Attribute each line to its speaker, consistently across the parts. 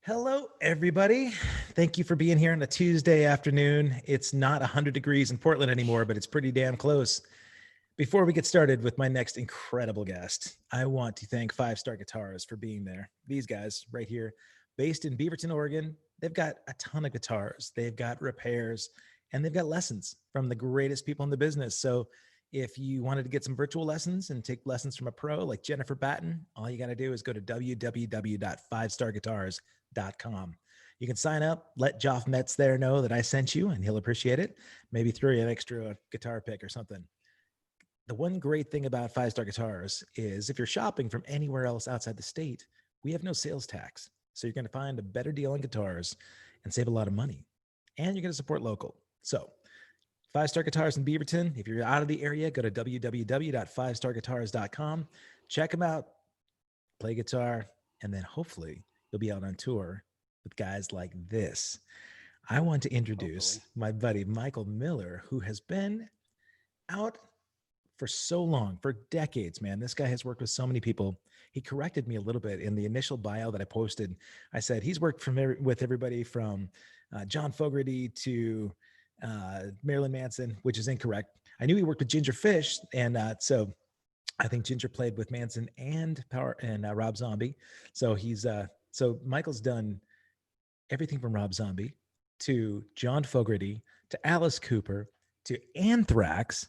Speaker 1: Hello, everybody. Thank you for being here on a Tuesday afternoon. It's not 100 degrees in Portland anymore, but it's pretty damn close. Before we get started with my next incredible guest, I want to thank Five Star Guitars for being there. These guys right here, based in Beaverton, Oregon, they've got a ton of guitars, they've got repairs, and they've got lessons from the greatest people in the business. So if you wanted to get some virtual lessons and take lessons from a pro like Jennifer Batten, all you got to do is go to www.fivestarguitars.com. You can sign up, let Joff Metz there know that I sent you, and he'll appreciate it. Maybe throw you an extra guitar pick or something. The one great thing about Five Star Guitars is if you're shopping from anywhere else outside the state, we have no sales tax. So you're going to find a better deal on guitars and save a lot of money. And you're going to support local. So Five Star Guitars in Beaverton. If you're out of the area, go to www.fivestarguitars.com. Check them out, play guitar, and then hopefully you'll be out on tour with guys like this. I want to introduce my buddy Michael Miller, who has been out for so long, for decades, man. This guy has worked with so many people. He corrected me a little bit in the initial bio that I posted. I said he's worked with everybody from John Fogerty to Marilyn Manson, which is incorrect. I knew he worked with Ginger Fish, and so I think Ginger played with Manson and Rob Zombie. So so Michael's done everything from Rob Zombie to John Fogerty to Alice Cooper to Anthrax,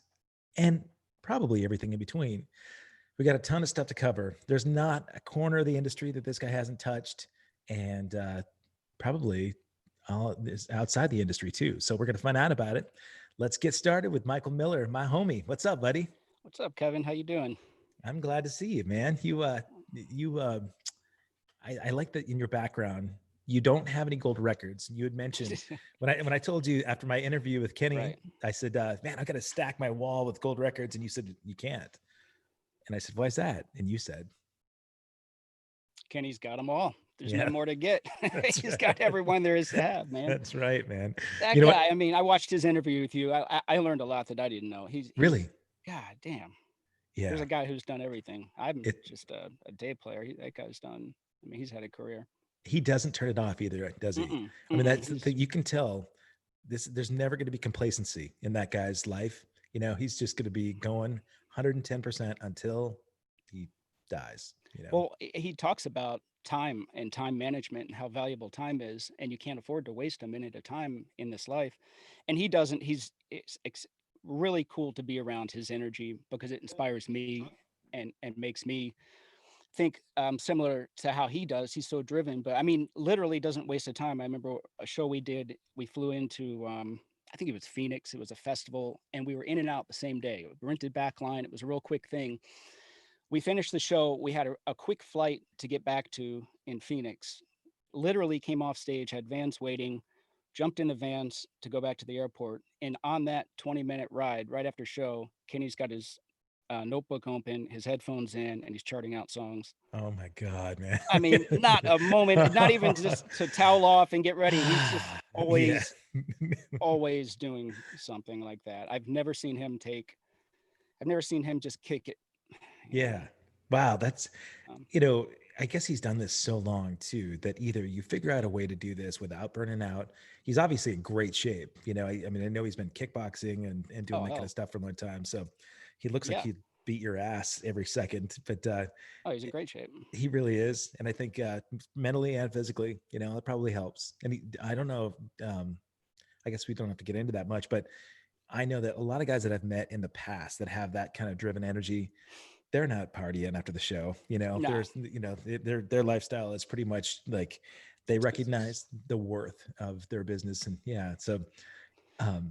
Speaker 1: and probably everything in between. We got a ton of stuff to cover. There's not a corner of the industry that this guy hasn't touched, and probably outside the industry too. So we're going to find out about it. Let's get started with Michael Miller, my homie. What's up, buddy?
Speaker 2: What's up, Kevin? How you doing?
Speaker 1: I'm glad to see you, man. I like that in your background. You don't have any gold records. You had mentioned when I told you after my interview with Kenny, right. I said, man, I got to stack my wall with gold records. And you said, you can't. And I said, why is that? And you said,
Speaker 2: Kenny's got them all. There's no more to get. He's right. Got everyone there is to have, man.
Speaker 1: That's right, man.
Speaker 2: That guy, what? I mean, I watched his interview with you. I learned a lot that I didn't know. He's
Speaker 1: really?
Speaker 2: God damn.
Speaker 1: Yeah.
Speaker 2: There's a guy who's done everything. I'm just a day player. That guy's done. I mean, he's had a career.
Speaker 1: He doesn't turn it off either, does he? I mean, that's you can tell there's never going to be complacency in that guy's life. You know, he's just going to be going 110% until he dies. You know?
Speaker 2: Well, he talks about time and time management and how valuable time is, and you can't afford to waste a minute of time in this life. And he doesn't. It's really cool to be around his energy because it inspires me and makes me think similar to how he does. He's so driven, but I mean, literally doesn't waste a time. I remember a show we did. We flew into I think it was Phoenix. It was a festival, and we were in and out the same day. Rented back line. It was a real quick thing. We finished the show. We had a quick flight to get back to in Phoenix. Literally came off stage, had vans waiting, jumped in the vans to go back to the airport. And on that 20-minute ride, right after show, Kenny's got his notebook open, his headphones in, and he's charting out songs.
Speaker 1: Oh my God, man.
Speaker 2: I mean, not a moment, not even just to towel off and get ready. He's just always, always doing something like that. I've never seen him just kick it.
Speaker 1: Yeah. Wow. That's, I guess he's done this so long too, that either you figure out a way to do this without burning out. He's obviously in great shape. I mean, I know he's been kickboxing and doing that kind of stuff for a long time. So he looks like he'd beat your ass every second, but,
Speaker 2: he's in great shape.
Speaker 1: He really is. And I think, mentally and physically, that probably helps. And I don't know, I guess we don't have to get into that much, but I know that a lot of guys that I've met in the past that have that kind of driven energy, they're not partying after the show, no. There's, their lifestyle is pretty much like they recognize the worth of their business. And so,
Speaker 2: I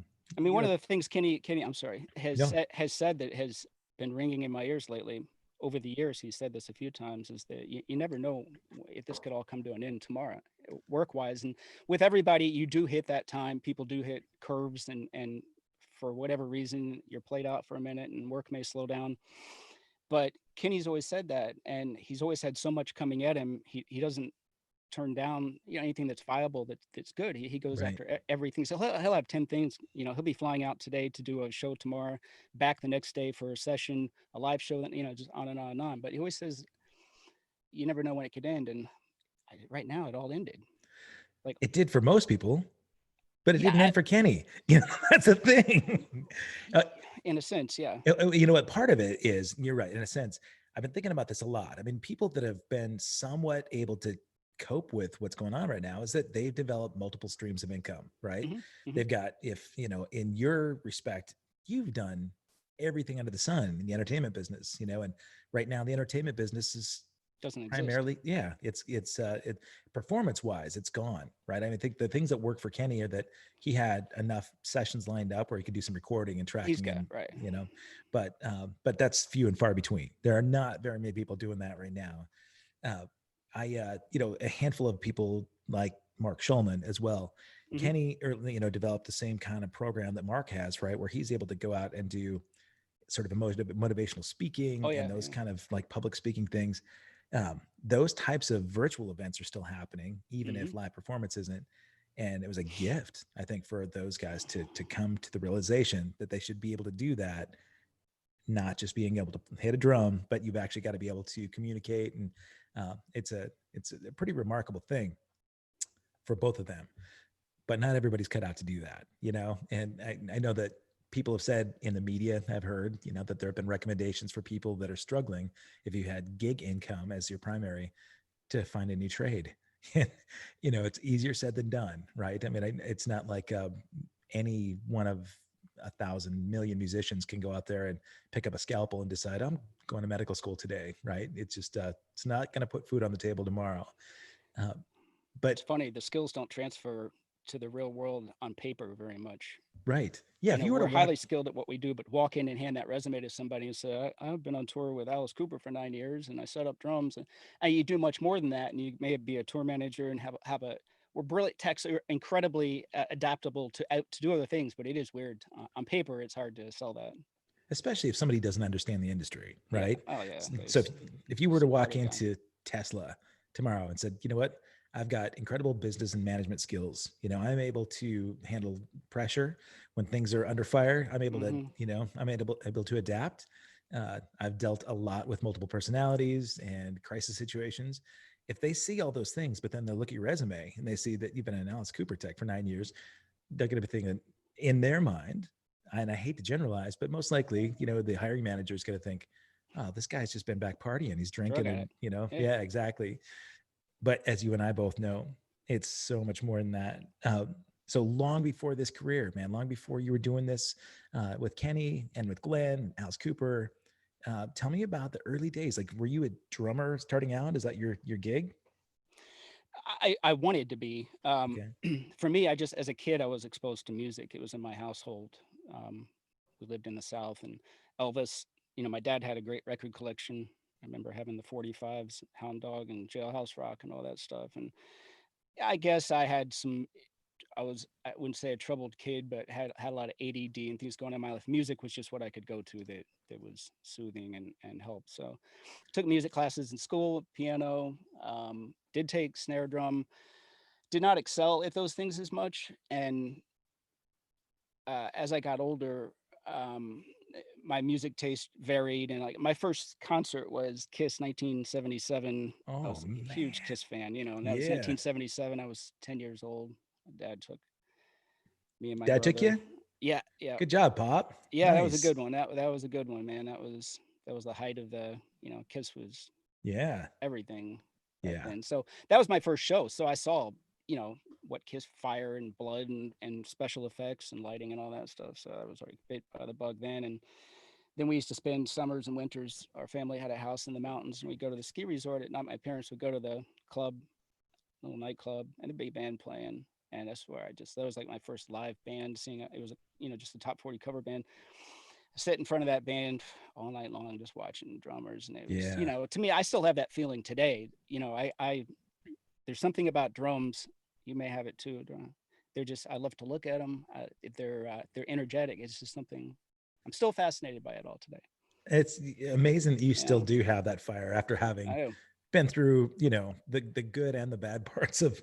Speaker 2: mean, one of the things Kenny, I'm sorry, has said that has been ringing in my ears lately over the years. He said this a few times is that you never know if this could all come to an end tomorrow work wise. And with everybody, you do hit that time. People do hit curves and for whatever reason, you're played out for a minute and work may slow down. But Kenny's always said that, and he's always had so much coming at him. He doesn't turn down anything that's viable that's good. He goes after everything. So he'll have 10 things. He'll be flying out today to do a show tomorrow, back the next day for a session, a live show. That just on and on and on. But he always says you never know when it could end, and right now it all ended. Like,
Speaker 1: It did for most people, but it
Speaker 2: yeah,
Speaker 1: didn't end for Kenny. That's the thing. Uh,
Speaker 2: in a sense, yeah.
Speaker 1: you know what? Part of it is, you're right. In a sense, I've been thinking about this a lot. I mean, people that have been somewhat able to cope with what's going on right now is that they've developed multiple streams of income, right?
Speaker 2: Hmm. Hmm.
Speaker 1: They've got, if, in your respect, you've done everything under the sun in the entertainment business, and right now the entertainment business is
Speaker 2: Doesn't exist.
Speaker 1: primarily, yeah, it performance wise, it's gone, right? I mean, I think the things that work for Kenny are that he had enough sessions lined up where he could do some recording and
Speaker 2: He's
Speaker 1: tracking,
Speaker 2: got
Speaker 1: and
Speaker 2: right.
Speaker 1: but that's few and far between. There are not very many people doing that right now. uh, a handful of people like Mark Schulman as well.
Speaker 2: Hmm.
Speaker 1: Kenny, developed the same kind of program that Mark has, right, where he's able to go out and do sort of motivational
Speaker 2: Oh
Speaker 1: speaking
Speaker 2: yeah,
Speaker 1: and those
Speaker 2: yeah.
Speaker 1: kind of like public speaking things. Those types of virtual events are still happening, even
Speaker 2: Hmm.
Speaker 1: if live performance isn't. And it was a gift, I think, for those guys to come to the realization that they should be able to do that, not just being able to hit a drum, but you've actually got to be able to communicate. And it's a pretty remarkable thing for both of them. But not everybody's cut out to do that, And I know that people have said in the media, I've heard, that there have been recommendations for people that are struggling, if you had gig income as your primary, to find a new trade. And, it's easier said than done, right? I mean, it's not like any one of 1,000 million musicians can go out there and pick up a scalpel and decide, I'm going to medical school today, right? It's just, it's not going to put food on the table tomorrow. Uh,
Speaker 2: It's
Speaker 1: but
Speaker 2: funny, the skills don't transfer to the real world on paper very much.
Speaker 1: right. Yeah.
Speaker 2: You
Speaker 1: If
Speaker 2: know,
Speaker 1: you were to
Speaker 2: we're
Speaker 1: walk,
Speaker 2: highly skilled at what we do, but walk in and hand that resume to somebody and say, I've been on tour with Alice Cooper for 9 years and I set up drums. And you do much more than that. And you may be a tour manager and have a, we're brilliant techs, are incredibly adaptable to do other things, but it is weird. On paper, it's hard to sell that.
Speaker 1: especially if somebody doesn't understand the industry,
Speaker 2: Yeah.
Speaker 1: right?
Speaker 2: Oh, yeah.
Speaker 1: So if,
Speaker 2: There's
Speaker 1: if you were to
Speaker 2: so
Speaker 1: walk
Speaker 2: watered down.
Speaker 1: into Tesla tomorrow and said, you know what, I've got incredible business and management skills. I'm able to handle pressure when things are under fire. I'm able to,
Speaker 2: Hmm.
Speaker 1: I'm able to adapt. I've dealt a lot with multiple personalities and crisis situations. If they see all those things, but then they look at your resume and they see that you've been an Alice Cooper tech for 9 years, they're going to be thinking in their mind, and I hate to generalize, but most likely, the hiring manager is going to think, oh, this guy's just been back partying. He's
Speaker 2: Drug
Speaker 1: drinking and,
Speaker 2: addict. Yeah.
Speaker 1: yeah, exactly. But as you and I both know, it's so much more than that. So long before this career, man, long before you were doing this with Kenny and with Glen, Alice Cooper, tell me about the early days. Like, were you a drummer starting out? Is that your gig?
Speaker 2: I wanted to be.
Speaker 1: Okay.
Speaker 2: For me, I just, as a kid, I was exposed to music. It was in my household. Um, we lived in the South, and Elvis, my dad had a great record collection. I remember having the 45s, Hound Dog, and Jailhouse Rock, and all that stuff. And I guess I had some, I wouldn't say a troubled kid, but had a lot of ADD and things going on in my life. Music was just what I could go to that was soothing and help. So took music classes in school, piano, did take snare drum, did not excel at those things as much. And as I got older, um, my music taste varied. And like my first concert was Kiss 1977. I
Speaker 1: Oh
Speaker 2: was a huge
Speaker 1: man.
Speaker 2: Kiss fan, and that was
Speaker 1: Yeah.
Speaker 2: 1977. I was 10 years old. My dad took me and my
Speaker 1: Dad took
Speaker 2: brother.
Speaker 1: you?
Speaker 2: Yeah, yeah,
Speaker 1: Good job, Pop.
Speaker 2: yeah. That was a
Speaker 1: Nice.
Speaker 2: good one. That was a good one, man. That was the height of the Kiss was
Speaker 1: Yeah.
Speaker 2: everything back
Speaker 1: Yeah.
Speaker 2: then. So that was my first show. So I saw, you know, what Kiss fire and blood and special effects and lighting and all that stuff. So I was like bit by the bug then. And then we used to spend summers and winters. Our family had a house in the mountains and we'd go to the ski resort at night. My parents would go to the club, little nightclub, and a big band playing. And that's where that was like my first live band seeing it. It was, just a top 40 cover band. Sit in front of that band all night long, just watching drummers. And it was,
Speaker 1: Yeah.
Speaker 2: to me, I still have that feeling today. There's something about drums. You may have it too. They're just, I love to look at them. They're energetic. It's just something I'm still fascinated by it all today.
Speaker 1: It's amazing that you still
Speaker 2: Yeah,
Speaker 1: do have that fire after
Speaker 2: I
Speaker 1: having
Speaker 2: do.
Speaker 1: been through, the good and the bad parts of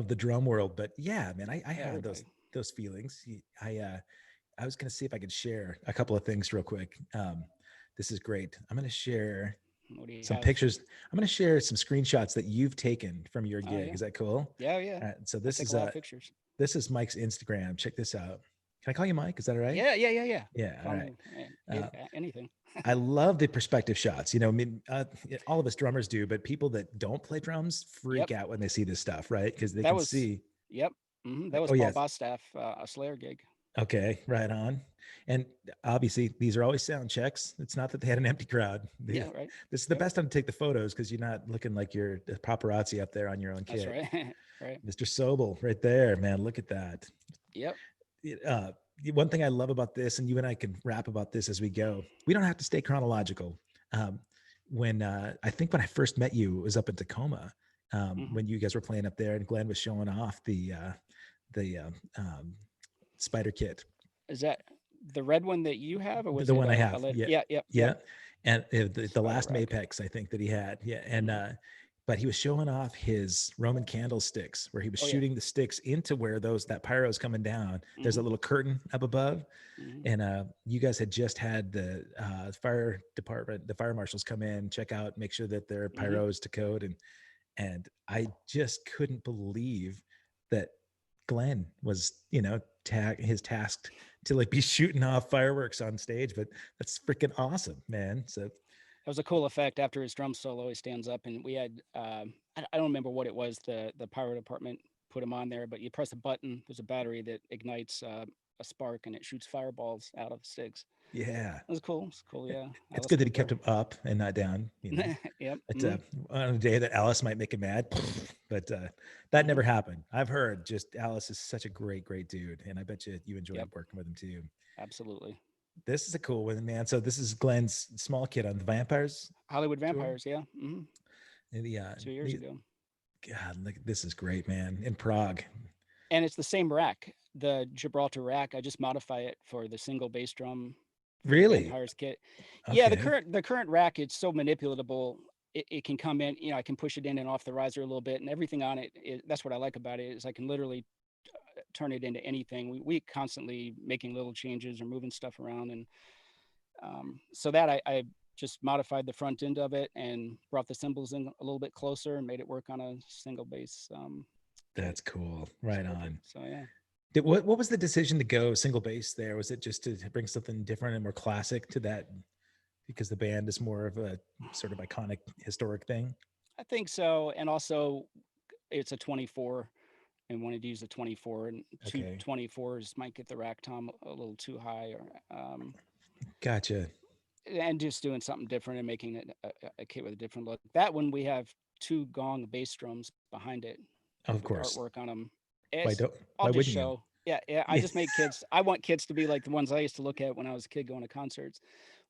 Speaker 1: the drum world. But yeah, man, I
Speaker 2: Yeah,
Speaker 1: had those
Speaker 2: everybody.
Speaker 1: those feelings. I was gonna see if I could share a couple of things real quick. This is great. I'm gonna share.
Speaker 2: What do you
Speaker 1: some
Speaker 2: have?
Speaker 1: pictures. I'm going to share some screenshots that you've taken from your
Speaker 2: Oh
Speaker 1: gig.
Speaker 2: yeah,
Speaker 1: Is that cool?
Speaker 2: yeah, yeah.
Speaker 1: All right, so
Speaker 2: I take a lot of pictures.
Speaker 1: this is Mike's Instagram. Check this out. Can I call you Mike? Is that all right?
Speaker 2: Yeah, yeah, yeah, yeah.
Speaker 1: Yeah. All
Speaker 2: Call
Speaker 1: right.
Speaker 2: me
Speaker 1: Uh,
Speaker 2: anything.
Speaker 1: I love the perspective shots. You know, I mean, all of us drummers do, but people that don't play drums
Speaker 2: Yep,
Speaker 1: freak out when they see this stuff, right? Because they
Speaker 2: that
Speaker 1: can
Speaker 2: was.
Speaker 1: see.
Speaker 2: Yep, that was
Speaker 1: Oh
Speaker 2: Paul
Speaker 1: yes.
Speaker 2: Bostaph, a Slayer gig.
Speaker 1: Okay, right on. And obviously, these are always sound checks. It's not that they had an empty crowd.
Speaker 2: Yeah, right.
Speaker 1: This is the
Speaker 2: Yep,
Speaker 1: best time to take the photos because you're not looking like you're a paparazzi up there on your own
Speaker 2: that's
Speaker 1: kit.
Speaker 2: right. Right.
Speaker 1: Mr. Sobel, right there, man. Look at that.
Speaker 2: Yep.
Speaker 1: Uh, One thing I love about this, and you and I can rap about this as we go. We don't have to stay chronological. Um, when I think when I first met you, it was up in Tacoma
Speaker 2: Hmm.
Speaker 1: when you guys were playing up there, and Glen was showing off the spider kit,
Speaker 2: Is that the red one that you have, or was
Speaker 1: the
Speaker 2: it
Speaker 1: one I
Speaker 2: a
Speaker 1: have.
Speaker 2: lead?
Speaker 1: Yeah,
Speaker 2: Yeah, yep, yep.
Speaker 1: yeah, and the
Speaker 2: Spider
Speaker 1: last
Speaker 2: rack.
Speaker 1: Mapex I think that he had. Yeah, and
Speaker 2: Hmm.
Speaker 1: but he was showing off his Roman candlesticks where he was
Speaker 2: Oh yeah.
Speaker 1: shooting the sticks into where that pyro is coming down. There's a
Speaker 2: Hmm.
Speaker 1: little curtain up above,
Speaker 2: Hmm.
Speaker 1: and you guys had just had the fire department, the fire marshals come in, check out, make sure that their
Speaker 2: Hmm.
Speaker 1: pyros to code, and I just couldn't believe that Glenn was, his tasked to like be shooting off fireworks on stage, but that's freaking awesome, man. So
Speaker 2: That was a cool effect. After his drum solo, he stands up, and we had I don't remember what it was. The pyro department put him on there, but you press a button. There's a battery that ignites a spark, and it shoots fireballs out of the sticks.
Speaker 1: yeah,
Speaker 2: It was cool. It's cool. Yeah,
Speaker 1: it's
Speaker 2: Alice
Speaker 1: good that he kept
Speaker 2: Cooper.
Speaker 1: him up and not down,
Speaker 2: Yep.
Speaker 1: It's
Speaker 2: Hmm.
Speaker 1: on a day that Alice might make him mad, but that
Speaker 2: Hmm.
Speaker 1: never happened. I've heard just Alice is such a great dude, and I bet you enjoyed
Speaker 2: Yep.
Speaker 1: working with him too.
Speaker 2: Absolutely.
Speaker 1: This is a cool one, man. So this is Glenn's small kid on the Vampires
Speaker 2: Hollywood
Speaker 1: tour.
Speaker 2: Vampires. Yeah.
Speaker 1: And
Speaker 2: 2 years
Speaker 1: the
Speaker 2: ago.
Speaker 1: God, look, this is great, man. In Prague.
Speaker 2: And it's the same rack, the Gibraltar rack. I just modify it for the single bass drum for the
Speaker 1: Really?
Speaker 2: Vampires kit. Yeah, the
Speaker 1: Okay.
Speaker 2: current rack, it's so manipulatable. It can come in, I can push it in and off the riser a little bit, and everything on it. That's what I like about it is I can literally turn it into anything. We constantly making little changes or moving stuff around, and so that I just modified the front end of it and brought the cymbals in a little bit closer and made it work on a single bass kit.
Speaker 1: That's cool.
Speaker 2: It's
Speaker 1: Right
Speaker 2: perfect.
Speaker 1: on.
Speaker 2: So yeah.
Speaker 1: What was the decision to go single bass there? Was it just to bring something different and more classic to that because the band is more of a sort of iconic historic thing?
Speaker 2: I think so. And also, it's a 24 and wanted to use a 24, and two
Speaker 1: Okay.
Speaker 2: 24s might get the rack tom a little too high, or
Speaker 1: Gotcha.
Speaker 2: and just doing something different and making it a kit with a different look. That one, we have two gong bass drums behind it
Speaker 1: Of
Speaker 2: with
Speaker 1: course.
Speaker 2: artwork on them.
Speaker 1: Why
Speaker 2: It's
Speaker 1: don't
Speaker 2: I'll
Speaker 1: why
Speaker 2: just
Speaker 1: wouldn't you?
Speaker 2: show. Yeah, yeah. I
Speaker 1: Yeah.
Speaker 2: just make kids. I want kids to be like the ones I used to look at when I was a kid going to concerts,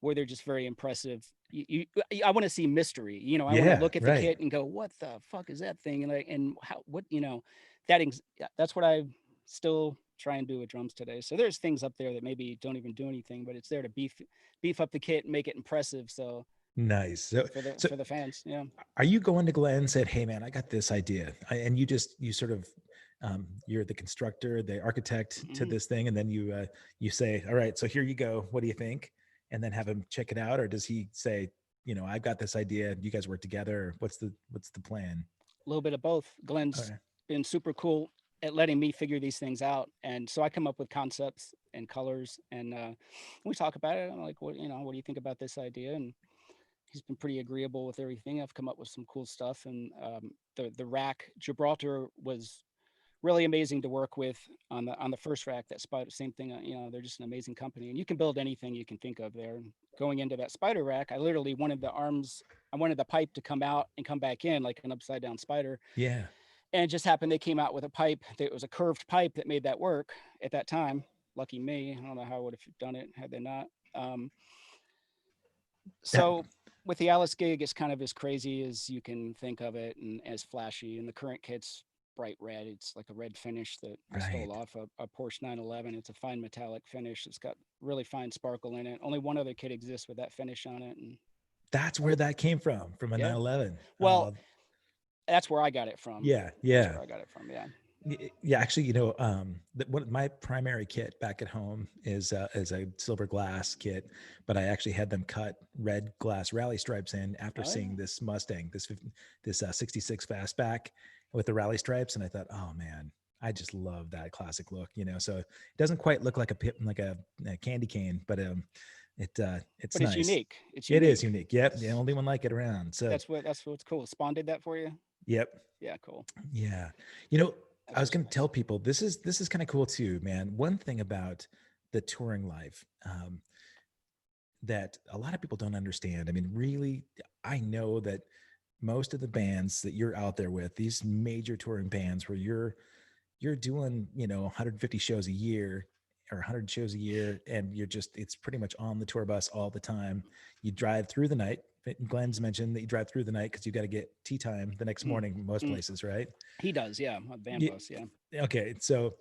Speaker 2: where they're just very impressive. I want to see mystery. I want to
Speaker 1: Yeah,
Speaker 2: look at the
Speaker 1: right.
Speaker 2: kit and go, "What the fuck is that thing?" And how what that yeah, that's what I still try and do with drums today. So there's things up there that maybe don't even do anything, but it's there to beef up the kit and make it impressive. So
Speaker 1: Nice. So
Speaker 2: for the
Speaker 1: so
Speaker 2: for the fans, yeah.
Speaker 1: are you going to Glenn and said, "Hey, man, I got this idea," and you sort of you're the constructor, the architect to
Speaker 2: Hmm.
Speaker 1: this thing, and then you say, "All right, so here you go. What do you think?" And then have him check it out, or does he say, "I've got this idea. You guys work together." Or what's the plan?
Speaker 2: A little bit of both. Glenn's
Speaker 1: Okay.
Speaker 2: been super cool at letting me figure these things out, and so I come up with concepts and colors, and we talk about it. I'm like, what do you think about this idea? And he's been pretty agreeable with everything. I've come up with some cool stuff, and the rack Gibraltar was really amazing to work with on the first rack. That spider, same thing. They're just an amazing company, and you can build anything you can think of there. And going into that spider rack, I literally wanted the arms. I wanted the pipe to come out and come back in like an upside down spider,
Speaker 1: Yeah.
Speaker 2: and it just happened they came out with a pipe that was a curved pipe that made that work at that time. Lucky me. I don't know how I would have done it had they not. Um,
Speaker 1: That
Speaker 2: so with the Alice gig, it's kind of as crazy as you can think of it, and as flashy. And the current kit's bright red. It's like a red finish that I stole
Speaker 1: right.
Speaker 2: off a Porsche 911. It's a fine metallic finish. It's got really fine sparkle in it. Only one other kit exists with that finish on it, and
Speaker 1: That's
Speaker 2: that
Speaker 1: where
Speaker 2: was,
Speaker 1: that came from a
Speaker 2: yeah.
Speaker 1: 911.
Speaker 2: Well, that's where I got it from.
Speaker 1: Yeah,
Speaker 2: That's
Speaker 1: yeah.
Speaker 2: where I got it from. Yeah.
Speaker 1: Yeah, actually, what my primary kit back at home is a silver glass kit, but I actually had them cut red glass rally stripes in after
Speaker 2: Oh yeah.
Speaker 1: seeing this Mustang, this 66 fastback with the rally stripes, and I thought, oh man, I just love that classic look. So it doesn't quite look like a candy cane, but it's
Speaker 2: But it's
Speaker 1: nice.
Speaker 2: unique. It's
Speaker 1: It is
Speaker 2: unique.
Speaker 1: unique. Yep, the only one like it around. So,
Speaker 2: That's what's cool. Spawn did that for you?
Speaker 1: yep.
Speaker 2: Yeah, cool.
Speaker 1: Yeah. You know, I
Speaker 2: That's
Speaker 1: was
Speaker 2: what's
Speaker 1: going to
Speaker 2: nice.
Speaker 1: tell people this is kind of cool too, man. One thing about the touring life that a lot of people don't understand. I mean, really, I know that most of the bands that you're out there with, these major touring bands where you're doing 150 shows a year or 100 shows a year, and it's pretty much on the tour bus all the time. You drive through the night. Glenn's mentioned that you drive through the night because you got to get tea time the next
Speaker 2: Mm,
Speaker 1: morning most
Speaker 2: mm.
Speaker 1: places, right?
Speaker 2: He does, yeah. A band
Speaker 1: Yeah.
Speaker 2: bus, yeah.
Speaker 1: Okay. So,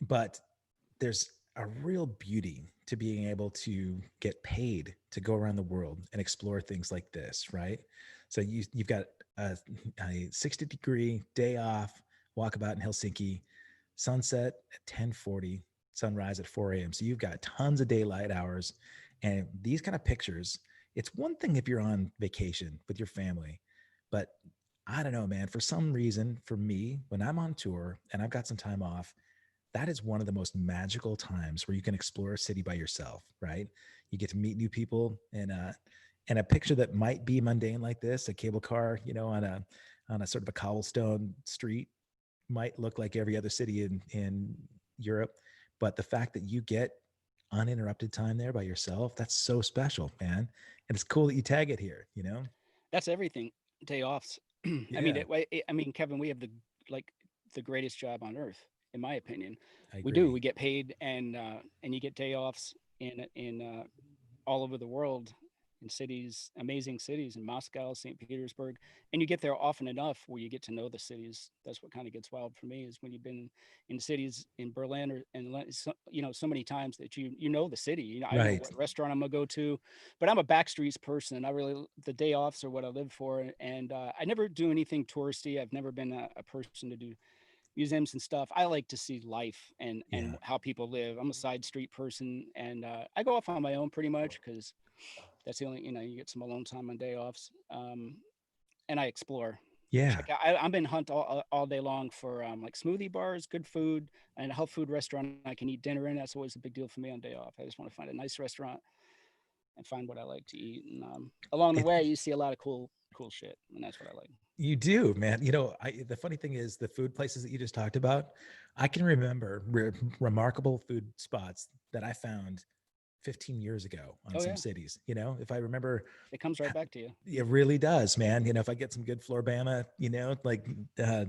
Speaker 1: but there's a real beauty to being able to get paid to go around the world and explore things like this, right? So you've got a 60-degree day off, walkabout in Helsinki, sunset at 10:40, sunrise at 4 a.m. So you've got tons of daylight hours, and these kind of pictures. It's one thing if you're on vacation with your family, but I don't know, man. For some reason, for me, when I'm on tour and I've got some time off, that is one of the most magical times where you can explore a city by yourself, right? You get to meet new people, and a picture that might be mundane like this, a cable car, on a sort of a cobblestone street, might look like every other city in Europe. But the fact that you get uninterrupted time there by yourself, that's so special, man. And it's cool that you tag it here, you know?
Speaker 2: That's everything. Day offs. I mean,
Speaker 1: Yeah,
Speaker 2: I mean, Kevin, we have like the greatest job on earth, in my opinion.
Speaker 1: I
Speaker 2: We do.
Speaker 1: agree.
Speaker 2: We get paid, and you get day offs in all over the world, in cities, amazing cities in Moscow, St. Petersburg, and you get there often enough where you get to know the cities. That's what kind of gets wild for me is when you've been in cities in Berlin or and so, so many times that you know the city. I know
Speaker 1: Right.
Speaker 2: what restaurant I'm gonna go to, but I'm a backstreets person. I really the day offs are what I live for, and I never do anything touristy. I've never been a person to do museums and stuff. I like to see life and
Speaker 1: Yeah.
Speaker 2: how people live. I'm a side street person, and I go off on my own pretty much because that's the only you get some alone time on day offs. And I explore.
Speaker 1: Yeah.
Speaker 2: Check out. I'm in hunt all day long for like smoothie bars, good food, and a health food restaurant I can eat dinner in. That's always a big deal for me on day off. I just want to find a nice restaurant and find what I like to eat. And along the
Speaker 1: It,
Speaker 2: way, you see a lot of cool shit, and that's what I like.
Speaker 1: You do, man. The funny thing is the food places that you just talked about, I can remember remarkable food spots that I found 15 years ago on
Speaker 2: Oh
Speaker 1: some
Speaker 2: yeah,
Speaker 1: cities. If I remember,
Speaker 2: it comes right back to you.
Speaker 1: it really does, man. If I get some good Florbama, like uh,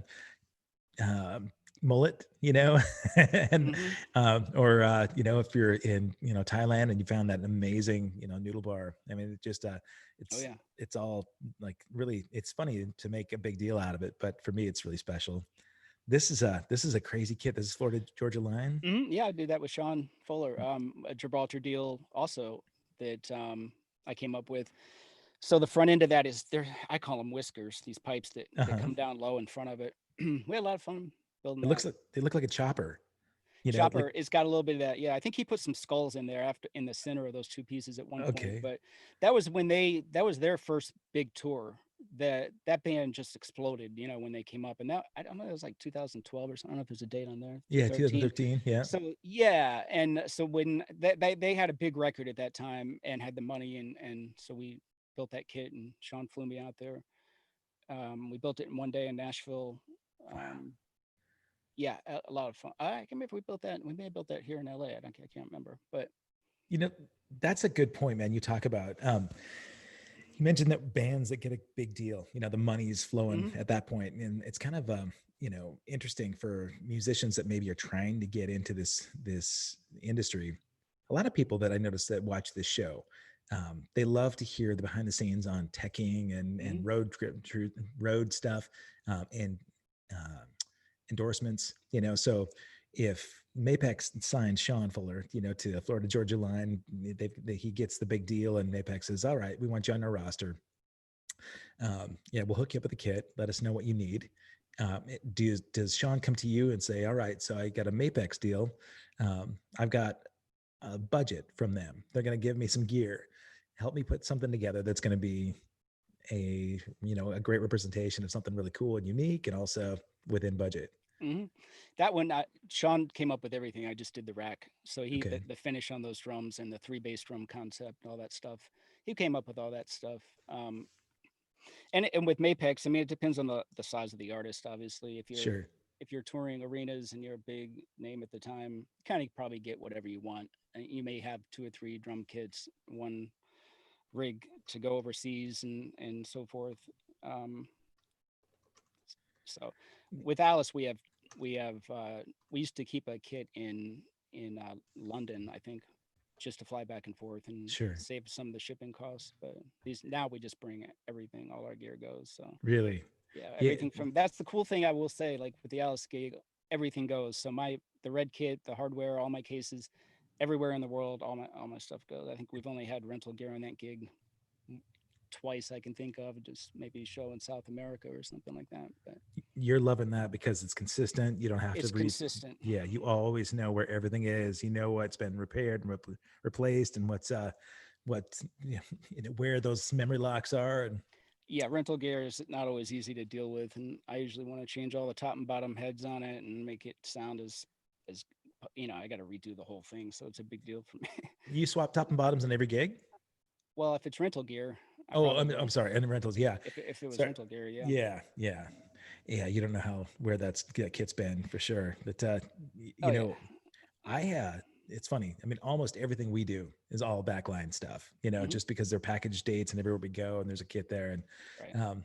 Speaker 1: um, mullet, and
Speaker 2: Hmm.
Speaker 1: or if you're in Thailand and you found that amazing noodle bar. I mean, it just
Speaker 2: Oh
Speaker 1: it's
Speaker 2: yeah.
Speaker 1: it's all like really. It's funny to make a big deal out of it, but for me, it's really special. This is a crazy kit. This is Florida Georgia line.
Speaker 2: Yeah, I did that with Sean Fuller. A Gibraltar deal also that I came up with. So the front end of that is there. I call them whiskers. These pipes
Speaker 1: Uh
Speaker 2: that
Speaker 1: huh.
Speaker 2: come down low in front of it. We had a lot of fun building
Speaker 1: It
Speaker 2: that.
Speaker 1: looks like they look like a chopper. Like
Speaker 2: Chopper, it's got a little bit of that. Yeah, I think he put some skulls in there after in the center of those two pieces at one point.
Speaker 1: okay,
Speaker 2: But that was their first big tour. That band just exploded, when they came up. And that I don't know, it was like 2012 or something. I don't know if there's a date on there,
Speaker 1: yeah,
Speaker 2: 13.
Speaker 1: 2013, yeah.
Speaker 2: So yeah, and so when they had a big record at that time and had the money and so we built that kit and Sean flew me out there. We built it in one day in Nashville.
Speaker 1: Wow.
Speaker 2: Um, yeah, a lot of fun. I can't remember if we built that. We may have built that here in LA. I can't remember, but
Speaker 1: You know, that's a good point, man. You talk about you mentioned that bands that get a big deal, the money's flowing
Speaker 2: mhm,
Speaker 1: at that point, and it's kind of interesting for musicians that maybe are trying to get into this industry. A lot of people that I noticed that watch this show, they love to hear the behind the scenes on teching and
Speaker 2: mhm.
Speaker 1: road stuff, and uh, endorsements. So if Mapex signs Sean Fuller, to the Florida Georgia line, he gets the big deal, and Mapex says, "All right, we want you on our roster." Yeah, we'll hook you up with a kit. Let us know what you need. Does Sean come to you and say, all right, so I got a Mapex deal. I've got a budget from them. They're going to give me some gear. Help me put something together that's going to be a great representation of something really cool and unique, and also within budget.
Speaker 2: Hmm. That one, Sean came up with everything. I just did the rack. So
Speaker 1: Okay,
Speaker 2: the finish on those drums and the three bass drum concept and all that stuff. He came up with all that stuff. And with Mapex, I mean, it depends on the size of the artist. Obviously,
Speaker 1: sure.
Speaker 2: if you're touring arenas and you're a big name at the time, kind of probably get whatever you want. You may have two or three drum kits, one rig to go overseas and so forth. Um, so with Alice, we used to keep a kit in London, I think, just to fly back and forth and
Speaker 1: Sure.
Speaker 2: save some of the shipping costs. But these now we just bring everything, all our gear goes. So
Speaker 1: Really.
Speaker 2: yeah,
Speaker 1: Yeah.
Speaker 2: everything from that's the cool thing I will say. Like with the Alice gig, everything goes. So the red kit, the hardware, all my cases, everywhere in the world, all my stuff goes. I think we've only had rental gear on that gig twice I can think of, just maybe show in South America or something like that. But
Speaker 1: You're loving that because it's consistent. You don't have to
Speaker 2: it's consistent.
Speaker 1: yeah, you always know where everything is. You know what's been repaired and replaced, and what where those memory locks are. And
Speaker 2: Yeah, rental gear is not always easy to deal with, and I usually want to change all the top and bottom heads on it and make it sound as I got to redo the whole thing, so it's a big deal for me.
Speaker 1: you swap top and bottoms in every gig.
Speaker 2: Well, if it's rental gear, I
Speaker 1: Oh,
Speaker 2: probably
Speaker 1: I'm
Speaker 2: will.
Speaker 1: sorry, and the rentals. Yeah,
Speaker 2: If it was
Speaker 1: sorry.
Speaker 2: rental gear, yeah.
Speaker 1: Yeah, yeah, yeah. You don't know where that kit's been for sure. But
Speaker 2: Oh yeah.
Speaker 1: I it's funny. I mean, almost everything we do is all backline stuff,
Speaker 2: Hmm.
Speaker 1: just because they're package dates and everywhere we go and there's a kit there. And
Speaker 2: Right.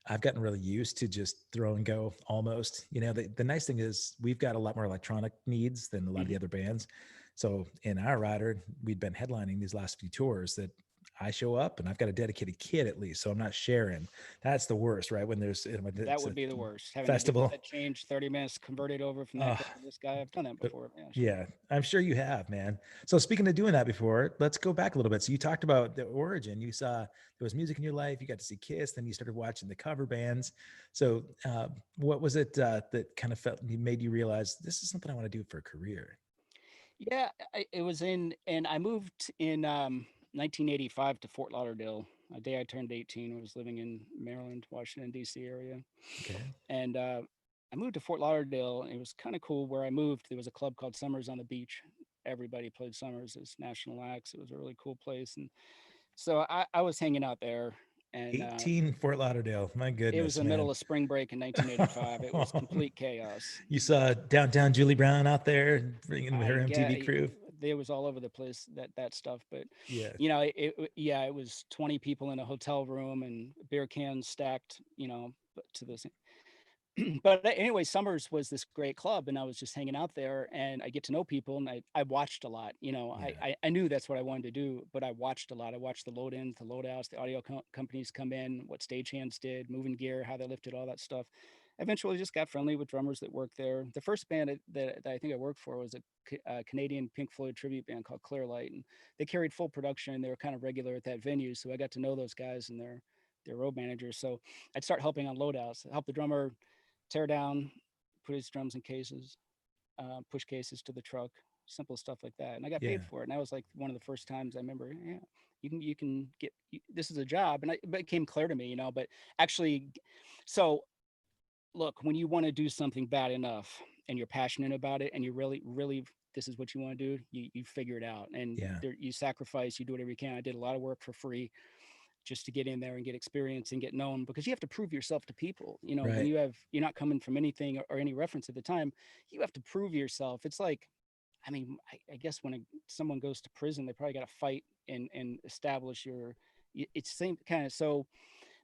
Speaker 1: I've gotten really used to just throw and go almost. The nice thing is we've got a lot more electronic needs than a lot of the
Speaker 2: Hmm.
Speaker 1: other bands. So in our rider, we'd been headlining these last few tours that I show up and I've got a dedicated kit at least. So I'm not sharing. That's the worst, right? When
Speaker 2: That
Speaker 1: it's
Speaker 2: would
Speaker 1: a
Speaker 2: be the worst. Having to do
Speaker 1: festival.
Speaker 2: that change 30 minutes, convert it over from that
Speaker 1: Uh,
Speaker 2: guy to this guy. I've done that
Speaker 1: but
Speaker 2: before. Yeah, sure.
Speaker 1: yeah, I'm sure you have, man. So speaking of doing that before, let's go back a little bit. So you talked about the origin. You saw there was music in your life. You got to see Kiss. Then you started watching the cover bands. So what was it that kind of made you realize this is something I want to do for a career?
Speaker 2: Yeah, it was and I moved in 1985 to Fort Lauderdale. A day I turned 18, I was living in Maryland, Washington D.C. area,
Speaker 1: Okay.
Speaker 2: and I moved to Fort Lauderdale. And it was kind of cool where I moved. There was a club called Summers on the Beach. Everybody played Summers as national acts. It was a really cool place, and so I was hanging out there, and
Speaker 1: 18 Fort Lauderdale. My
Speaker 2: it was
Speaker 1: goodness,
Speaker 2: the middle
Speaker 1: man.
Speaker 2: of spring break in 1985. It was complete chaos.
Speaker 1: You saw downtown Julie Brown out there bringing her
Speaker 2: I get
Speaker 1: MTV crew.
Speaker 2: there was all over the place that stuff, but
Speaker 1: Yeah.
Speaker 2: yeah, it was 20 people in a hotel room and beer cans stacked, to this. But anyway, Summers was this great club, and I was just hanging out there, and I get to know people, and I watched a lot.
Speaker 1: Yeah.
Speaker 2: I knew that's what I wanted to do, but I watched a lot. I watched the load ins, the load outs, the audio companies come in, what stagehands did, moving gear, how they lifted, all that stuff. Eventually, just got friendly with drummers that worked there. The first band that I think I worked for was a Canadian Pink Floyd tribute band called Clearlight, and they carried full production. And they were kind of regular at that venue, so I got to know those guys and their road managers. So I'd start helping on loadouts, help the drummer tear down, put his drums in cases, push cases to the truck, simple stuff like that. And I got
Speaker 1: Yeah.
Speaker 2: paid for it. And that was like one of the first times I remember, yeah, you can get this is a job. And it became clear to me, but actually, so look, when you want to do something bad enough and you're passionate about it and you really, really this is what you want to do, you figure it out and
Speaker 1: Yeah.
Speaker 2: you sacrifice, you do whatever you can. I did a lot of work for free just to get in there and get experience and get known because you have to prove yourself to people. When
Speaker 1: Right.
Speaker 2: you're not coming from anything or any reference at the time, you have to prove yourself. It's like, I mean, I guess when someone goes to prison, they probably got to fight and establish it's same kind of, so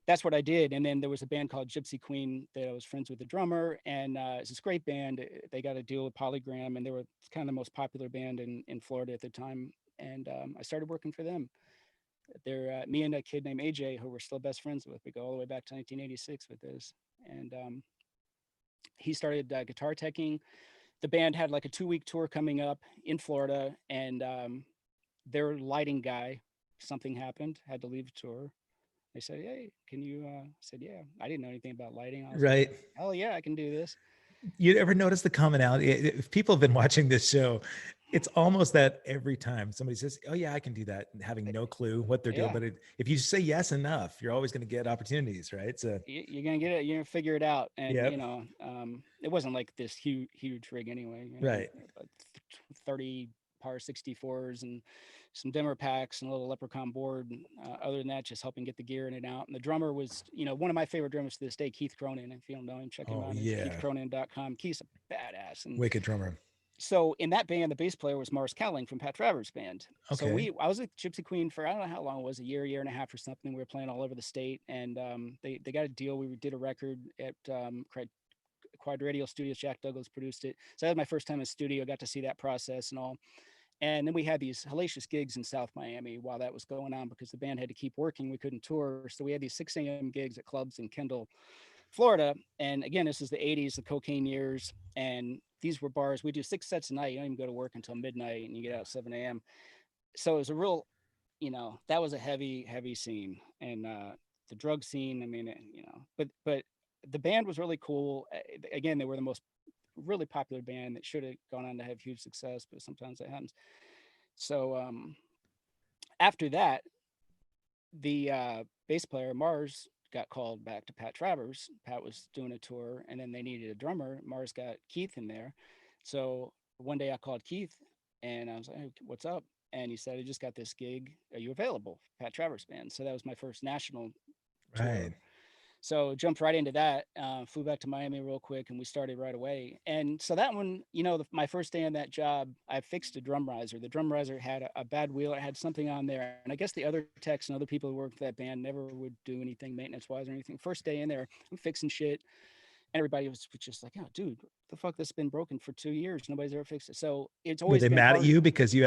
Speaker 2: that's what I did. And then there was a band called Gypsy Queen that I was friends with the drummer, and it's this great band. They got a deal with Polygram, and they were kind of the most popular band in Florida at the time. And I started working for them. They're me and a kid named AJ, who we're still best friends with. We go all the way back to 1986 with this. And he started guitar teching. The band had like a 2-week tour coming up in Florida, and their lighting guy, something happened, had to leave the tour. They said, "Hey, can you?" I said, "Yeah." I didn't know anything about lighting. I was like,
Speaker 1: Right.
Speaker 2: "Hell yeah, I can do this."
Speaker 1: You ever notice the commonality? If people have been watching this show, it's almost that every time somebody says, "Oh yeah, I can do that," having no clue what they're doing.
Speaker 2: Yeah,
Speaker 1: But if you say yes enough, you're always going to get opportunities, right? So,
Speaker 2: you're gonna get it. You're gonna figure it out. And
Speaker 1: yep,
Speaker 2: it wasn't like this huge rig anyway.
Speaker 1: right,
Speaker 2: About 30 par 64s and some dimmer packs and a little leprechaun board. Other than that, just helping get the gear in and out. And the drummer was, one of my favorite drummers to this day, Keith Cronin. If you don't know him, check him
Speaker 1: oh
Speaker 2: out. It's
Speaker 1: yeah,
Speaker 2: keithcronin.com. Keith's a badass. And
Speaker 1: wicked drummer.
Speaker 2: so in that band, the bass player was Mars Cowling from Pat Travers' band. So
Speaker 1: Okay,
Speaker 2: I was with Gypsy Queen for, I don't know how long it was, a year and a half or something. We were playing all over the state, and they got a deal. We did a record at Quad Radio Studios. Jack Douglas produced it. So that was my first time in studio. Got to see that process and all. And then we had these hellacious gigs in South Miami while that was going on because the band had to keep working. We couldn't tour. So we had these 6 a.m. gigs at clubs in Kendall, Florida. And again, this is the 80s, the cocaine years. And these were bars. We do 6 sets a night. You don't even go to work until midnight and you get out at 7 a.m. So it was a real, that was a heavy scene. And the drug scene, I mean, but the band was really cool. Again, they were the most really popular band that should have gone on to have huge success, but sometimes that happens. So after that, the bass player Mars got called back to Pat Travers. Pat was doing a tour, and then they needed a drummer. Mars got Keith in there, so one day I called Keith, and I was like, hey, "What's up?" And he said, "I just got this gig. Are you available?" Pat Travers band. So that was my first national tour.
Speaker 1: right,
Speaker 2: So jumped right into that. Flew back to Miami real quick, and we started right away. And so that one, my first day on that job, I fixed a drum riser. The drum riser had a bad wheel. It had something on there, and I guess the other techs and other people who worked for that band never would do anything maintenance wise or anything. First day in there, I'm fixing shit, and everybody was just like, "Oh, dude, the fuck, this has been broken for 2 years. Nobody's ever fixed it." So it's
Speaker 1: were
Speaker 2: always
Speaker 1: they
Speaker 2: been
Speaker 1: mad at
Speaker 2: hard.
Speaker 1: you because you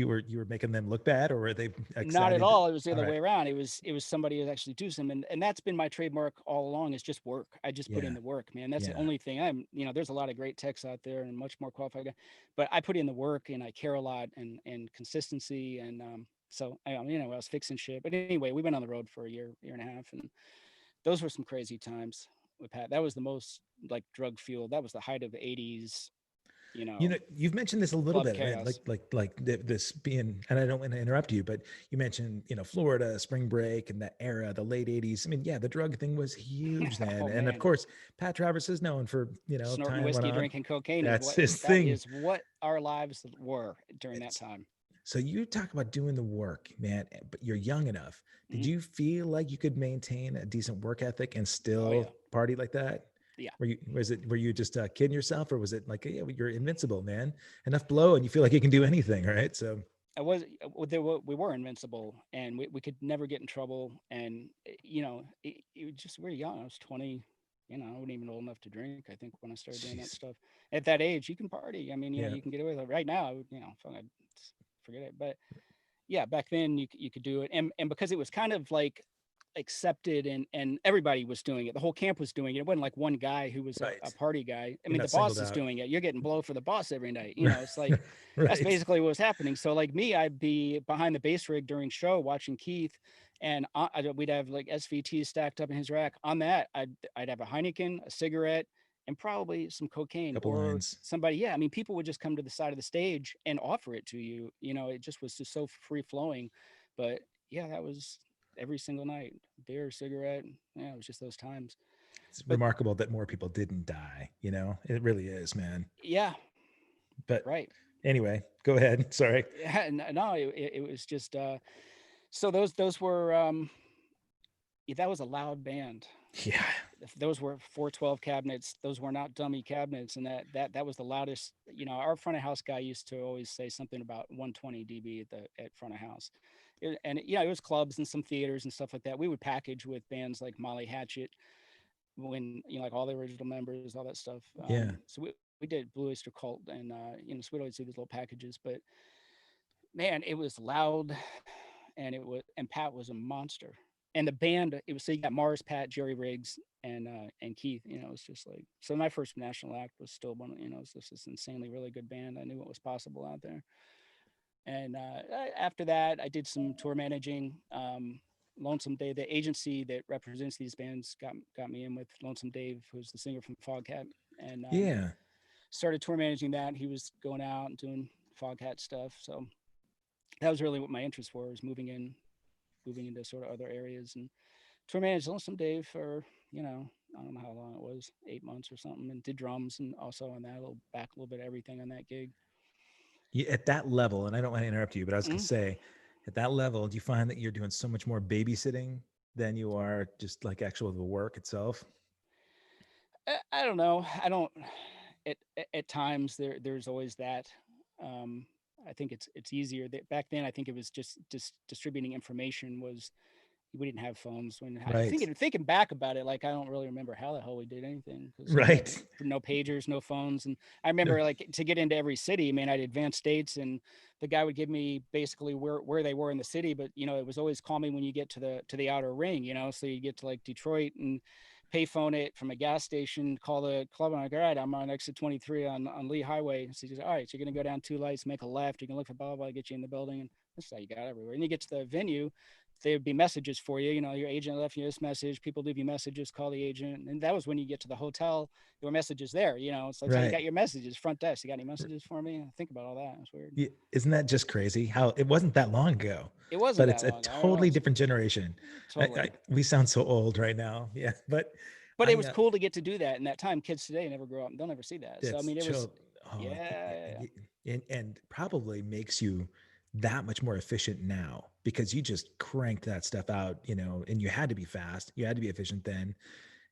Speaker 1: were making them look bad, or were they
Speaker 2: Not at
Speaker 1: excited?
Speaker 2: all. It was the
Speaker 1: All
Speaker 2: other
Speaker 1: right,
Speaker 2: way around. It was somebody who actually do some, and that's been my trademark all along is just work. I just put in
Speaker 1: yeah,
Speaker 2: the work, man. That's the
Speaker 1: yeah.
Speaker 2: only thing. There's a lot of great techs out there and much more qualified, but I put in the work and I care a lot and consistency and so I was fixing shit. But anyway, we went on the road for a year and a half, and those were some crazy times with Pat. That was the most like drug fueled. That was the height of the '80s.
Speaker 1: You've mentioned this a little
Speaker 2: Club
Speaker 1: bit, right?
Speaker 2: chaos.
Speaker 1: This being, and I don't want to interrupt you, but you mentioned, Florida, spring break, and that era, the late '80s. I mean, yeah, the drug thing was huge then,
Speaker 2: Oh
Speaker 1: and of
Speaker 2: man,
Speaker 1: course, Pat Travers is known for,
Speaker 2: snorting
Speaker 1: time went
Speaker 2: whiskey,
Speaker 1: on.
Speaker 2: drinking cocaine is
Speaker 1: That's
Speaker 2: what
Speaker 1: his
Speaker 2: that
Speaker 1: thing.
Speaker 2: is what our lives were during that
Speaker 1: It's,
Speaker 2: time.
Speaker 1: so you talk about doing the work, man, but you're young enough. Did
Speaker 2: Hmm.
Speaker 1: you feel like you could maintain a decent work ethic and
Speaker 2: Oh yeah,
Speaker 1: still party like that?
Speaker 2: yeah.
Speaker 1: Were you just kidding yourself, or was it like, yeah, you're invincible, man? Enough blow, and you feel like you can do anything, right? So,
Speaker 2: I was we were invincible, and we could never get in trouble. And it just we were young. I was 20. I wasn't even old enough to drink. I think when I started doing that
Speaker 1: jeez,
Speaker 2: stuff at that age, you can party. I mean,
Speaker 1: yeah,
Speaker 2: you can get away with it. Right now, fuck, forget it. But yeah, back then you could do it, and because it was kind of like accepted and everybody was doing it. The whole camp was doing it. It wasn't like one guy who was a
Speaker 1: right.
Speaker 2: party guy. I
Speaker 1: You're
Speaker 2: mean,
Speaker 1: not
Speaker 2: the
Speaker 1: singled
Speaker 2: boss is
Speaker 1: out,
Speaker 2: doing it. You're getting blow for the boss every night. It's like
Speaker 1: right?
Speaker 2: that's
Speaker 1: Right.
Speaker 2: basically what was happening. So like me, I'd be behind the bass rig during show watching Keith, and we'd have like SVTs stacked up in his rack. On that, I'd have a Heineken, a cigarette, and probably some cocaine
Speaker 1: Couple
Speaker 2: or
Speaker 1: lines.
Speaker 2: somebody. Yeah, I mean, people would just come to the side of the stage and offer it to you. It just was just so free flowing. But yeah, that was every single night, beer, cigarette. Yeah, it was just those times.
Speaker 1: It's
Speaker 2: But
Speaker 1: remarkable that more people didn't die. It really is, man.
Speaker 2: yeah,
Speaker 1: But
Speaker 2: right.
Speaker 1: anyway, go ahead. Sorry.
Speaker 2: Yeah, no, it was just so those were yeah, that was a loud band.
Speaker 1: Yeah.
Speaker 2: Those were 412 cabinets. Those were not dummy cabinets, and that was the loudest. Our front of house guy used to always say something about 120 dB at front of house. It was clubs and some theaters and stuff like that. We would package with bands like Molly Hatchet, when like all the original members, all that stuff.
Speaker 1: Yeah.
Speaker 2: So we did Blue Oyster Cult, and so we'd always do these little packages. But man, it was loud, and Pat was a monster. And the band, it was so you got Mars, Pat, Jerry Riggs, and Keith. It was just like so. My first national act was still one. It was just this insanely really good band. I knew what was possible out there. And after that, I did some tour managing. Lonesome Dave, the agency that represents these bands, got me in with Lonesome Dave, who's the singer from Foghat, and
Speaker 1: Yeah.
Speaker 2: started tour managing that. He was going out and doing Foghat stuff, so that was really what my interest was, moving into sort of other areas, and tour managed Lonesome Dave for, I don't know how long it was, 8 months or something, and did drums and also on that a little bit of everything on that gig.
Speaker 1: At that level, and I don't want to interrupt you, but I was going to
Speaker 2: Mm.
Speaker 1: say, at that level, do you find that you're doing so much more babysitting than you are just like actual the work itself?
Speaker 2: I don't know. I don't. At times there's always that. Um, I think it's easier. That back then, I think it was just distributing information was, we didn't have phones when
Speaker 1: Right.
Speaker 2: thinking back about it, like I don't really remember how the hell we did anything, because
Speaker 1: Right.
Speaker 2: no pagers, no phones. And I remember, like, to get into every city, I mean, I'd advance dates, and the guy would give me basically where they were in the city, but it was always call me when you get to the outer ring, so you get to like Detroit and payphone it from a gas station, call the club. I'm like, all right, I'm on exit 23 on Lee Highway. So he says, all right, so you're gonna go down 2 lights, make a left, you can look for blah blah, get you in the building, and that's how you got everywhere. And you get to the venue, there'd be messages for you. Your agent left you this message. People leave you messages. Call the agent. And that was when you get to the hotel. There were messages there. It's like, so you
Speaker 1: Right.
Speaker 2: got your messages, front desk. You got any messages for me? Think about all that. It's weird.
Speaker 1: Isn't that just crazy how it wasn't that long ago,
Speaker 2: It wasn't
Speaker 1: but
Speaker 2: that
Speaker 1: it's a
Speaker 2: long ago. I don't know.
Speaker 1: totally different generation.
Speaker 2: Totally.
Speaker 1: We sound so old right now. Yeah. But
Speaker 2: But it
Speaker 1: I,
Speaker 2: was cool to get to do that in that time. Kids today never grow up and they'll never see that. So I
Speaker 1: that's
Speaker 2: mean, it was,
Speaker 1: chill. Oh,
Speaker 2: yeah.
Speaker 1: and probably makes you that much more efficient now because you just cranked that stuff out, and you had to be fast. You had to be efficient then.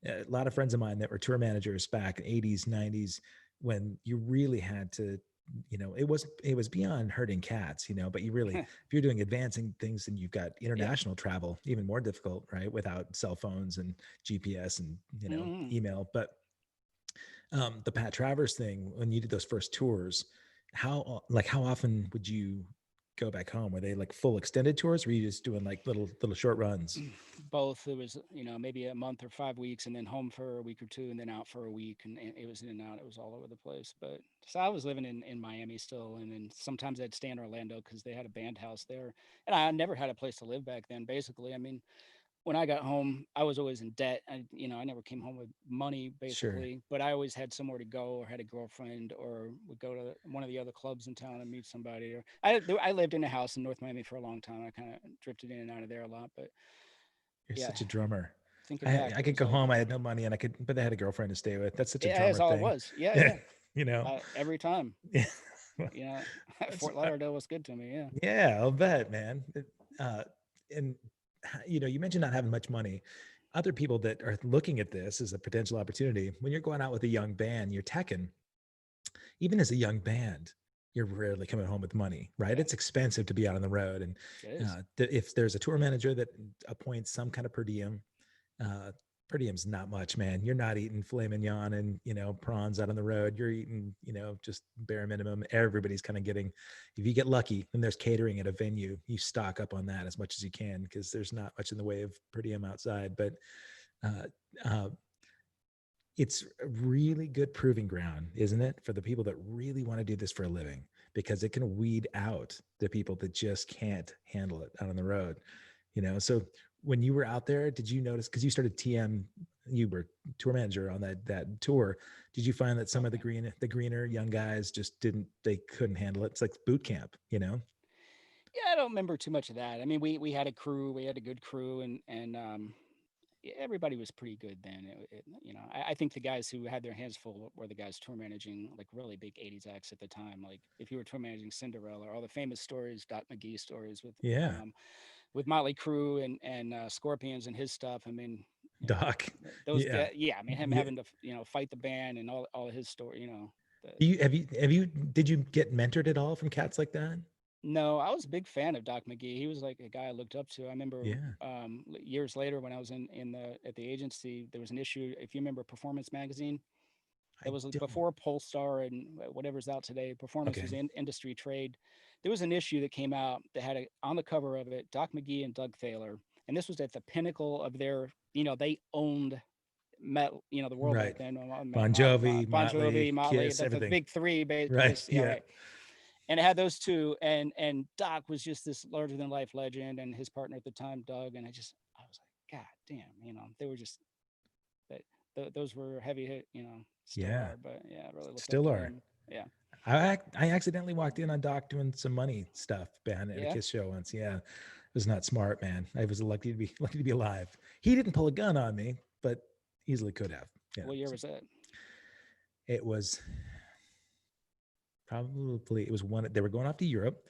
Speaker 1: A lot of friends of mine that were tour managers back in 80s, 90s, when you really had to, it was beyond herding cats, but you really, if you're doing advancing things and you've got
Speaker 2: Yeah.
Speaker 1: international travel, even more difficult, right? Without cell phones and GPS and,
Speaker 2: Mm-hmm.
Speaker 1: email. But the Pat Travers thing, when you did those first tours, how often would you go back home? Were they like full extended tours? Or were you just doing like little short runs?
Speaker 2: Both. It was, maybe a month or 5 weeks, and then home for a week or two, and then out for a week, and it was in and out. It was all over the place. But so I was living in Miami still, and then sometimes I'd stay in Orlando because they had a band house there, and I never had a place to live back then. Basically, I mean, when I got home, I was always in debt. I never came home with money
Speaker 1: Sure.
Speaker 2: basically, but I always had somewhere to go, or had a girlfriend, or would go to one of the other clubs in town and meet somebody. Or I lived in a house in North Miami for a long time. I kind of drifted in and out of there a lot, but
Speaker 1: You're
Speaker 2: yeah,
Speaker 1: such a drummer.
Speaker 2: thinking
Speaker 1: I
Speaker 2: back,
Speaker 1: I
Speaker 2: it
Speaker 1: could
Speaker 2: was
Speaker 1: go
Speaker 2: like,
Speaker 1: home. I had no money, and but I had a girlfriend to stay with. That's such a
Speaker 2: yeah, that's
Speaker 1: drummer
Speaker 2: all it
Speaker 1: thing.
Speaker 2: was. Yeah,
Speaker 1: Yeah,
Speaker 2: yeah.
Speaker 1: you know.
Speaker 2: Every time,
Speaker 1: Yeah,
Speaker 2: you know,
Speaker 1: That's-
Speaker 2: Fort Lauderdale was good to me. Yeah.
Speaker 1: yeah, I'll bet, man. Uh, and you mentioned not having much money. Other people that are looking at this as a potential opportunity, when you're going out with a young band, you're teching. Even as a young band, you're rarely coming home with money, right?
Speaker 2: Yeah,
Speaker 1: It's expensive to be out on the road, and
Speaker 2: it is.
Speaker 1: if there's a tour manager that appoints some kind of uh, per diem's not much, man. You're not eating filet mignon and prawns out on the road. You're eating just bare minimum. Everybody's kind of getting. If you get lucky, and there's catering at a venue, you stock up on that as much as you can because there's not much in the way of per diem outside. But uh, uh, it's a really good proving ground, isn't it, for the people that really want to do this for a living, because it can weed out the people that just can't handle it out on the road. So when you were out there, did you notice, because you started TM, you were tour manager on that tour, did you find that some of
Speaker 2: Okay.
Speaker 1: the greener young guys just they couldn't handle it? It's like boot camp.
Speaker 2: Yeah, I don't remember too much of that. I mean, we had a crew, we had a good crew, and yeah, everybody was pretty good then. I think the guys who had their hands full were the guys tour managing like really big '80s acts at the time. Like if you were tour managing Cinderella, or all the famous stories, Doc McGee stories
Speaker 1: Yeah.
Speaker 2: with Motley Crue and Scorpions and his stuff. I mean, you know,
Speaker 1: Doc.
Speaker 2: those
Speaker 1: Yeah.
Speaker 2: guys. Yeah, I mean, him
Speaker 1: Yeah.
Speaker 2: having to fight the band and all of his story. The,
Speaker 1: Did you get mentored at all from cats like that?
Speaker 2: No, I was a big fan of Doc McGee. He was like a guy I looked up to. I remember
Speaker 1: Yeah.
Speaker 2: years later when I was in the at the agency, there was an issue. If you remember Performance Magazine, that
Speaker 1: I
Speaker 2: was
Speaker 1: don't.
Speaker 2: before Polestar and whatever's out today. Performance was
Speaker 1: Okay.
Speaker 2: industry trade. There was an issue that came out that had on the cover of it Doc McGee and Doug Thaler, and this was at the pinnacle of their. They owned metal, the world back
Speaker 1: Right.
Speaker 2: then.
Speaker 1: Bon Jovi,
Speaker 2: Bon
Speaker 1: Motley,
Speaker 2: Jovi, Motley,
Speaker 1: Kiss,
Speaker 2: the
Speaker 1: everything.
Speaker 2: big three,
Speaker 1: Right.
Speaker 2: yeah,
Speaker 1: Yeah.
Speaker 2: right. And it had those two, and Doc was just this larger than life legend, and his partner at the time, Doug. And I was like, God damn, they were just that. Those were heavy hit, still
Speaker 1: Yeah,
Speaker 2: are, but yeah, I really looked up
Speaker 1: still
Speaker 2: to
Speaker 1: are.
Speaker 2: them. Yeah,
Speaker 1: I accidentally walked in on Doc doing some money stuff behind at a
Speaker 2: yeah.
Speaker 1: Kiss show once. Yeah, it was not smart, man. I was lucky to be alive. He didn't pull a gun on me, but easily could have. Yeah,
Speaker 2: What year
Speaker 1: so
Speaker 2: was that?
Speaker 1: it was probably it was one. They were going off to Europe.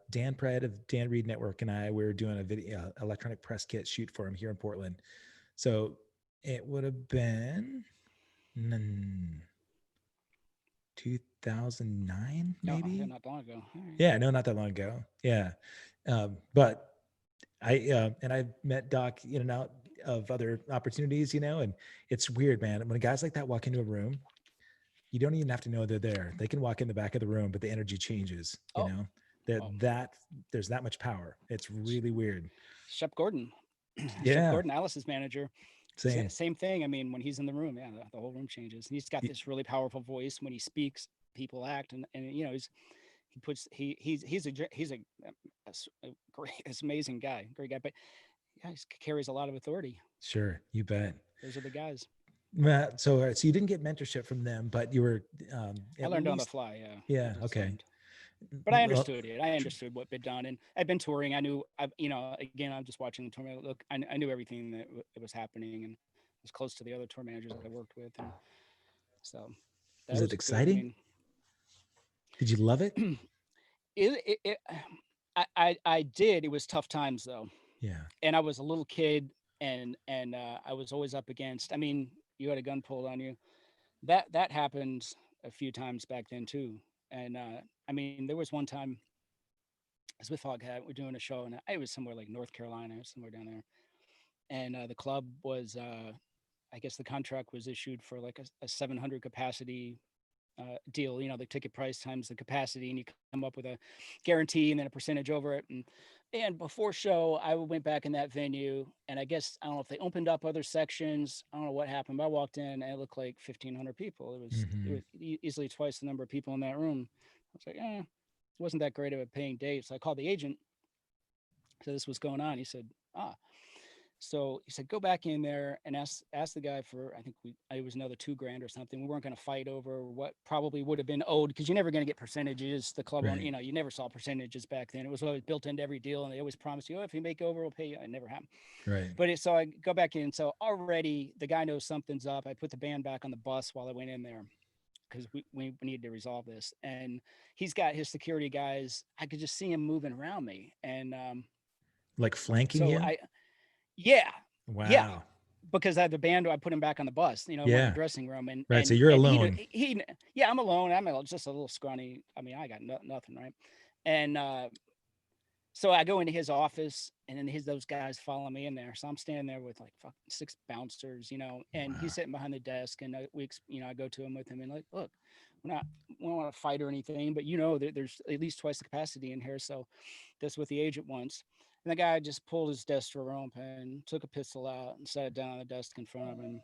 Speaker 1: Dan Pratt of Dan Reed Network and I were doing a video electronic press kit shoot for him here in Portland. So it would have been 2009,
Speaker 2: Oh, yeah,
Speaker 1: maybe.
Speaker 2: not long ago. All right.
Speaker 1: Yeah, no, not that long ago. Yeah, but and I've met Doc in and out of other opportunities, and it's weird, man. When guys like that walk into a room, you don't even have to know they're there. They can walk in the back of the room, but the energy changes.
Speaker 2: Oh,
Speaker 1: That
Speaker 2: oh,
Speaker 1: that there's that much power. It's really weird.
Speaker 2: Shep Gordon, Shep
Speaker 1: Yeah,
Speaker 2: Gordon, Alice's manager.
Speaker 1: same.
Speaker 2: Same thing. I mean, when he's in the room, yeah, the whole room changes. He's got
Speaker 1: Y-
Speaker 2: this really powerful voice. When he speaks, people act, and he puts he's a great, it's amazing guy, great guy. But yeah, he carries a lot of authority.
Speaker 1: Sure, you bet.
Speaker 2: Those are the guys.
Speaker 1: So you didn't get mentorship from them, but you were
Speaker 2: I
Speaker 1: at
Speaker 2: learned on the
Speaker 1: least,
Speaker 2: fly. Yeah, I
Speaker 1: yeah,
Speaker 2: just
Speaker 1: okay.
Speaker 2: learned. But I
Speaker 1: Well,
Speaker 2: understood it. I understood what been done, and I've been touring. I knew, again, I'm just watching the tour. Look, I knew everything that was happening, and was close to the other tour managers I worked with, and so that
Speaker 1: was it
Speaker 2: was good. I
Speaker 1: exciting?
Speaker 2: mean,
Speaker 1: Did you love it?
Speaker 2: it I did. It was tough times though,
Speaker 1: Yeah.
Speaker 2: and I was a little kid, and I was always up against. I mean, you had a gun pulled on you. That happened a few times back then too, and I mean, there was one time I was with Foghat. We're doing a show, and I was somewhere like North Carolina, somewhere down there, and the club was. I guess the contract was issued for like a 700 capacity deal. The ticket price times the capacity, and you come up with a guarantee and then a percentage over it. And before show, I went back in that venue, and I guess I don't know if they opened up other sections. I don't know what happened, but I walked in and it looked like 1,500 people. It was
Speaker 1: Hmm.
Speaker 2: easily twice the number of people in that room. I was like, it wasn't that great of a paying date. So I called the agent. So this was going on. He said, so he said, go back in there and ask the guy for, I think it was another 2 grand or something. We weren't going to fight over what probably would have been owed, because you're never going to get percentages. The club on,
Speaker 1: Right.
Speaker 2: you never saw percentages back then. It was always built into every deal, and they always promised you, oh, if you make over, we'll pay you. It never happened.
Speaker 1: Right.
Speaker 2: So I go back in. So already the guy knows something's up. I put the band back on the bus while I went in there, because we needed to resolve this. And he's got his security guys. I could just see him moving around me, and
Speaker 1: Like flanking
Speaker 2: so
Speaker 1: you?
Speaker 2: yeah, yeah,
Speaker 1: Wow.
Speaker 2: because I had the band, I put him back on the bus, we're in the
Speaker 1: Yeah.
Speaker 2: dressing room,
Speaker 1: Right. So you're
Speaker 2: and
Speaker 1: alone.
Speaker 2: yeah, I'm alone. Just a little scrawny. I mean, I got nothing, right? And so I go into his office, and then those guys follow me in there. So I'm standing there with like 6 bouncers, and he's
Speaker 1: Wow.
Speaker 2: sitting behind the desk, and I go to him with him, and like, look, we don't want to fight or anything, but there's at least twice the capacity in here, so that's what the agent wants. And the guy just pulled his desk drawer open, took a pistol out, and sat it down on the desk in front of him,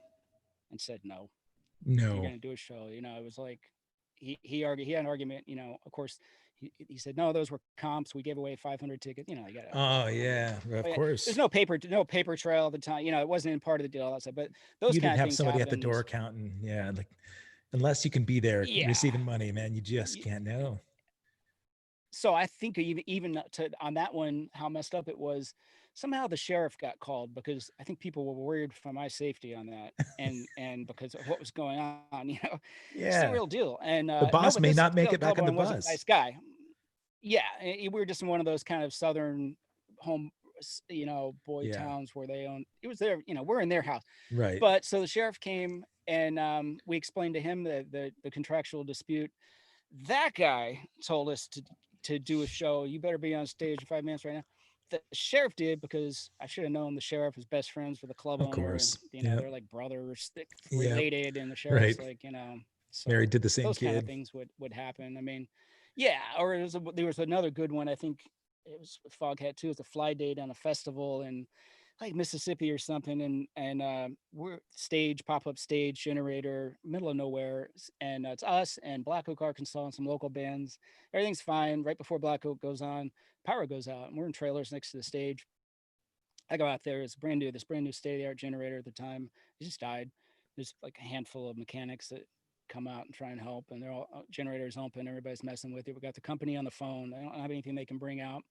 Speaker 2: and said, "No, if you're
Speaker 1: No.
Speaker 2: going to do a show," it was like he had an argument. Of course, he said, "No, those were comps. We gave away 500 tickets." You got to
Speaker 1: Oh
Speaker 2: I mean,
Speaker 1: yeah. Of
Speaker 2: yeah, there's
Speaker 1: course.
Speaker 2: no paper trail at the time. It wasn't in part of the deal. But those
Speaker 1: You
Speaker 2: kind
Speaker 1: didn't
Speaker 2: of
Speaker 1: have
Speaker 2: things
Speaker 1: somebody at the
Speaker 2: happened.
Speaker 1: door counting. Yeah. Like unless you can be there
Speaker 2: Yeah.
Speaker 1: receiving money, man, you just can't know.
Speaker 2: So I think even on that one, how messed up it was. Somehow the sheriff got called, because I think people were worried for my safety on that, and because of what was going on. It's the real
Speaker 1: Yeah.
Speaker 2: deal. And
Speaker 1: The
Speaker 2: no,
Speaker 1: boss
Speaker 2: but
Speaker 1: may
Speaker 2: this
Speaker 1: not make it back
Speaker 2: club
Speaker 1: on the
Speaker 2: one was a
Speaker 1: bus.
Speaker 2: nice guy. Yeah, we were just in one of those kind of southern home, boy
Speaker 1: Yeah.
Speaker 2: towns where they own. It was their, we're in their house.
Speaker 1: Right.
Speaker 2: But so the sheriff came, and we explained to him the contractual dispute. That guy told us to do a show. You better be on stage in 5 minutes right now. The sheriff did, because I should have known the sheriff is best friends with the club
Speaker 1: Of
Speaker 2: owner.
Speaker 1: course. Yep.
Speaker 2: They're like brothers,
Speaker 1: Yep.
Speaker 2: related, and the sheriff's
Speaker 1: Right.
Speaker 2: like, so
Speaker 1: Married to the same
Speaker 2: those kind of
Speaker 1: kid.
Speaker 2: things would happen. I mean, yeah. Or there was another good one. I think it was with Foghat too. It's a fly date on a festival, and like Mississippi or something, and we're stage pop up stage generator, middle of nowhere, and it's us and Black Oak, Arkansas, and some local bands. Everything's fine. Right before Black Oak goes on, power goes out, and we're in trailers next to the stage. I go out there. It's this brand new state of the art generator at the time. It just died. There's like a handful of mechanics that come out and try and help, and they're all generators open. Everybody's messing with it. We got the company on the phone. They don't have anything they can bring out.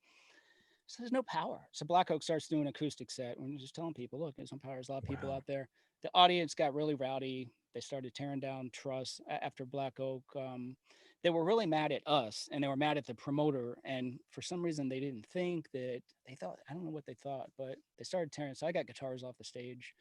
Speaker 2: So there's no power. So Black Oak starts doing an acoustic set. And we're just telling people, look, there's no power. There's a lot of people
Speaker 1: Wow.
Speaker 2: out there. The audience got really rowdy. They started tearing down truss after Black Oak. They were really mad at us, and they were mad at the promoter. And for some reason, they didn't think that they thought, I don't know what they thought, but they started tearing. So I got guitars off the stage,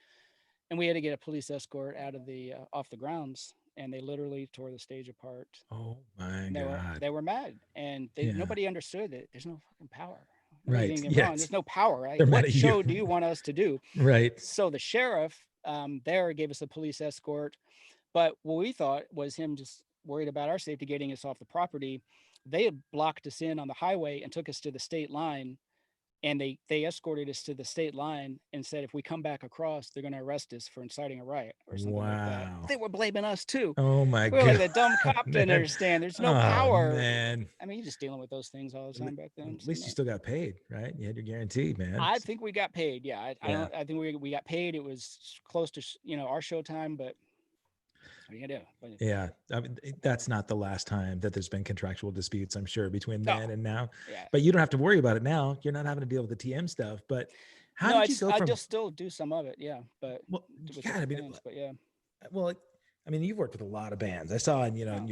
Speaker 2: and we had to get a police escort out of the off the grounds. And they literally tore the stage apart.
Speaker 1: Oh my
Speaker 2: And
Speaker 1: God.
Speaker 2: they were mad, and
Speaker 1: Yeah.
Speaker 2: nobody understood that there's no fucking power. Nobody's
Speaker 1: Right.
Speaker 2: getting it wrong.
Speaker 1: Yes.
Speaker 2: There's no power. Right?
Speaker 1: They're mad
Speaker 2: What
Speaker 1: at you.
Speaker 2: show do you want us to do?
Speaker 1: Right.
Speaker 2: So the sheriff there gave us a police escort, but what we thought was him just worried about our safety, getting us off the property. They had blocked us in on the highway and took us to the state line, and they escorted us to the state line and said if we come back across, they're going to arrest us for inciting a riot or something like that.
Speaker 1: Wow.
Speaker 2: They were blaming us too.
Speaker 1: Oh my
Speaker 2: We were like
Speaker 1: God,
Speaker 2: the dumb cop didn't
Speaker 1: man.
Speaker 2: understand. There's no
Speaker 1: Oh
Speaker 2: power.
Speaker 1: man.
Speaker 2: I mean, you're just dealing with those things all the
Speaker 1: At le-
Speaker 2: time back then.
Speaker 1: at
Speaker 2: So
Speaker 1: least you still got paid, right? You had your guarantee, man.
Speaker 2: I think we got paid. Yeah, I
Speaker 1: Yeah.
Speaker 2: don't. I think we got paid. It was close to our show time, but what are you gonna do? But
Speaker 1: Yeah. I mean, that's not the last time that there's been contractual disputes, I'm sure, between
Speaker 2: no,
Speaker 1: then and now.
Speaker 2: yeah,
Speaker 1: But you don't have to worry about it now. You're not having to deal with the TM stuff. But how
Speaker 2: no.
Speaker 1: did you go
Speaker 2: I
Speaker 1: from,
Speaker 2: just still do some of it. Yeah, but
Speaker 1: well,
Speaker 2: with
Speaker 1: yeah, I
Speaker 2: different
Speaker 1: mean,
Speaker 2: bands. But yeah,
Speaker 1: well, I mean, you've worked with a lot of bands. I saw in, in
Speaker 2: oh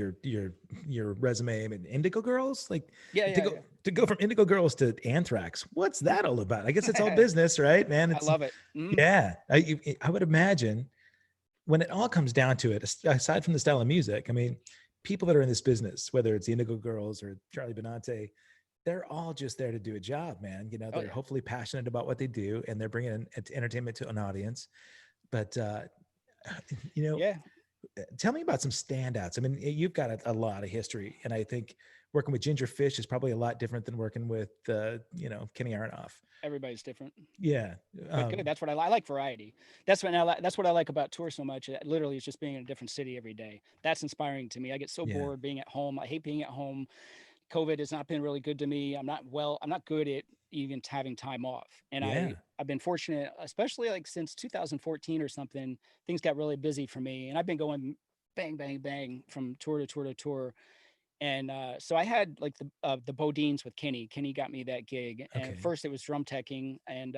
Speaker 1: your resume, I mean, Indigo Girls, like
Speaker 2: yeah,
Speaker 1: to
Speaker 2: yeah,
Speaker 1: go to go from Indigo Girls to Anthrax. What's that all about? I guess it's all
Speaker 2: yeah.
Speaker 1: business, right, man?
Speaker 2: I
Speaker 1: It's
Speaker 2: love it. Mm-hmm.
Speaker 1: yeah. I would imagine when it all comes down to it, aside from the style of music, I mean, people that are in this business, whether it's the Indigo Girls or Charlie Benante, they're all just there to do a job, man.
Speaker 2: Oh
Speaker 1: They're
Speaker 2: yeah,
Speaker 1: hopefully passionate about what they do, and they're bringing entertainment to an audience. But you know,
Speaker 2: yeah.
Speaker 1: tell me about some standouts. I mean, you've got a lot of history, and I think working with Ginger Fish is probably a lot different than working with, Kenny Aronoff.
Speaker 2: Everybody's different.
Speaker 1: Yeah,
Speaker 2: But good. That's what I like variety. That's what I like about tour so much. Literally, it's just being in a different city every day. That's inspiring to me. I get so
Speaker 1: yeah,
Speaker 2: bored being at home. I hate being at home. COVID has not been really good to me. I'm not good at even having time off. And
Speaker 1: yeah.
Speaker 2: I've been fortunate, especially like since 2014 or something, things got really busy for me. And I've been going bang, bang, bang from tour to tour to tour. And so I had like the Bodines with Kenny. Kenny got me that gig. And
Speaker 1: Okay,
Speaker 2: first it was drum teching, and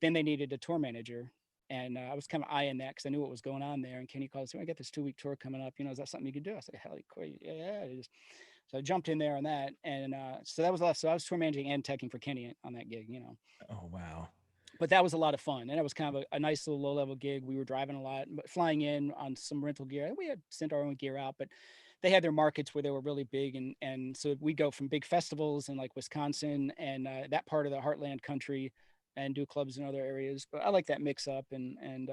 Speaker 2: then they needed a tour manager. And I was kind of eyeing that because I knew what was going on there. And Kenny called, "So I got this 2 week tour coming up. Is that something you could do?" I said, "Hell, yeah, it is." So I jumped in there on that, and so that was a lot. So I was tour managing and teching for Kenny on that gig.
Speaker 1: oh wow,
Speaker 2: But that was a lot of fun, and it was kind of a nice little low level gig. We were driving a lot, but flying in on some rental gear. We had sent our own gear out, but they had their markets where they were really big, and so we go from big festivals in like Wisconsin and that part of the Heartland country, and do clubs in other areas. But I like that mix up and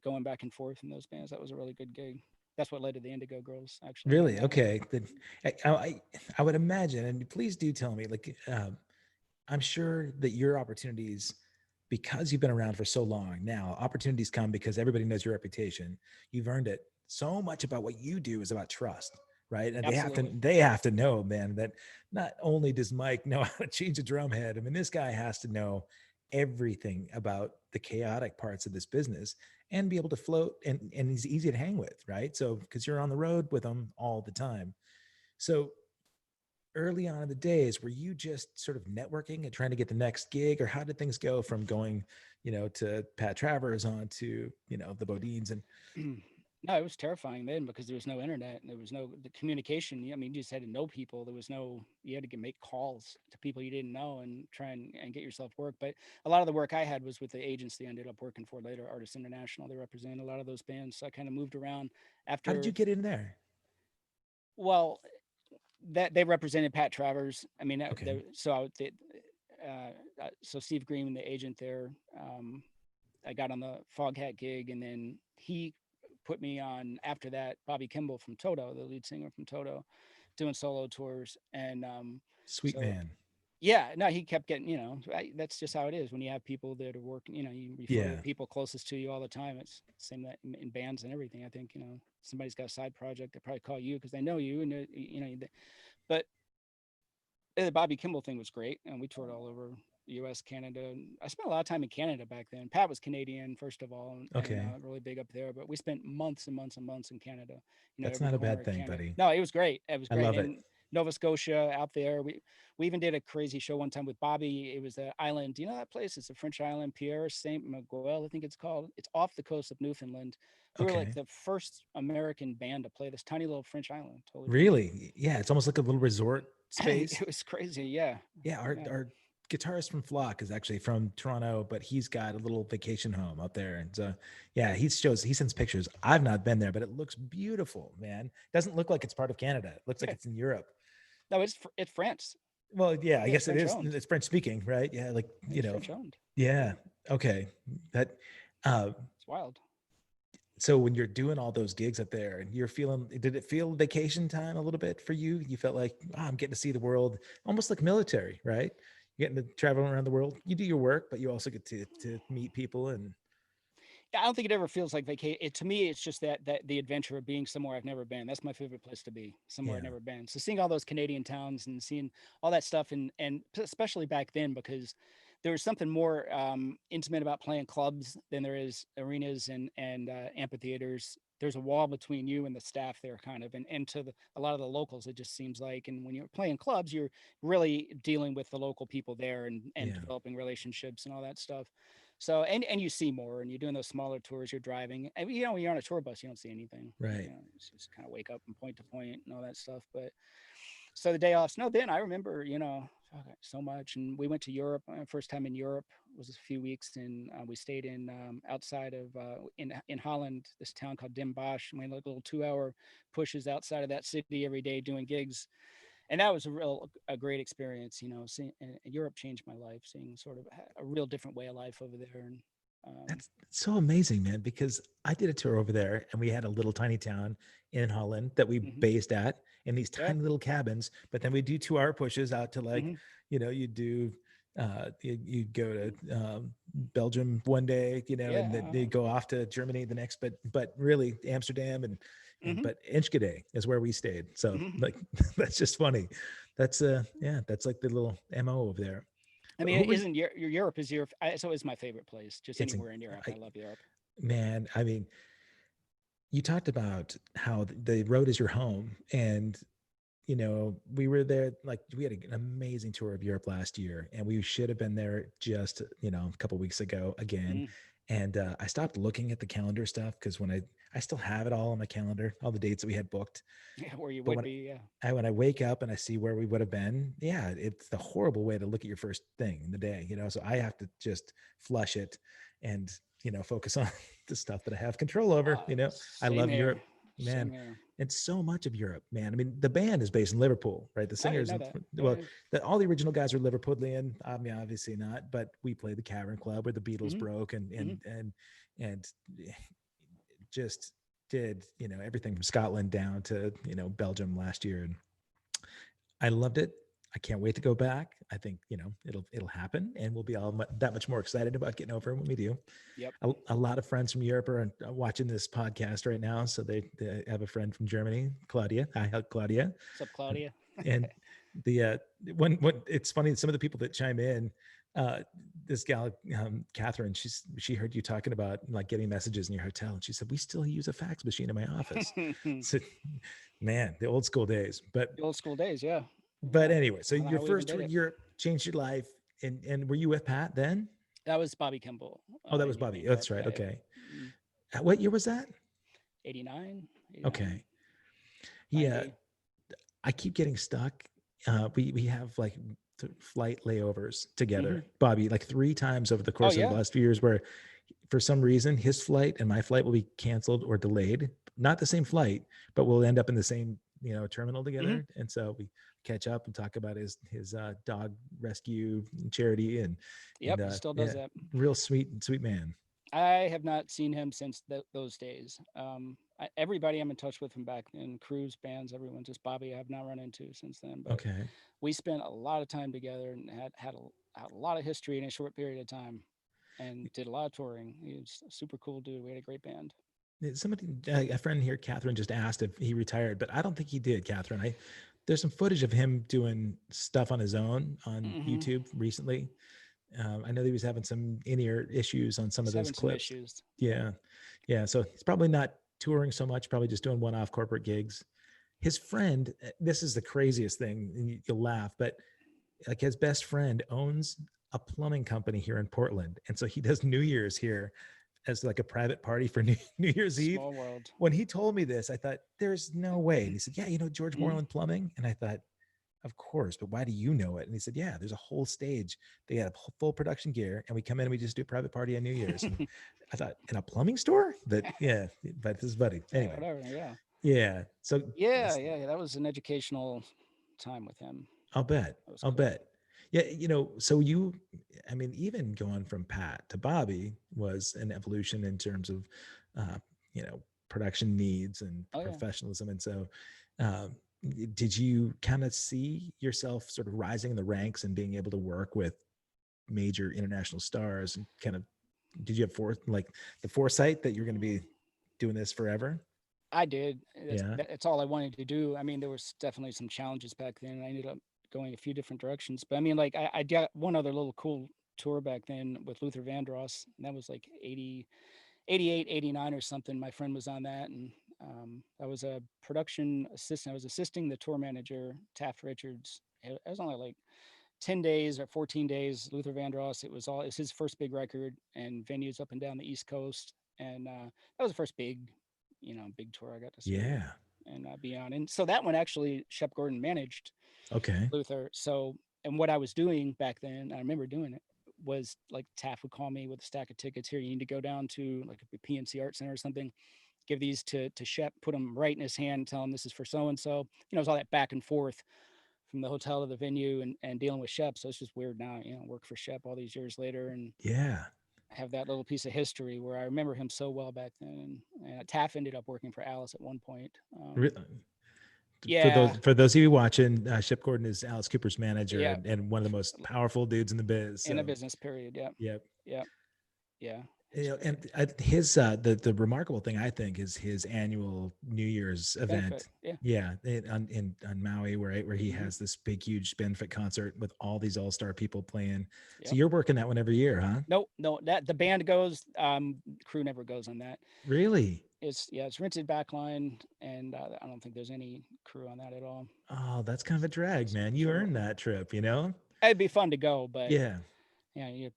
Speaker 2: going back and forth in those bands. That was a really good gig. That's what led to the Indigo Girls, actually.
Speaker 1: really? Okay, then I would imagine, and please do tell me, like, I'm sure that your opportunities, because you've been around for so long now, opportunities come because everybody knows your reputation. You've earned it. So much about what you do is about trust, right? And
Speaker 2: Absolutely.
Speaker 1: they have to know, man, that not only does Mike know how to change a drum head, I mean, this guy has to know everything about the chaotic parts of this business and be able to float, and he's easy to hang with, right? So because you're on the road with him all the time. So early on in the days, were you just sort of networking and trying to get the next gig, or how did things go from going, to Pat Travers on to, the Bodines and
Speaker 2: No, it was terrifying then because there was no internet and there was no the communication. I mean, you just had to know people. There was no, you had to make calls to people you didn't know and try and get yourself work. But a lot of the work I had was with the agency I ended up working for later, Artists International. They represent a lot of those bands. So I kind of moved around
Speaker 1: how did you
Speaker 2: after,
Speaker 1: get in there?
Speaker 2: well, that they represented Pat Travers. I mean,
Speaker 1: Okay.
Speaker 2: so Steve Green, the agent there, I got on the Foghat gig, and then he put me on after that. Bobby Kimball from Toto, the lead singer from Toto, doing solo tours, and
Speaker 1: Sweet
Speaker 2: so
Speaker 1: man.
Speaker 2: Yeah, no, he kept getting, that's just how it is when you have people that are working, you refer to the
Speaker 1: Yeah,
Speaker 2: people closest to you all the time. It's the same that in bands and everything. I think, somebody's got a side project, they probably call you because they know you and, but the Bobby Kimball thing was great. And we toured all over the US, Canada. And I spent a lot of time in Canada back then. Pat was Canadian, first of all, and
Speaker 1: okay,
Speaker 2: really big up there. But we spent months and months and months in Canada,
Speaker 1: that's
Speaker 2: every
Speaker 1: not a
Speaker 2: corner
Speaker 1: bad
Speaker 2: of
Speaker 1: thing,
Speaker 2: Canada.
Speaker 1: buddy.
Speaker 2: No, it was great. It was
Speaker 1: I
Speaker 2: great.
Speaker 1: love it.
Speaker 2: And Nova Scotia out there. We even did a crazy show one time with Bobby. It was an island. Do you know that place? It's a French island, Pierre Saint Miguel, I think it's called. It's off the coast of Newfoundland. We were like
Speaker 1: Okay,
Speaker 2: the first American band to play this tiny little French island. Totally French.
Speaker 1: really? Yeah, it's almost like a little resort space.
Speaker 2: It was crazy. Yeah.
Speaker 1: Yeah,
Speaker 2: Yeah.
Speaker 1: our guitarist from Flock is actually from Toronto, but he's got a little vacation home up there, and yeah, he sends pictures. I've not been there, but it looks beautiful, man. Doesn't look like it's part of Canada. It looks like
Speaker 2: Yeah.
Speaker 1: it's in Europe.
Speaker 2: No, it's France.
Speaker 1: Well, yeah, I
Speaker 2: Yeah, it's
Speaker 1: guess it
Speaker 2: French
Speaker 1: is.
Speaker 2: owned.
Speaker 1: It's French speaking, right? Yeah, like
Speaker 2: It's French owned.
Speaker 1: yeah.
Speaker 2: Yeah,
Speaker 1: Okay, that. Uh,
Speaker 2: it's wild.
Speaker 1: so when you're doing all those gigs up there, and you're feeling, did it feel vacation time a little bit for you? You felt like, oh, I'm getting to see the world, almost like military, right? You're getting to travel around the world. You do your work, but you also get to meet people, and
Speaker 2: I don't think it ever feels like vacation. To me, it's just that the adventure of being somewhere I've never been. That's my favorite place to be, somewhere I've
Speaker 1: yeah,
Speaker 2: never been. So seeing all those Canadian towns and seeing all that stuff, and especially back then because there was something more intimate about playing clubs than there is arenas and amphitheaters. There's a wall between you and the staff there, kind of, and to a lot of the locals, it just seems like. And when you're playing clubs, you're really dealing with the local people there and
Speaker 1: yeah,
Speaker 2: developing relationships and all that stuff. So and you see more, and you're doing those smaller tours. You're driving. And, when you're on a tour bus, you don't see anything.
Speaker 1: right.
Speaker 2: You just kind of wake up from point to point and all that stuff. But so the day offs. No, then I remember, so much. And we went to Europe. First time in Europe was a few weeks, and we stayed in outside of in Holland, this town called Den Bosch. And we had like little 2 hour pushes outside of that city every day doing gigs, and that was a great experience. Seeing Europe changed my life, seeing sort of a real different way of life over there. And
Speaker 1: That's so amazing, man, because I did a tour over there and we had a little tiny town in Holland that we
Speaker 2: mhm,
Speaker 1: based at in these
Speaker 2: yeah,
Speaker 1: tiny little cabins. But then we do 2 hour pushes out to like,
Speaker 2: hmm
Speaker 1: you do, you go to Belgium one day, and then you
Speaker 2: yeah,
Speaker 1: go off to Germany the next, but really Amsterdam
Speaker 2: hmm
Speaker 1: but Enschede is where we stayed. So
Speaker 2: hmm
Speaker 1: like, that's just funny. That's yeah, that's like the little MO over there.
Speaker 2: I
Speaker 1: Who
Speaker 2: mean,
Speaker 1: were you?
Speaker 2: isn't Europe is Europe? It's always my favorite place. Just
Speaker 1: It's,
Speaker 2: anywhere in Europe,
Speaker 1: I,
Speaker 2: I love Europe.
Speaker 1: man, I mean, you talked about how the road is your home, and we were there, like we had an amazing tour of Europe last year, and we should have been there just a couple weeks ago again.
Speaker 2: Mm.
Speaker 1: And I stopped looking at the calendar stuff because when I still have it all on my calendar, all the dates that we had booked.
Speaker 2: Yeah, where you
Speaker 1: But
Speaker 2: would be. Yeah.
Speaker 1: when I wake up and I see where we would have been, yeah, it's the horrible way to look at your first thing in the day, so I have to just flush it and focus on the stuff that I have control over. I
Speaker 2: Same
Speaker 1: love
Speaker 2: here.
Speaker 1: Europe,
Speaker 2: Same
Speaker 1: man.
Speaker 2: here.
Speaker 1: And so much of Europe, man. I mean, the band is based in Liverpool, right? The
Speaker 2: I didn't
Speaker 1: singers,
Speaker 2: know that.
Speaker 1: well,
Speaker 2: Yeah.
Speaker 1: all the original guys are Liverpudlian. I mean, obviously not, but we played the Cavern Club where the Beatles
Speaker 2: hmm
Speaker 1: broke,
Speaker 2: hmm
Speaker 1: and just did everything from Scotland down to Belgium last year, and I loved it. I can't wait to go back. I think it'll happen, and we'll be all that much more excited about getting over when we do.
Speaker 2: Yep.
Speaker 1: A lot of friends from Europe are watching this podcast right now, so they have a friend from Germany, Claudia. Hi, Claudia,
Speaker 2: What's up,
Speaker 1: and,
Speaker 2: Claudia?
Speaker 1: and the when it's funny, some of the people that chime in. This gal, Catherine, she heard you talking about like getting messages in your hotel, and she said we still use a fax machine in my office.
Speaker 2: The
Speaker 1: So, man, the old school days.
Speaker 2: old school days. Yeah.
Speaker 1: But
Speaker 2: Yeah.
Speaker 1: anyway, so
Speaker 2: I don't know
Speaker 1: your
Speaker 2: how we even
Speaker 1: first
Speaker 2: did
Speaker 1: tour in
Speaker 2: it.
Speaker 1: Europe changed your life, and were you with Pat then?
Speaker 2: That was Bobby Kimball
Speaker 1: Oh, that was
Speaker 2: in
Speaker 1: Bobby. Oh,
Speaker 2: Europe.
Speaker 1: that's right.
Speaker 2: Yeah. Yeah.
Speaker 1: Okay.
Speaker 2: Mm,
Speaker 1: What year was that?
Speaker 2: 89, 89,
Speaker 1: Okay. Yeah,
Speaker 2: 90.
Speaker 1: I keep getting stuck. We have like flight layovers
Speaker 2: Hmm
Speaker 1: together, Bobby, like 3 times over the
Speaker 2: Oh,
Speaker 1: course of the
Speaker 2: yeah.
Speaker 1: last few years, where for some reason his flight and my flight will be canceled or delayed. Not the same flight, but we'll end up in the same terminal
Speaker 2: hmm
Speaker 1: together, and so we catch up and talk about his dog rescue charity, and
Speaker 2: Yep. He still does
Speaker 1: yeah,
Speaker 2: that.
Speaker 1: real sweet man.
Speaker 2: I have not seen him since those days. Everybody I'm in touch with from back in crews, bands, everyone. Just Bobby, I have not run into since then. But
Speaker 1: Okay.
Speaker 2: we spent a lot of time together and had a lot of history in a short period of time, and did a lot of touring. He was a super cool dude. We had a great band.
Speaker 1: Somebody, a friend here, Catherine, just asked if he retired, but I don't think he did, Catherine. There's some footage of him doing stuff on his own on
Speaker 2: Hmm.
Speaker 1: YouTube recently. I know that he was having some in-ear issues on some of
Speaker 2: He's
Speaker 1: those
Speaker 2: having some
Speaker 1: clips.
Speaker 2: issues. Yeah.
Speaker 1: Yeah. Yeah. So he's probably not touring so much, probably just doing one-off corporate gigs. His friend, this is the craziest thing, and you'll laugh, but like his best friend owns a plumbing company here in Portland. And so he does New Year's here as like a private party for New Year's Eve.
Speaker 2: Small world.
Speaker 1: When he told me this, I thought, there's no way. And he said, yeah, George
Speaker 2: Mm.
Speaker 1: Moreland Plumbing. And I thought, of course, but why do you know it? And he said, yeah, there's a whole stage. They got a full production gear, and we come in and we just do a private party on New Year's. And I thought, in a plumbing store? But yeah, but his buddy.
Speaker 2: Yeah,
Speaker 1: Anyway,
Speaker 2: whatever. Yeah.
Speaker 1: yeah. So
Speaker 2: Yeah, yeah, yeah. That was an educational time with him.
Speaker 1: I'll bet.
Speaker 2: That was
Speaker 1: I'll
Speaker 2: cool.
Speaker 1: bet. Yeah, so you, I mean, even going from Pat to Bobby was an evolution in terms of, uh, you know, production needs and
Speaker 2: Oh yeah.
Speaker 1: professionalism. And so, um, did you kind of see yourself sort of rising in the ranks and being able to work with major international stars and kind of, did you have like the foresight that you're going to be doing this forever?
Speaker 2: I did.
Speaker 1: Yeah.
Speaker 2: That's all I wanted to do. I mean, there was definitely some challenges back then. I ended up going a few different directions, but I mean, like I got one other little cool tour back then with Luther Vandross, and that was like 80, 88, 89 or something. My friend was on that, and I was a production assistant. I was assisting the tour manager, Taft Richards. It was only like 10 days or 14 days. Luther Vandross. It's his first big record, and venues up and down the East Coast, and that was the first big, big tour I got to sort of
Speaker 1: Yeah.
Speaker 2: and be on. And so that one actually Shep Gordon managed
Speaker 1: Okay.
Speaker 2: Luther. So, and what I was doing back then, I remember doing it, was like Taft would call me with a stack of tickets. Here, you need to go down to like a PNC Art Center or something. Give these to Shep, put them right in his hand, tell him this is for so and so. It was all that back and forth from the hotel to the venue, and dealing with Shep. So it's just weird now, work for Shep all these years later and
Speaker 1: Yeah.
Speaker 2: have that little piece of history where I remember him so well back then. And Taff ended up working for Alice at one point.
Speaker 1: Re-
Speaker 2: Yeah,
Speaker 1: for those of you watching, Shep Gordon is Alice Cooper's manager
Speaker 2: yeah,
Speaker 1: and one of the most powerful dudes in the biz.
Speaker 2: in a
Speaker 1: So,
Speaker 2: business period. Yeah,
Speaker 1: yep.
Speaker 2: yeah, yeah. It's
Speaker 1: And
Speaker 2: great
Speaker 1: his the remarkable thing I think is his annual New Year's
Speaker 2: benefit.
Speaker 1: event.
Speaker 2: Yeah.
Speaker 1: Yeah, on Maui, where he
Speaker 2: Hmm.
Speaker 1: has this big, huge benefit concert with all these all-star people playing. So
Speaker 2: Yep.
Speaker 1: you're working that one every year, huh?
Speaker 2: No, no, that the band goes. Crew never goes on that.
Speaker 1: Really?
Speaker 2: It's rented backline, and I don't think there's any crew on that at all.
Speaker 1: Oh, that's kind of a drag, man. You
Speaker 2: So
Speaker 1: earned that trip, you know?
Speaker 2: it'd be fun to go, but
Speaker 1: Yeah.
Speaker 2: yeah, you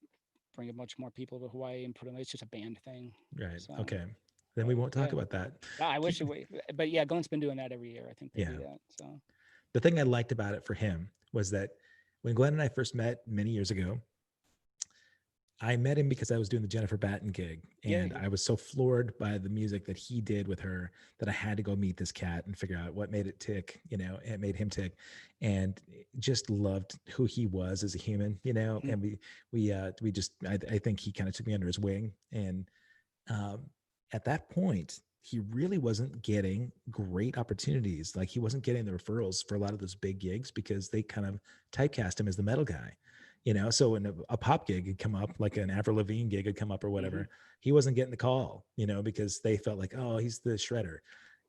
Speaker 2: bring a bunch more people to Hawaii and put them. It's just a band thing.
Speaker 1: Right.
Speaker 2: So,
Speaker 1: Okay. Then we
Speaker 2: but
Speaker 1: won't talk
Speaker 2: yeah,
Speaker 1: about that.
Speaker 2: I wish it would. But yeah, Glenn's been doing that every year. I think they do
Speaker 1: Yeah.
Speaker 2: that. So
Speaker 1: The thing I liked about it for him was that when Glenn and I first met many years ago, I met him because I was doing the Jennifer Batten gig,
Speaker 2: yeah,
Speaker 1: and I was so floored by the music that he did with her that I had to go meet this cat and figure out what made it tick. It made him tick, and just loved who he was as a human.
Speaker 2: mhm,
Speaker 1: And we just I think he kind of took me under his wing, and um, at that point, he really wasn't getting great opportunities. Like he wasn't getting the referrals for a lot of those big gigs because they kind of typecast him as the metal guy. So when a pop gig had come up, like an Avril Lavigne gig had come up or
Speaker 2: mhm.
Speaker 1: whatever, he wasn't getting the call, because they felt like, oh, he's the shredder.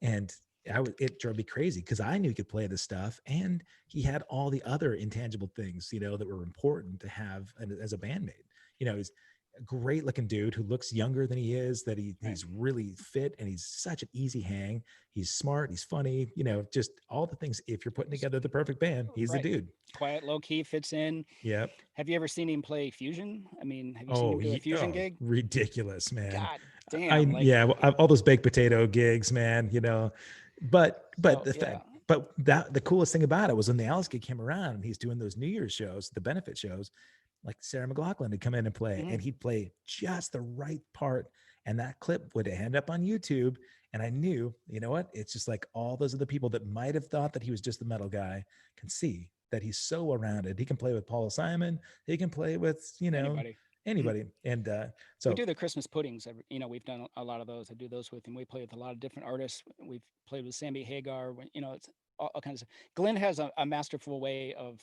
Speaker 1: And it drove me crazy because I knew he could play this stuff, and he had all the other intangible things, that were important to have as a bandmate. He's a great looking dude who looks younger than he is, that
Speaker 2: Right.
Speaker 1: he's really fit, and he's such an easy hang. He's smart, he's funny, just all the things. If you're putting
Speaker 2: S-
Speaker 1: together the perfect band, he's the
Speaker 2: Right.
Speaker 1: dude.
Speaker 2: Quiet, low key, fits in.
Speaker 1: Yep.
Speaker 2: Have you ever seen him play fusion? I mean, have you seen him
Speaker 1: Oh,
Speaker 2: do a fusion
Speaker 1: oh,
Speaker 2: gig?
Speaker 1: ridiculous, man.
Speaker 2: God damn! Like
Speaker 1: Yeah, well, all those baked potato gigs, man. But
Speaker 2: so,
Speaker 1: the
Speaker 2: yeah.
Speaker 1: fact, but that the coolest thing about it was when the Alice gig came around and he's doing those New Year's shows, the benefit shows. Like Sarah McLaughlin would come in and play,
Speaker 2: Hmm.
Speaker 1: and he'd play just the right part, and that clip would end up on YouTube. And I knew, you know what? It's just like all those other people that might have thought that he was just the metal guy can see that he's so well rounded. He can play with Paul Simon. He can play with,
Speaker 2: Anybody?
Speaker 1: anybody. And
Speaker 2: We
Speaker 1: so
Speaker 2: do the Christmas puddings. We've done a lot of those. I do those with him. We play with a lot of different artists. We've played with Sammy Hagar. It's all kinds of. Glenn has a masterful way of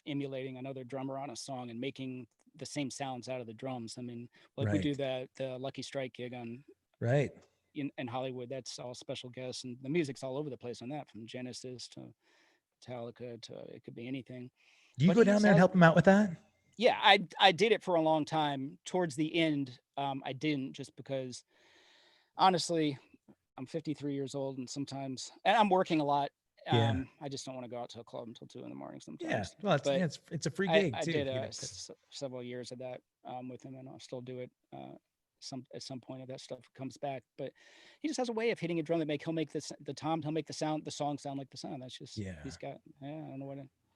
Speaker 2: emulating another drummer on a song and making the same sounds out of the drums. I mean, like we
Speaker 1: right,
Speaker 2: do the Lucky Strike gig on
Speaker 1: right.
Speaker 2: in Hollywood. That's all special guests, and the music's all over the place on that, from Genesis to Metallica to it could be anything.
Speaker 1: Do you
Speaker 2: But
Speaker 1: go
Speaker 2: he
Speaker 1: down
Speaker 2: just
Speaker 1: there and
Speaker 2: has
Speaker 1: help him out with that?
Speaker 2: yeah, I did it for a long time. Towards the end, I didn't just because honestly, I'm 53 years old, and sometimes and I'm working a lot.
Speaker 1: Yeah,
Speaker 2: I just don't want to go out to a club until 2 in the morning
Speaker 1: yeah.
Speaker 2: sometimes.
Speaker 1: Well, it's
Speaker 2: But
Speaker 1: yeah, it's a free
Speaker 2: I,
Speaker 1: gig
Speaker 2: I
Speaker 1: too.
Speaker 2: did
Speaker 1: But
Speaker 2: several years of that with him, and I'll still do it at some point if that stuff comes back. But he just has a way of hitting a drum that he'll make this the tom he'll make the song sound like the sound. That's just
Speaker 1: yeah,
Speaker 2: he's got I don't know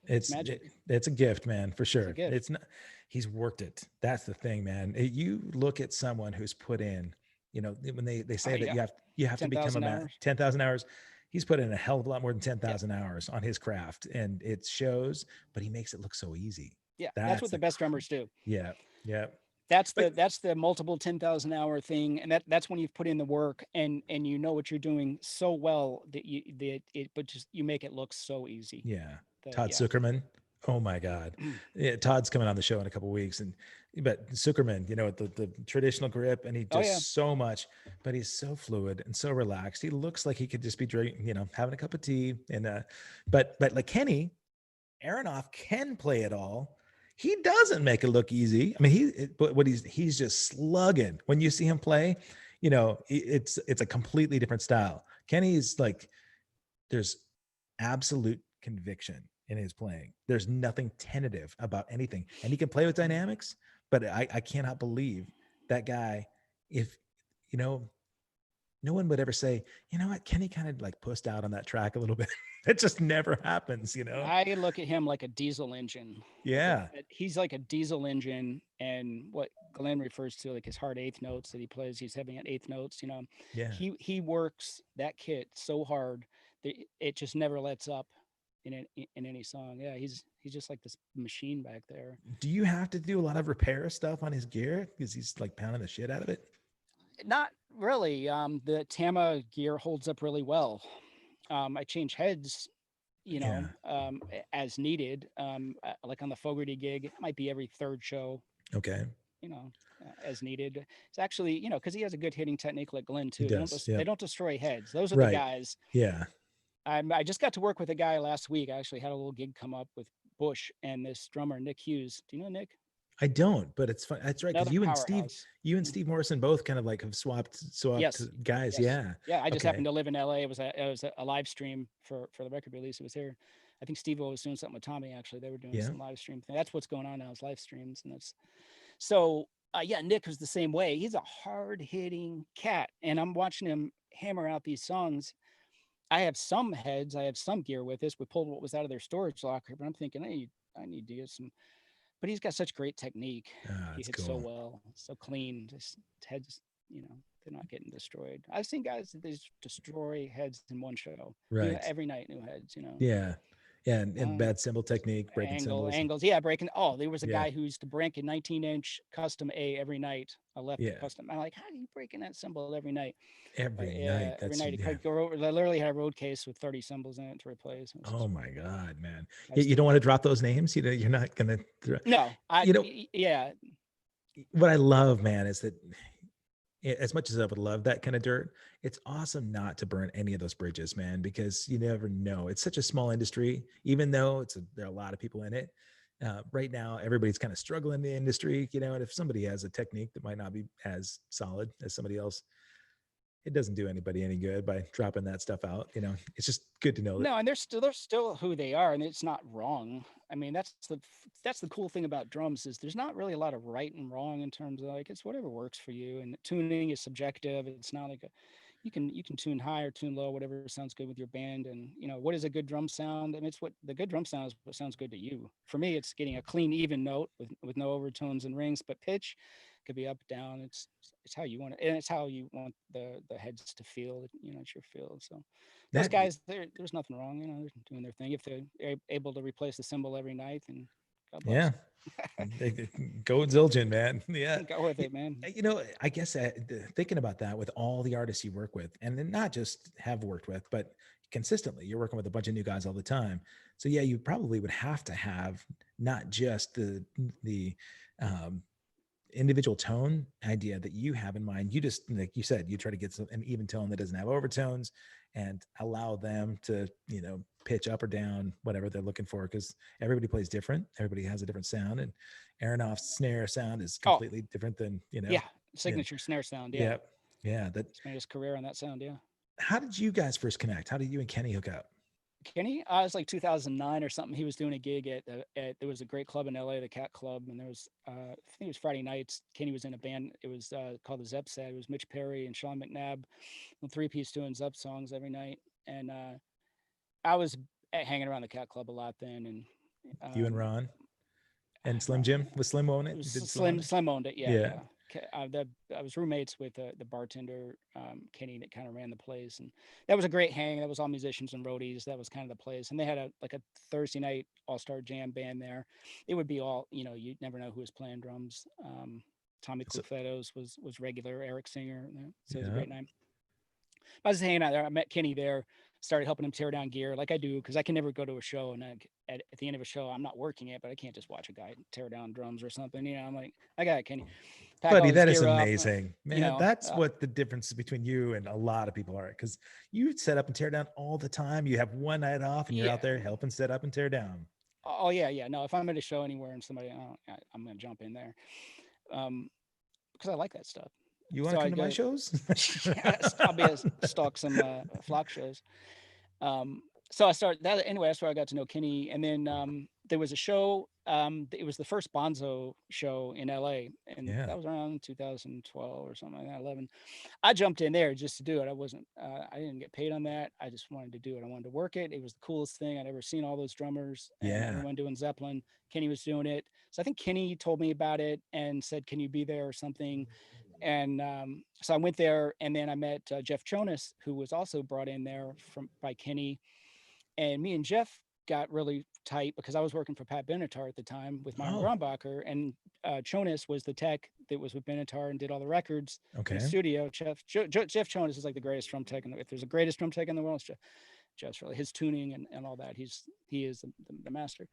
Speaker 2: it's
Speaker 1: it's
Speaker 2: magic.
Speaker 1: it's a gift, man, for
Speaker 2: It's a
Speaker 1: sure.
Speaker 2: gift.
Speaker 1: It's not. He's worked it. That's the thing, man. You look at someone who's put in. When they
Speaker 2: Oh
Speaker 1: say that
Speaker 2: yeah,
Speaker 1: you have to
Speaker 2: ten
Speaker 1: become a
Speaker 2: thousand
Speaker 1: man,
Speaker 2: hours.
Speaker 1: 10,000 hours. He's put in a hell of a lot more than ten
Speaker 2: Yeah,
Speaker 1: thousand hours on his craft, and it shows. But he makes it look so easy.
Speaker 2: yeah. That's
Speaker 1: That's
Speaker 2: what the
Speaker 1: the
Speaker 2: best drummers do.
Speaker 1: yeah, yeah.
Speaker 2: That's
Speaker 1: But
Speaker 2: the multiple 10,000 hour thing, and that's when you've put in the work and you know what you're doing so well but just you make it look so easy.
Speaker 1: yeah,
Speaker 2: That
Speaker 1: Todd
Speaker 2: yeah.
Speaker 1: Zuckerman. Oh my God, yeah, Todd's coming on the show in a couple weeks, and but Zuckerman, the traditional grip, and he
Speaker 2: Oh
Speaker 1: does
Speaker 2: yeah.
Speaker 1: so much, but he's so fluid and so relaxed. He looks like he could just be drinking, having a cup of tea, and but like Kenny Aronoff can play it all. He doesn't make it look easy. I mean, but what he's just slugging. When you see him play, it's a completely different style. Kenny's like there's absolute conviction in his playing. There's nothing tentative about anything. And he can play with
Speaker 2: Mm.
Speaker 1: dynamics, but I cannot believe that guy, if, you know, no one would ever say, you know what, Kenny kind of like pussed out on that track a little bit. It just never happens.
Speaker 2: I look at him like a diesel engine.
Speaker 1: Yeah.
Speaker 2: He's like a diesel engine, and what Glenn refers to like his hard eighth notes that he plays, he's having at eighth notes.
Speaker 1: Yeah.
Speaker 2: He works that kit so hard that it just never lets up in any song. Yeah, he's just like this machine back there.
Speaker 1: Do you have to do a lot of repair stuff on his gear because he's like pounding the shit out of it?
Speaker 2: Not really. The Tama gear holds up really well. I change heads,
Speaker 1: Yeah.
Speaker 2: as needed. Like on the Fogarty gig, it might be every third show,
Speaker 1: Okay.
Speaker 2: as needed. It's actually, because he has a good hitting technique like Glenn
Speaker 1: He
Speaker 2: too.
Speaker 1: does.
Speaker 2: They
Speaker 1: Yep.
Speaker 2: don't destroy heads. Those are the
Speaker 1: Right.
Speaker 2: guys.
Speaker 1: Yeah.
Speaker 2: I just got to work with a guy last week. I actually had a little gig come up with Bush and this drummer Nick Hughes. Do you know Nick?
Speaker 1: I don't, but it's fun. That's right. Because
Speaker 2: Another powerhouse.
Speaker 1: you and
Speaker 2: Mm.
Speaker 1: Steve Morrison both kind of like have swapped
Speaker 2: Yes,
Speaker 1: guys.
Speaker 2: yes,
Speaker 1: Yeah.
Speaker 2: yeah. I just happened
Speaker 1: Okay.
Speaker 2: to live in LA. It was a live stream for the record release. It was here. I think Steve was doing something with Tommy. Actually, they were doing
Speaker 1: Yeah.
Speaker 2: some live stream thing. That's what's going on now is live streams, and that's so. Yeah, Nick was the same way. He's a hard hitting cat, and I'm watching him hammer out these songs. I have some heads, I have some gear with this. We pulled what was out of their storage locker, but I'm thinking, hey, I need to get some. But he's got such great technique.
Speaker 1: Ah,
Speaker 2: He
Speaker 1: that's
Speaker 2: hits so
Speaker 1: cool.
Speaker 2: well, so clean. Just heads, they're not getting destroyed. I've seen guys that just destroy heads in one show. New
Speaker 1: Right.
Speaker 2: every night, new heads.
Speaker 1: Yeah. Yeah. And
Speaker 2: Uh,
Speaker 1: bad cymbal technique, breaking cymbals.
Speaker 2: angles. Yeah, breaking. Oh, there was a
Speaker 1: Yeah.
Speaker 2: guy who used to break a 19-inch custom A every night. A left
Speaker 1: Yeah.
Speaker 2: custom. I'm like, how are you breaking that cymbal every night?
Speaker 1: Every
Speaker 2: Yeah,
Speaker 1: night.
Speaker 2: every
Speaker 1: That's
Speaker 2: night he
Speaker 1: yeah.
Speaker 2: could go over. They literally had a road case with 30 cymbals in it to replace. It was
Speaker 1: Oh
Speaker 2: just
Speaker 1: my God, man.
Speaker 2: guys
Speaker 1: You don't
Speaker 2: still.
Speaker 1: want to drop those names. You're not gonna.
Speaker 2: No,
Speaker 1: You know
Speaker 2: yeah,
Speaker 1: what I love, man, is that as much as I would love that kind of dirt, it's awesome not to burn any of those bridges, man, because you never know. It's such a small industry, even though there are a lot of people in it. Right now, everybody's kind of struggling in the industry, and if somebody has a technique that might not be as solid as somebody else, it doesn't do anybody any good by dropping that stuff out. It's just good to know that.
Speaker 2: no, and they're still who they are, and it's not wrong. I mean, that's the cool thing about drums is there's not really a lot of right and wrong in terms of like it's whatever works for you, and tuning is subjective. It's not like you can tune high or tune low, whatever sounds good with your band, and what is a good drum sound. I mean, it's what the good drum sound is. What sounds good to you. For me, it's getting a clean, even note with no overtones and rings, but pitch could be up, down. It's how you want it, and it's how you want the heads to feel. It's your feel. So those
Speaker 1: That
Speaker 2: guys, there's nothing wrong. They're doing their thing. If they're able to replace the cymbal every night, then God bless.
Speaker 1: Yeah. Go Zildjian, man. Yeah.
Speaker 2: Go with it, man.
Speaker 1: I guess thinking about that with all the artists you work with, and then not just have worked with, but consistently, you're working with a bunch of new guys all the time. So yeah, you probably would have to have not just the um, individual tone idea that you have in mind. You just, like you said, you try to get an even tone that doesn't have overtones and allow them to, pitch up or down whatever they're looking for, because everybody plays different. Everybody has a different sound, and Aronoff's snare sound is
Speaker 2: Oh,
Speaker 1: completely different than,
Speaker 2: yeah,
Speaker 1: yeah,
Speaker 2: signature snare sound. Yeah,
Speaker 1: yeah, yeah. That.
Speaker 2: he's made his career on that sound. Yeah.
Speaker 1: How did you guys first connect? How did you and Kenny hook up?
Speaker 2: Kenny, I was like 2009 or something. He was doing a gig at there was a great club in LA, the Cat Club, and there was I think it was Friday nights. Kenny was in a band. It was called the Zep Set. It was Mitch Perry and Sean McNabb, and three-piece doing Zep songs every night. And I was hanging around the Cat Club a lot then, and
Speaker 1: You and
Speaker 2: um,
Speaker 1: Ron and Slim
Speaker 2: Ron,
Speaker 1: Jim, was Slim on
Speaker 2: it
Speaker 1: it?
Speaker 2: was
Speaker 1: Did Slim own it?
Speaker 2: Slim owned it. Yeah,
Speaker 1: Yeah.
Speaker 2: yeah. I was roommates with the bartender Kenny that kind of ran the place, and that was a great hang. That was all musicians and roadies. That was kind of the place, and they had a Thursday night all star jam band there. It would be all you'd never know who was playing drums. Tommy
Speaker 1: So,
Speaker 2: Clufettos was regular. Eric Singer, so it was a
Speaker 1: yeah.
Speaker 2: great night. I was hanging out there. I met Kenny there. Started helping him tear down gear like I do because I can never go to a show and at the end of a show I'm not working it, but I can't just watch a guy tear down drums or something. I'm like, I got it, Kenny. Pack all
Speaker 1: Buddy,
Speaker 2: his
Speaker 1: that is
Speaker 2: gear up.
Speaker 1: amazing,
Speaker 2: You
Speaker 1: man.
Speaker 2: know,
Speaker 1: That's what the difference between you and a lot of people are, because you set up and tear down all the time. You have one night off and you're
Speaker 2: yeah.
Speaker 1: out there helping set up and tear down.
Speaker 2: Oh yeah, yeah. No, if I'm at a show anywhere and somebody, I'm gonna jump in there, because I like that stuff.
Speaker 1: You want
Speaker 2: So
Speaker 1: to
Speaker 2: I
Speaker 1: come to my
Speaker 2: go,
Speaker 1: shows?
Speaker 2: yes, I'll be a stalk some flock shows. So I started that anyway. That's where I got to know Kenny, and then there was a show. It was the first Bonzo show in LA, and
Speaker 1: Yeah.
Speaker 2: that was around 2012 or something like that, 11. I jumped in there just to do it. I didn't get paid on that. I just wanted to do it. I wanted to work it. It was the coolest thing I'd ever seen. All those drummers and
Speaker 1: Yeah.
Speaker 2: everyone doing Zeppelin. Kenny was doing it, so I think Kenny told me about it and said, "Can you be there or something?" And so I went there, and then I met Jeff Jonas, who was also brought in there from by Kenny, and me and Jeff got really tight because I was working for Pat Benatar at the time with Myron
Speaker 1: Oh,
Speaker 2: Grombacher, and Jonas was the tech that was with Benatar and did all the records in the
Speaker 1: okay.
Speaker 2: studio. Jeff Jonas is like the greatest drum tech, if there's a greatest drum tech in the world, it's Jeff's really his tuning and all that. He is the master.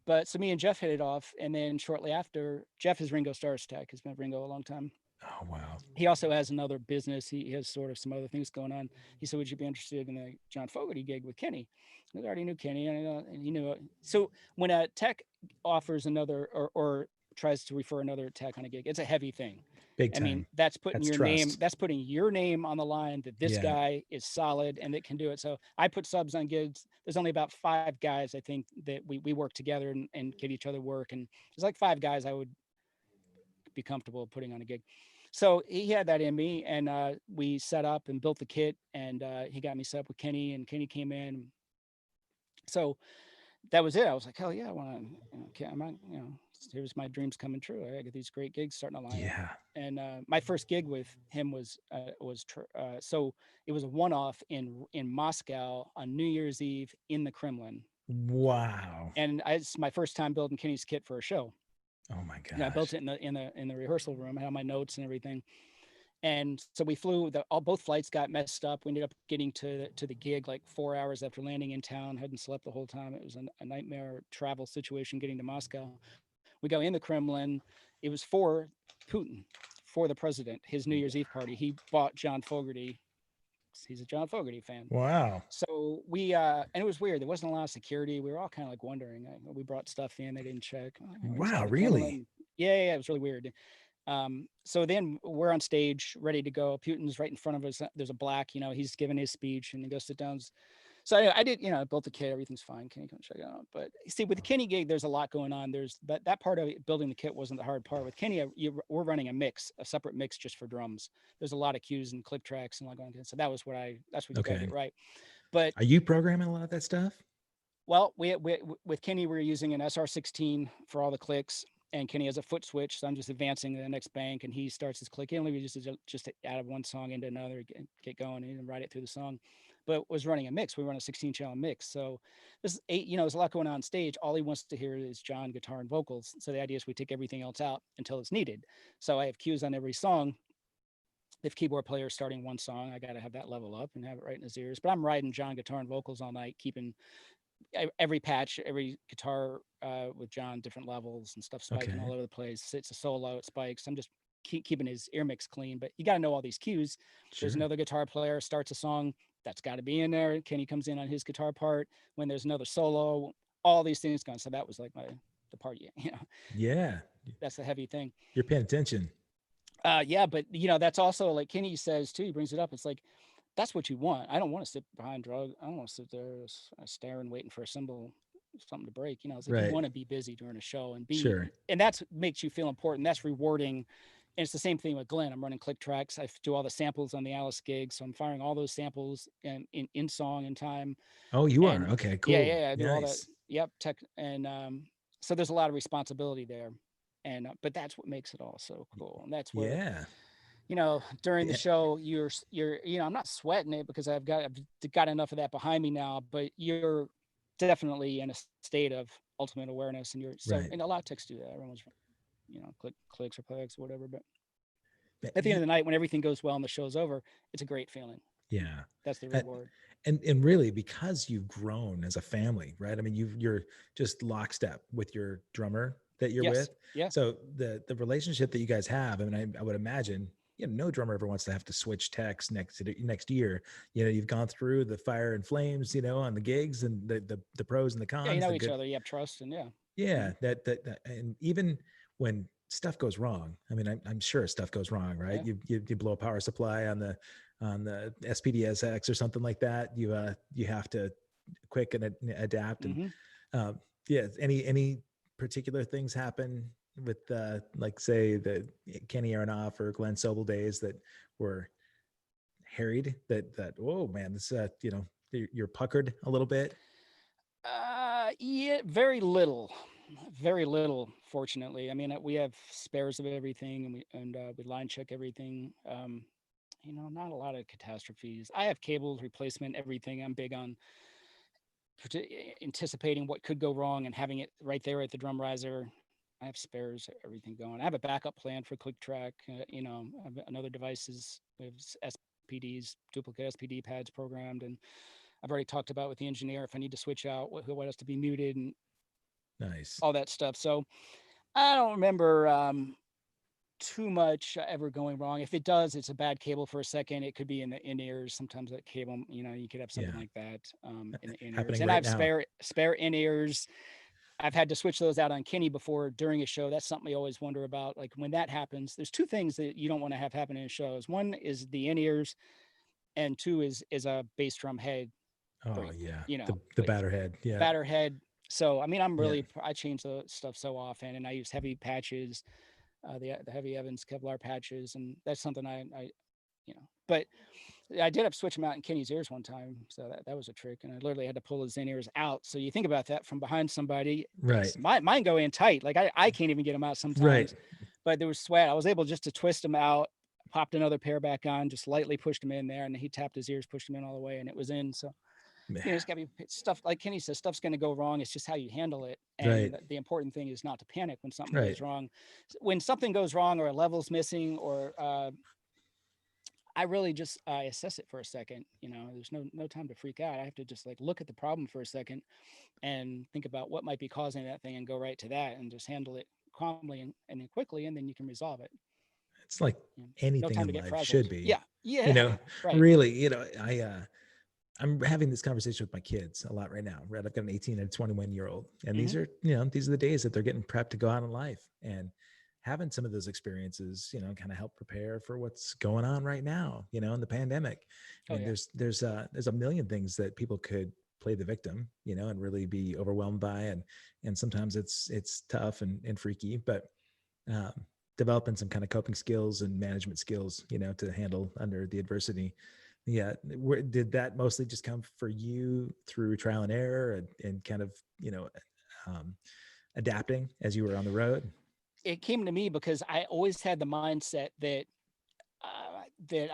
Speaker 2: But so me and Jeff hit it off, and then shortly after, Jeff is Ringo Starr's tech. Has been with Ringo a long time.
Speaker 1: Oh, wow.
Speaker 2: He also has another business. He has sort of some other things going on. He said, "Would you be interested in the John Fogerty gig with Kenny?" I already knew Kenny, and he knew it. So when a tech offers another or tries to refer another tech on a gig, it's a heavy thing.
Speaker 1: Big
Speaker 2: I mean,
Speaker 1: time.
Speaker 2: that's putting
Speaker 1: That's
Speaker 2: your name.
Speaker 1: trust.
Speaker 2: That's putting your name on the line that this
Speaker 1: Yeah.
Speaker 2: guy is solid and that can do it. So I put subs on gigs. There's only about 5 guys I think that we work together and get each other work, and there's like 5 guys I would be comfortable putting on a gig. So he had that in me, and we set up and built the kit, and he got me set up with Kenny, and Kenny came in. So that was it. I was like, hell yeah, I want to, I'm not, here's my dreams coming true. I got these great gigs starting to line up.
Speaker 1: Yeah.
Speaker 2: And my first gig with him so it was a one-off in Moscow on New Year's Eve in the Kremlin,
Speaker 1: Wow.
Speaker 2: and it's my first time building Kenny's kit for a show.
Speaker 1: Oh my
Speaker 2: I built
Speaker 1: gosh.
Speaker 2: it in the rehearsal room. I had my notes and everything. And so we flew. Both flights got messed up. We ended up getting to the gig like 4 hours after landing in town. Hadn't slept the whole time. It was a nightmare travel situation getting to Moscow. We go in the Kremlin. It was for Putin, for the president, his New Year's Eve party. He bought John Fogerty. He's a John Fogerty fan.
Speaker 1: Wow.
Speaker 2: So and it was weird. There wasn't a lot of security. We were all kind of like wondering. We brought stuff in. They didn't check. Inside
Speaker 1: Wow,
Speaker 2: the
Speaker 1: really?
Speaker 2: Kremlin. Yeah, it was really weird. So then we're on stage ready to go. Putin's right in front of us. There's a black, he's giving his speech and he goes sit down. So anyway, I did, I built the kit. Everything's fine. Kenny, come check it out. But see, with the Kenny gig, there's a lot going on. There's that part of it, building the kit wasn't the hard part. With Kenny, we're running a separate mix just for drums. There's a lot of cues and click tracks and like on. So that's what you got to
Speaker 1: Okay.
Speaker 2: get right. But
Speaker 1: Are you programming a lot of that stuff?
Speaker 2: well, we with Kenny, we're using an SR16 for all the clicks, and Kenny has a foot switch, so I'm just advancing to the next bank, and he starts his click. And we just add one song into another, get going, and write it through the song. but was running a mix. We run a 16 channel mix. So there's eight, there's a lot going on stage. All he wants to hear is John guitar and vocals. So the idea is we take everything else out until it's needed. So I have cues on every song. If keyboard player is starting one song, I got to have that level up and have it right in his ears. But I'm riding John guitar and vocals all night, keeping every patch, every guitar with John, different levels and stuff spiking all
Speaker 1: Okay.
Speaker 2: over the place. It's a solo, it spikes. I'm just keeping his ear mix clean. But you got to know all these cues. There's
Speaker 1: Sure.
Speaker 2: another guitar player starts a song, that's got to be in there. Kenny comes in on his guitar part. When there's another solo, all these things going. So that was like the part.
Speaker 1: Yeah.
Speaker 2: That's the heavy thing.
Speaker 1: You're paying attention.
Speaker 2: Yeah, but that's also like Kenny says too. He brings it up. It's like that's what you want. I don't want to sit behind drug. I don't want to sit there staring, waiting for a cymbal, something to break. It's like you
Speaker 1: Right.
Speaker 2: want to be busy during a show and
Speaker 1: Sure.
Speaker 2: and that's makes you feel important. That's rewarding. And it's the same thing with Glen. I'm running click tracks. I do all the samples on the Alice gig, so I'm firing all those samples in song in time.
Speaker 1: Oh, you are.
Speaker 2: And
Speaker 1: Okay,
Speaker 2: yeah,
Speaker 1: cool.
Speaker 2: yeah, I do all that.
Speaker 1: Nice.
Speaker 2: Yep, tech and so there's a lot of responsibility there. And but that's what makes it all so cool. And that's where
Speaker 1: Yeah.
Speaker 2: during the
Speaker 1: Yeah.
Speaker 2: show, you're, I'm not sweating it because I've got enough of that behind me now, but you're definitely in a state of ultimate awareness, and
Speaker 1: Right.
Speaker 2: and a lot of techs do that. Everyone's, clicks or clicks or whatever. But
Speaker 1: But
Speaker 2: at the end of the night, when everything goes well and the show's over, it's a great feeling.
Speaker 1: yeah.
Speaker 2: That's the
Speaker 1: Uh,
Speaker 2: reward.
Speaker 1: and really because you've grown as a family, right? I mean, you're just lockstep with your drummer that you're
Speaker 2: Yes.
Speaker 1: with.
Speaker 2: Yeah.
Speaker 1: So the relationship that you guys have, I mean, I would imagine, no drummer ever wants to have to switch techs next year. You've gone through the fire and flames, on the gigs and the pros and the
Speaker 2: Yeah. You
Speaker 1: cons,
Speaker 2: know
Speaker 1: the
Speaker 2: each
Speaker 1: good.
Speaker 2: other. You have trust, and yeah.
Speaker 1: Yeah,
Speaker 2: Mm-hmm.
Speaker 1: that and even when stuff goes wrong, I mean, I'm sure stuff goes wrong, right?
Speaker 2: Yeah.
Speaker 1: You blow a power supply on the SPDSX or something like that. You have to quick and adapt. And
Speaker 2: Mm-hmm.
Speaker 1: yeah, any particular things happen with like say the Kenny Aronoff or Glen Sobel days that were harried, that oh man, this you're puckered a little bit.
Speaker 2: Yeah, very little. Fortunately, I mean, we have spares of everything, and we line check everything. Not a lot of catastrophes. I have cables replacement, everything. I'm big on anticipating what could go wrong and having it right there at the drum riser. I have spares, everything going. I have a backup plan for click track. I have another devices. We have SPDs, duplicate SPD pads programmed, and I've already talked about with the engineer if I need to switch out what has to be muted and
Speaker 1: Nice.
Speaker 2: all that stuff. So I don't remember too much ever going wrong. If it does, it's a bad cable for a second. It could be in the in ears. Sometimes that cable, you could have something
Speaker 1: Yeah,
Speaker 2: like that in the in ears.
Speaker 1: happening
Speaker 2: And I
Speaker 1: right
Speaker 2: have
Speaker 1: now.
Speaker 2: spare in ears. I've had to switch those out on Kenny before during a show. That's something we always wonder about. Like when that happens, there's two things that you don't want to have happen in shows. One is the in ears, and two is a bass drum head
Speaker 1: Oh
Speaker 2: break.
Speaker 1: yeah,
Speaker 2: You
Speaker 1: the
Speaker 2: know,
Speaker 1: the
Speaker 2: like
Speaker 1: batter head. Yeah,
Speaker 2: batter head. So I mean,
Speaker 1: yeah.
Speaker 2: I change the stuff so often, and I use heavy patches, the heavy Evans Kevlar patches, and that's something But I did have to switch them out in Kenny's ears one time, so that was a trick, and I literally had to pull his in ears out. So you think about that from behind somebody,
Speaker 1: Right,
Speaker 2: mine go in tight, like I can't even get them out
Speaker 1: right.
Speaker 2: sometimes, but there was sweat. I was able just to twist them out, popped another pair back on, just lightly pushed them in there, and he tapped his ears, pushed them in all the way, and it was in. So it's got to be stuff like Kenny says, stuff's going to go wrong. It's just how you handle it.
Speaker 1: Right,
Speaker 2: And the important thing is not to panic when something
Speaker 1: right.
Speaker 2: goes wrong. When something goes wrong or a level's missing or I really just assess it for a second. There's no time to freak out. I have to just like look at the problem for a second and think about what might be causing that thing and go right to that and just handle it calmly and then quickly, and then you can resolve it.
Speaker 1: It's like
Speaker 2: No
Speaker 1: anything
Speaker 2: time
Speaker 1: in
Speaker 2: to get
Speaker 1: life
Speaker 2: frazzled.
Speaker 1: should be.
Speaker 2: Yeah,
Speaker 1: You
Speaker 2: yeah,
Speaker 1: know,
Speaker 2: right.
Speaker 1: really. I'm having this conversation with my kids a lot right now. Right, I've got an 18 and a 21-year-old, and
Speaker 2: Mm-hmm.
Speaker 1: these are the days that they're getting prepped to go out in life, and having some of those experiences, kind of help prepare for what's going on right now, in the pandemic. I
Speaker 2: Oh
Speaker 1: mean,
Speaker 2: yeah.
Speaker 1: there's a million things that people could play the victim, and really be overwhelmed by, and sometimes it's tough and freaky, but um, developing some kind of coping skills and management skills, to handle under the adversity. Yeah. Did that mostly just come for you through trial and error and kind of, um, adapting as you were on the road?
Speaker 2: It came to me because I always had the mindset that that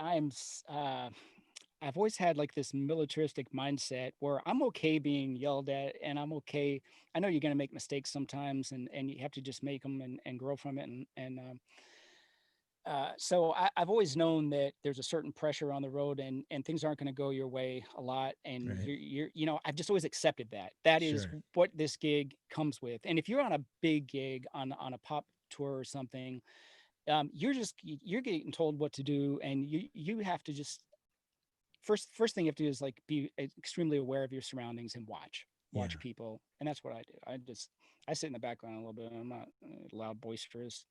Speaker 2: I've always had like this militaristic mindset where I'm okay being yelled at, and I'm okay. I know you're going to make mistakes sometimes, and you have to just make them and grow from it. So I've always known that there's a certain pressure on the road, and things aren't going to go your way a lot. And
Speaker 1: Right.
Speaker 2: I've just always accepted that. That is
Speaker 1: Sure.
Speaker 2: what this gig comes with. And if you're on a big gig on a pop tour or something, you're getting told what to do, and you have to just first thing you have to do is like be extremely aware of your surroundings and watch
Speaker 1: Yeah.
Speaker 2: people, and that's what I do. I sit in the background a little bit. I'm not loud, boisterous,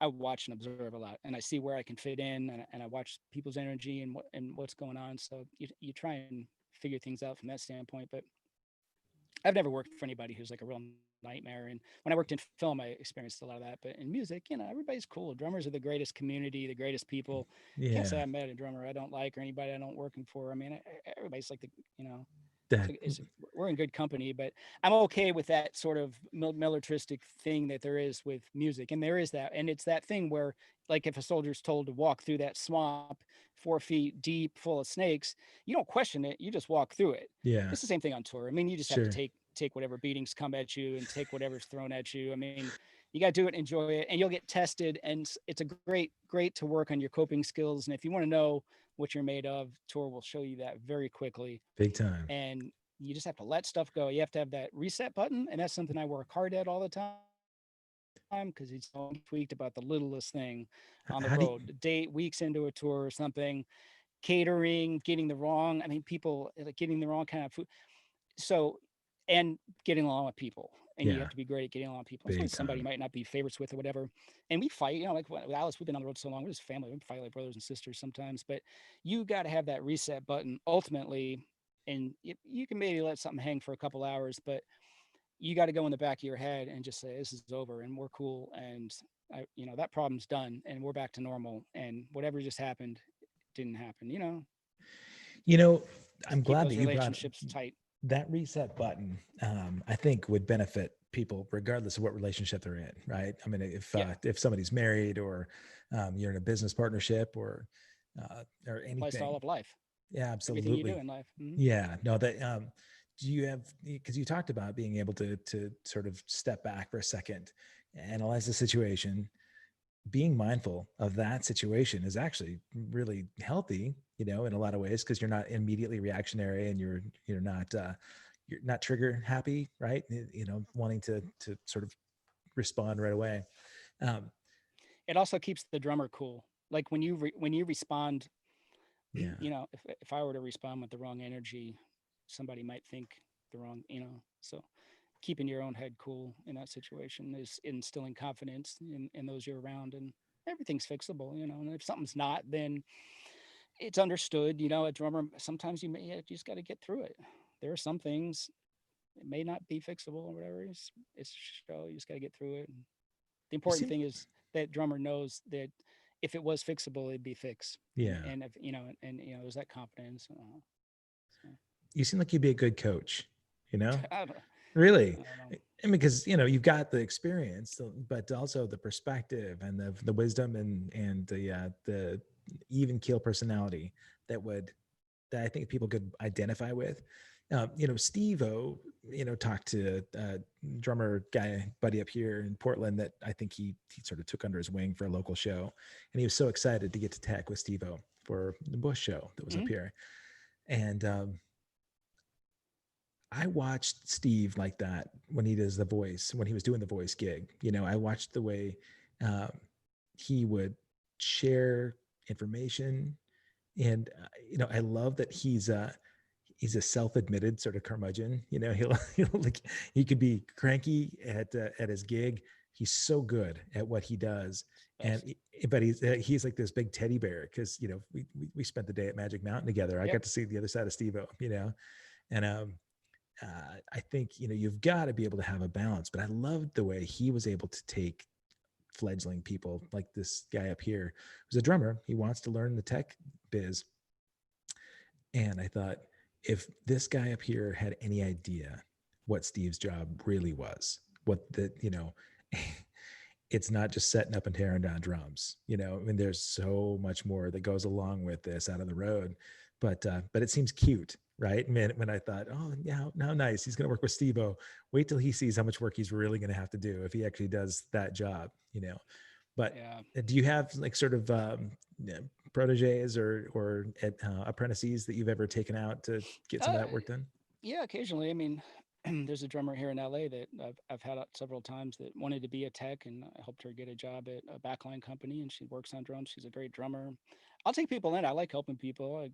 Speaker 2: I watch and observe a lot, and I see where I can fit in, and I watch people's energy and what's going on. So you try and figure things out from that standpoint. But I've never worked for anybody who's like a real nightmare. And when I worked in film, I experienced a lot of that. But in music, everybody's cool. Drummers are the greatest community, the greatest people. Can't say
Speaker 1: Yeah.
Speaker 2: I met a drummer I don't like or anybody I don't working for. I mean, everybody's like you know,
Speaker 1: That.
Speaker 2: we're in good company, but I'm okay with that sort of militaristic thing that there is with music. And there is that. And it's that thing where, like, if a soldier's told to walk through that swamp 4 feet deep full of snakes, you don't question it. You just walk through it.
Speaker 1: Yeah.
Speaker 2: It's the same thing on tour. I mean, you just have to
Speaker 1: Sure.
Speaker 2: take whatever beatings come at you and take whatever's thrown at you. I mean, you got to do it, enjoy it, and you'll get tested. And it's a great to work on your coping skills. And if you want to know what you're made of, tour will show you that very quickly.
Speaker 1: Big time.
Speaker 2: And you just have to let stuff go. You have to have that reset button, and that's something I work hard at all the time because it's so tweaked about the littlest thing on the road.
Speaker 1: How do you,
Speaker 2: Weeks into a tour or something, catering, getting the wrong. I mean, people like getting the wrong kind of food. So, and getting along with people, and you have
Speaker 1: yeah,
Speaker 2: to be great at getting along with people. It's only
Speaker 1: big
Speaker 2: somebody you
Speaker 1: time.
Speaker 2: might not be favorites with or whatever. And we fight, like with Alice, we've been on the road so long, we're just family. We fight like brothers and sisters sometimes, but you got to have that reset button ultimately. And you can maybe let something hang for a couple hours, but you got to go in the back of your head and just say, this is over and we're cool. And that problem's done and we're back to normal. And whatever just happened didn't happen,
Speaker 1: You know, I'm
Speaker 2: keep
Speaker 1: glad
Speaker 2: those
Speaker 1: that you brought
Speaker 2: relationships tight.
Speaker 1: that reset button. I think would benefit people regardless of what relationship they're in, right? I mean,
Speaker 2: Yeah.
Speaker 1: if somebody's married or you're in a business partnership or
Speaker 2: Applies to all
Speaker 1: anything.
Speaker 2: of life,
Speaker 1: Yeah,
Speaker 2: everything you do
Speaker 1: absolutely.
Speaker 2: in life.
Speaker 1: Yeah, no, that do you have, because you talked about being able to sort of step back for a second, analyze the situation, being mindful of that situation is actually really healthy, in a lot of ways, because you're not immediately reactionary and you're not trigger happy, right? Wanting to sort of respond right away. Um,
Speaker 2: It also keeps the drummer cool. Like when you respond,
Speaker 1: yeah.
Speaker 2: if I were to respond with the wrong energy, somebody might think the wrong, so keeping your own head cool in that situation is instilling confidence in those you're around, and everything's fixable, and if something's not, then it's understood. A drummer, sometimes you just got to get through it. There are some things it may not be fixable or whatever. It's show. You just got to get through it. And the
Speaker 1: You
Speaker 2: important
Speaker 1: seem,
Speaker 2: thing is that drummer knows that if it was fixable, it'd be fixed. And
Speaker 1: yeah,
Speaker 2: and if there's that confidence. So
Speaker 1: you seem like you'd be a good coach, you know?
Speaker 2: I don't,
Speaker 1: Really.
Speaker 2: I don't know.
Speaker 1: And because, you've got the experience, but also the perspective and the wisdom and the even keel personality that would, that I think people could identify with. Steve O, talked to a drummer guy buddy up here in Portland that I think he sort of took under his wing for a local show. And he was so excited to get to tech with Steve O for the Bush show that was up
Speaker 2: Mhm.
Speaker 1: here. And I watched Steve like that when he does the voice, when he was doing the voice gig. I watched the way um, he would share information. And, I love that he's a self-admitted sort of curmudgeon. He'll like, he could be cranky at his gig. He's so good at what he does. And,
Speaker 2: Best.
Speaker 1: but he's like this big teddy bear. Cause we spent the day at Magic Mountain together. I
Speaker 2: Yep.
Speaker 1: got to see the other side of Steve-O, and, I think you've got to be able to have a balance. But I loved the way he was able to take fledgling people like this guy up here, who's a drummer. He wants to learn the tech biz, and I thought, if this guy up here had any idea what Steve's job really was, what the it's not just setting up and tearing down drums. I mean, there's so much more that goes along with this out on the road but it seems cute, right? Man, when I thought, oh yeah, how nice, he's going to work with Steve-O. Wait till he sees how much work he's really going to have to do if he actually does that job, you know. But
Speaker 2: Yeah.
Speaker 1: do you have like sort of proteges or apprentices that you've ever taken out to get some of
Speaker 2: Uh,
Speaker 1: that work done?
Speaker 2: yeah, occasionally. I mean, there's a drummer here in LA that I've had out several times that wanted to be a tech, and I helped her get a job at a backline company, and she works on drums. She's a great drummer. I'll take people in. I like helping people.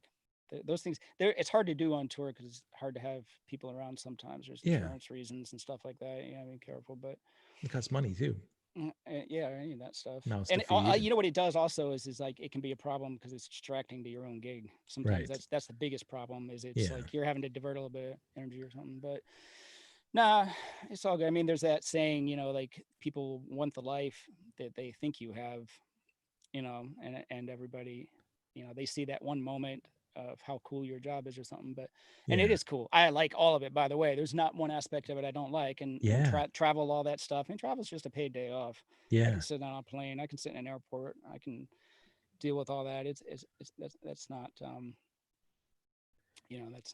Speaker 2: Those things, there, it's hard to do on tour because it's hard to have people around sometimes. There's
Speaker 1: Yeah,
Speaker 2: insurance reasons and stuff like that. Yeah, I mean, careful, but
Speaker 1: it costs money too.
Speaker 2: yeah, any of that stuff.
Speaker 1: Mouths to
Speaker 2: And
Speaker 1: feed.
Speaker 2: you know what it does also is like it can be a problem because it's distracting to your own gig. Sometimes
Speaker 1: Right.
Speaker 2: that's the biggest problem is it's
Speaker 1: Yeah.
Speaker 2: like you're having to divert a little bit of energy or something. But nah, it's all good. I mean, there's that saying, like people want the life that they think you have, and everybody, they see that one moment of how cool your job is or something. But and it
Speaker 1: Yeah.
Speaker 2: is cool. I like all of it, by the way. There's not one aspect of it I don't like. And
Speaker 1: Yeah.
Speaker 2: travel, all that stuff. And travel's just a paid day off. I can
Speaker 1: Yeah.
Speaker 2: sit on a plane. I can sit in an airport. I can deal with all that. It's that's not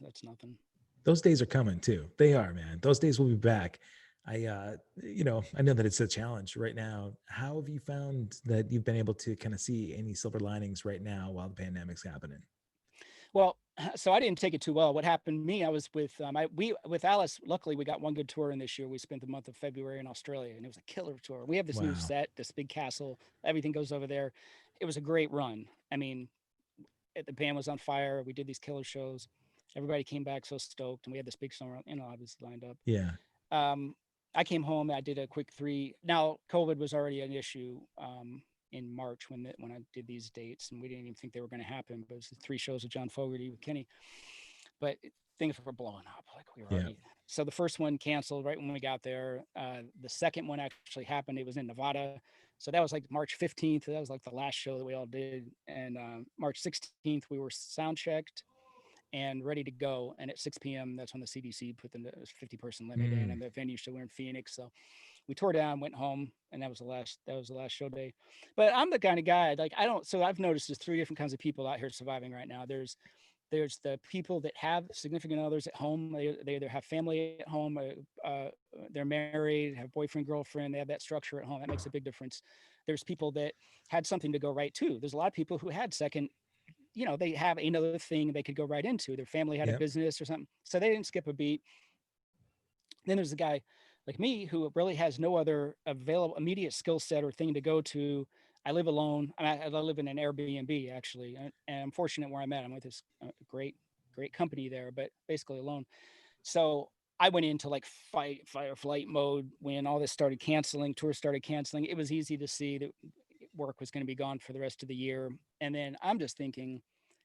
Speaker 2: that's nothing.
Speaker 1: Those days are coming too. They are, man. Those days will be back. I know that it's a challenge right now. How have you found that you've been able to kind of see any silver linings right now while the pandemic's happening?
Speaker 2: Well, so I didn't take it too well. What happened to me, I was with we with Alice. Luckily, we got one good tour in this year. We spent the month of February in Australia, and it was a killer tour. We have this new
Speaker 1: Wow.
Speaker 2: set, this big castle. Everything goes over there. It was a great run. I mean, the band was on fire. We did these killer shows. Everybody came back so stoked, and we had this big summer, obviously lined up.
Speaker 1: Yeah.
Speaker 2: Um, I came home. I did a quick three. Now, COVID was already an issue in March when I did these dates, and we didn't even think they were going to happen. But it was three shows with John Fogerty with Kenny, but things were blowing up. Like we were
Speaker 1: Yeah.
Speaker 2: already. So the first one canceled right when we got there. The second one actually happened. It was in Nevada. So that was like March 15th. That was like the last show that we all did. And March 16th, we were sound checked and ready to go. And at 6 p.m., that's when the CDC put the 50-person limit in,
Speaker 1: Mm.
Speaker 2: and the venue still were in Phoenix. So we tore down, went home, and that was the last show day. But I'm the kind of guy like I don't. So I've noticed there's three different kinds of people out here surviving right now. There's the people that have significant others at home. They either have family at home, they're married, have boyfriend, girlfriend, they have that structure at home. That makes a big difference. There's people that had something to go right to. There's a lot of people who had second, they have another thing they could go right into. Their family had a
Speaker 1: Yep.
Speaker 2: business or something. So they didn't skip a beat. Then there's a guy like me who really has no other available immediate skill set or thing to go to. I live alone. I live in an Airbnb actually, and I'm fortunate where I'm at. I'm with this great company there, but basically alone. So I went into like fight or flight mode when all this started canceling. Tours started canceling. It was easy to see that work was going to be gone for the rest of the year. And then I'm just thinking,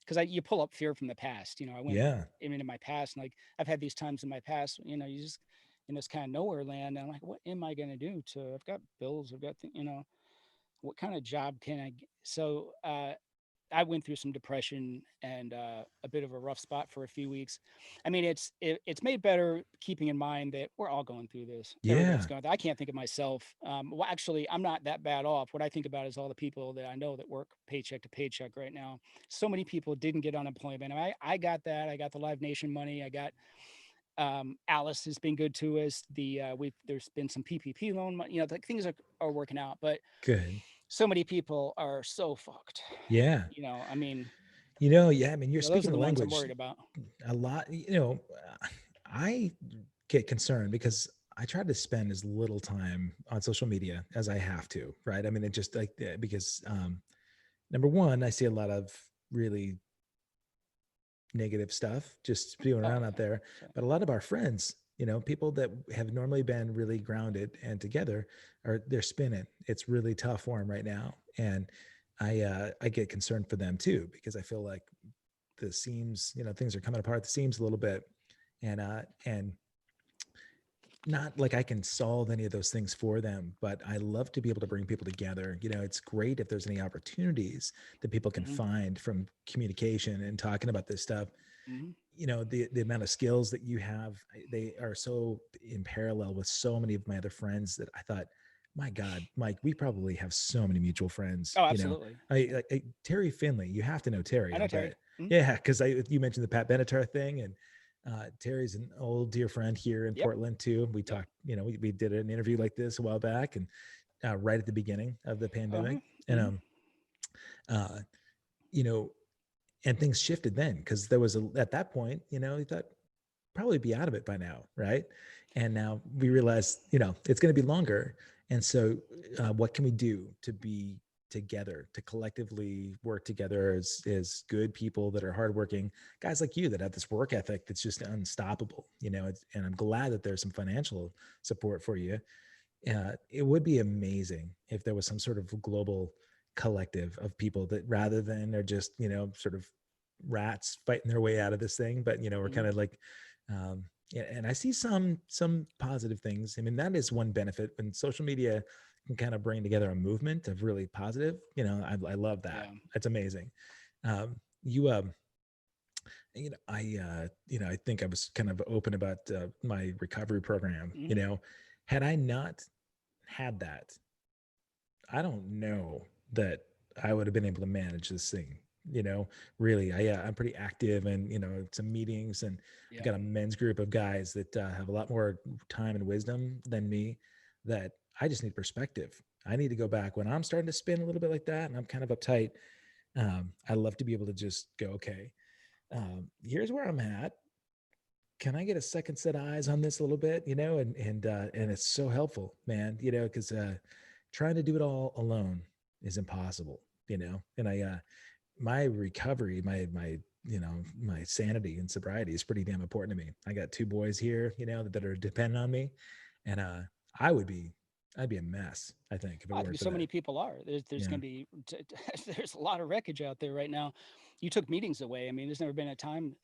Speaker 2: because you pull up fear from the past. I went
Speaker 1: Yeah.
Speaker 2: into my past, and like I've had these times in my past. You just in this kind of nowhere land. And I'm like, what am I going to do? I've got bills. I've got what kind of job can I get? So I went through some depression and a bit of a rough spot for a few weeks. I mean, it's made better keeping in mind that we're all going through this. Everybody's
Speaker 1: Yeah.
Speaker 2: going. I can't think of myself. Well, actually, I'm not that bad off. What I think about is all the people that I know that work paycheck to paycheck right now. So many people didn't get unemployment. I got that. I got the Live Nation money. I got Alice has been good to us. There's been some PPP loan money. Like things are working out, but
Speaker 1: Good.
Speaker 2: so many people are so fucked.
Speaker 1: Yeah.
Speaker 2: I mean,
Speaker 1: Yeah, I mean, you're
Speaker 2: those
Speaker 1: speaking
Speaker 2: are
Speaker 1: the
Speaker 2: the ones I'm
Speaker 1: language
Speaker 2: worried about.
Speaker 1: a lot. I get concerned because I try to spend as little time on social media as I have to, right? I mean, it just like because number one, I see a lot of really negative stuff just spewing
Speaker 2: Oh
Speaker 1: around out
Speaker 2: yeah.
Speaker 1: there,
Speaker 2: So,
Speaker 1: but a lot of our friends, people that have normally been really grounded and together, they're spinning. It's really tough for them right now, and I get concerned for them too because I feel like the seams, things are coming apart at the seams a little bit, and not like I can solve any of those things for them, but I love to be able to bring people together. It's great if there's any opportunities that people can
Speaker 2: hmm
Speaker 1: find from communication and talking about this stuff.
Speaker 2: hmm
Speaker 1: The amount of skills that you have, they are so in parallel with so many of my other friends that I thought, My God, Mike, we probably have so many mutual friends.
Speaker 2: Oh,
Speaker 1: You know,
Speaker 2: absolutely. Yeah.
Speaker 1: Terry Finley. You have to know Terry.
Speaker 2: I
Speaker 1: I'll
Speaker 2: know Terry.
Speaker 1: bet.
Speaker 2: Mhm.
Speaker 1: Yeah, because you mentioned the Pat Benatar thing, and Terry's an old dear friend here in
Speaker 2: Yep.
Speaker 1: Portland too. We
Speaker 2: Yep.
Speaker 1: talked. You know, we did an interview like this a while back, and right at the beginning of the
Speaker 2: Uh-huh.
Speaker 1: pandemic, and
Speaker 2: Hmm.
Speaker 1: uh, you know, and things shifted then because there was at that point, you know, he thought probably be out of it by now, right? And now we realize, you know, it's going to be longer. And so, what can we do to be together, to collectively work together as good people that are hardworking, guys like you that have this work ethic that's just unstoppable, you know? And I'm glad that there's some financial support for you. It would be amazing if there was some sort of global collective of people that rather than are just, you know, sort of rats fighting their way out of this thing, but you know, we're
Speaker 2: Hmm.
Speaker 1: kind of like, yeah, and I see some positive things. I mean, that is one benefit when social media can kind of bring together a movement of really positive. You know, I love that.
Speaker 2: Yeah.
Speaker 1: That's amazing. You you know, you know, I think I was kind of open about my recovery program. You
Speaker 2: Hmm.
Speaker 1: know, had I not had that, I don't know that I would have been able to manage this thing. You know, really, I'm pretty active, and you know, some meetings, and I've
Speaker 2: Yeah.
Speaker 1: got a men's group of guys that have a lot more time and wisdom than me. That I just need perspective. I need to go back when I'm starting to spin a little bit like that, and I'm kind of uptight. I love to be able to just go, okay, here's where I'm at. Can I get a second set of eyes on this a little bit? You know, and it's so helpful, man. You know, because trying to do it all alone is impossible. You know, and my recovery, my you know, my sanity and sobriety is pretty damn important to me. I got two boys here, you know, that are dependent on me, and I would be, I'd be a mess, I think, if it
Speaker 2: I think
Speaker 1: weren't for
Speaker 2: so
Speaker 1: that.
Speaker 2: many people are. There's
Speaker 1: Yeah,
Speaker 2: going to be there's a lot of wreckage out there right now. You took meetings away. I mean, there's never been a time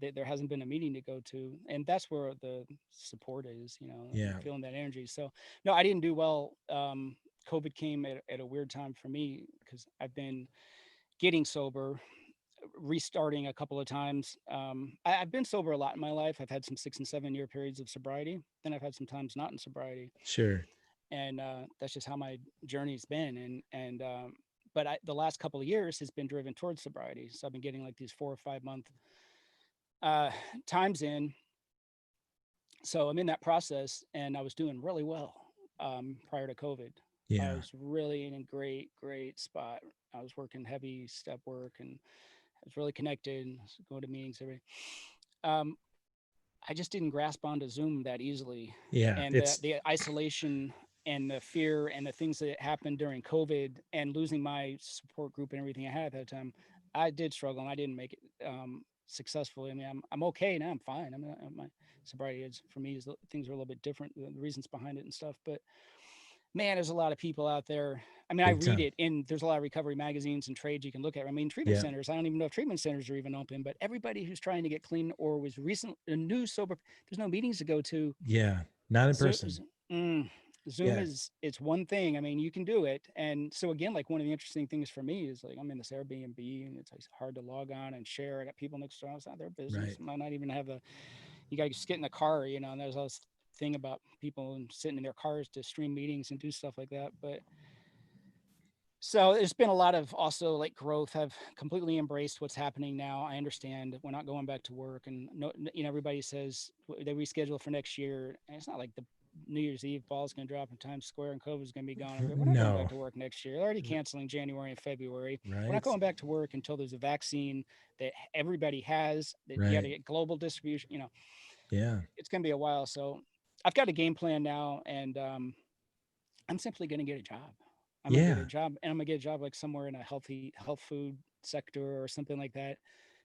Speaker 2: that there hasn't been a meeting to go to, and that's where the support is. You know, and
Speaker 1: yeah,
Speaker 2: feeling that energy. So no, I didn't do well. COVID came at a weird time for me because I've been getting sober, restarting a couple of times. I've been sober a lot in my life. I've had some 6 and 7 year periods of sobriety. Then I've had some times not in sobriety,
Speaker 1: sure,
Speaker 2: and that's just how my journey's been. But the last couple of years has been driven towards sobriety. So I've been getting like these 4 or 5 month uh, times in. So I'm in that process, and I was doing really well prior to COVID. I
Speaker 1: yeah,
Speaker 2: was really in a great spot. I was working heavy step work, and I was really connected. Going to meetings every. Um, I just didn't grasp onto Zoom that easily,
Speaker 1: yeah.
Speaker 2: and
Speaker 1: It's
Speaker 2: the isolation and the fear and the things that happened during COVID and losing my support group and everything I had at that time, I did struggle and I didn't make it successfully. I mean, I'm okay now. I'm fine. My sobriety is for me is things are a little bit different, the reasons behind it and stuff. But man, there's a lot of people out there. I mean, I
Speaker 1: big
Speaker 2: read
Speaker 1: time.
Speaker 2: it in there's a lot of recovery magazines and trades you can look at. I mean, treatment
Speaker 1: Yeah,
Speaker 2: centers. I don't even know if treatment centers are even open, but everybody who's trying to get clean or was recent a new sober, there's no meetings to go to.
Speaker 1: yeah. Not in
Speaker 2: Zoom,
Speaker 1: person.
Speaker 2: mm, Zoom
Speaker 1: Yeah,
Speaker 2: is it's one thing. I mean, you can do it, and so again, like one of the interesting things for me is like I'm in this Airbnb, and it's like hard to log on and share. I got people next door. It's not their business.
Speaker 1: right.
Speaker 2: I might not even have the. You got to just get in the car, you know. And there's all this thing about people and sitting in their cars to stream meetings and do stuff like that, but so there's been a lot of also like growth. I've completely embraced what's happening now. I understand we're not going back to work, and no, you know, everybody says they reschedule for next year, and it's not like the New Year's Eve ball's going to drop in Times Square and COVID's going to be gone. We're not going back
Speaker 1: No,
Speaker 2: to work next year. They're already canceling January and February. We're not
Speaker 1: right,
Speaker 2: going back to work until there's a vaccine that everybody has. That you got to
Speaker 1: right.
Speaker 2: get global distribution. You know,
Speaker 1: Yeah,
Speaker 2: it's going to be a while. So I've got a game plan now, and I'm simply going to get a job. I'm going to get a
Speaker 1: yeah.
Speaker 2: job, and I'm going to get a job like somewhere in a healthy health food sector or something like that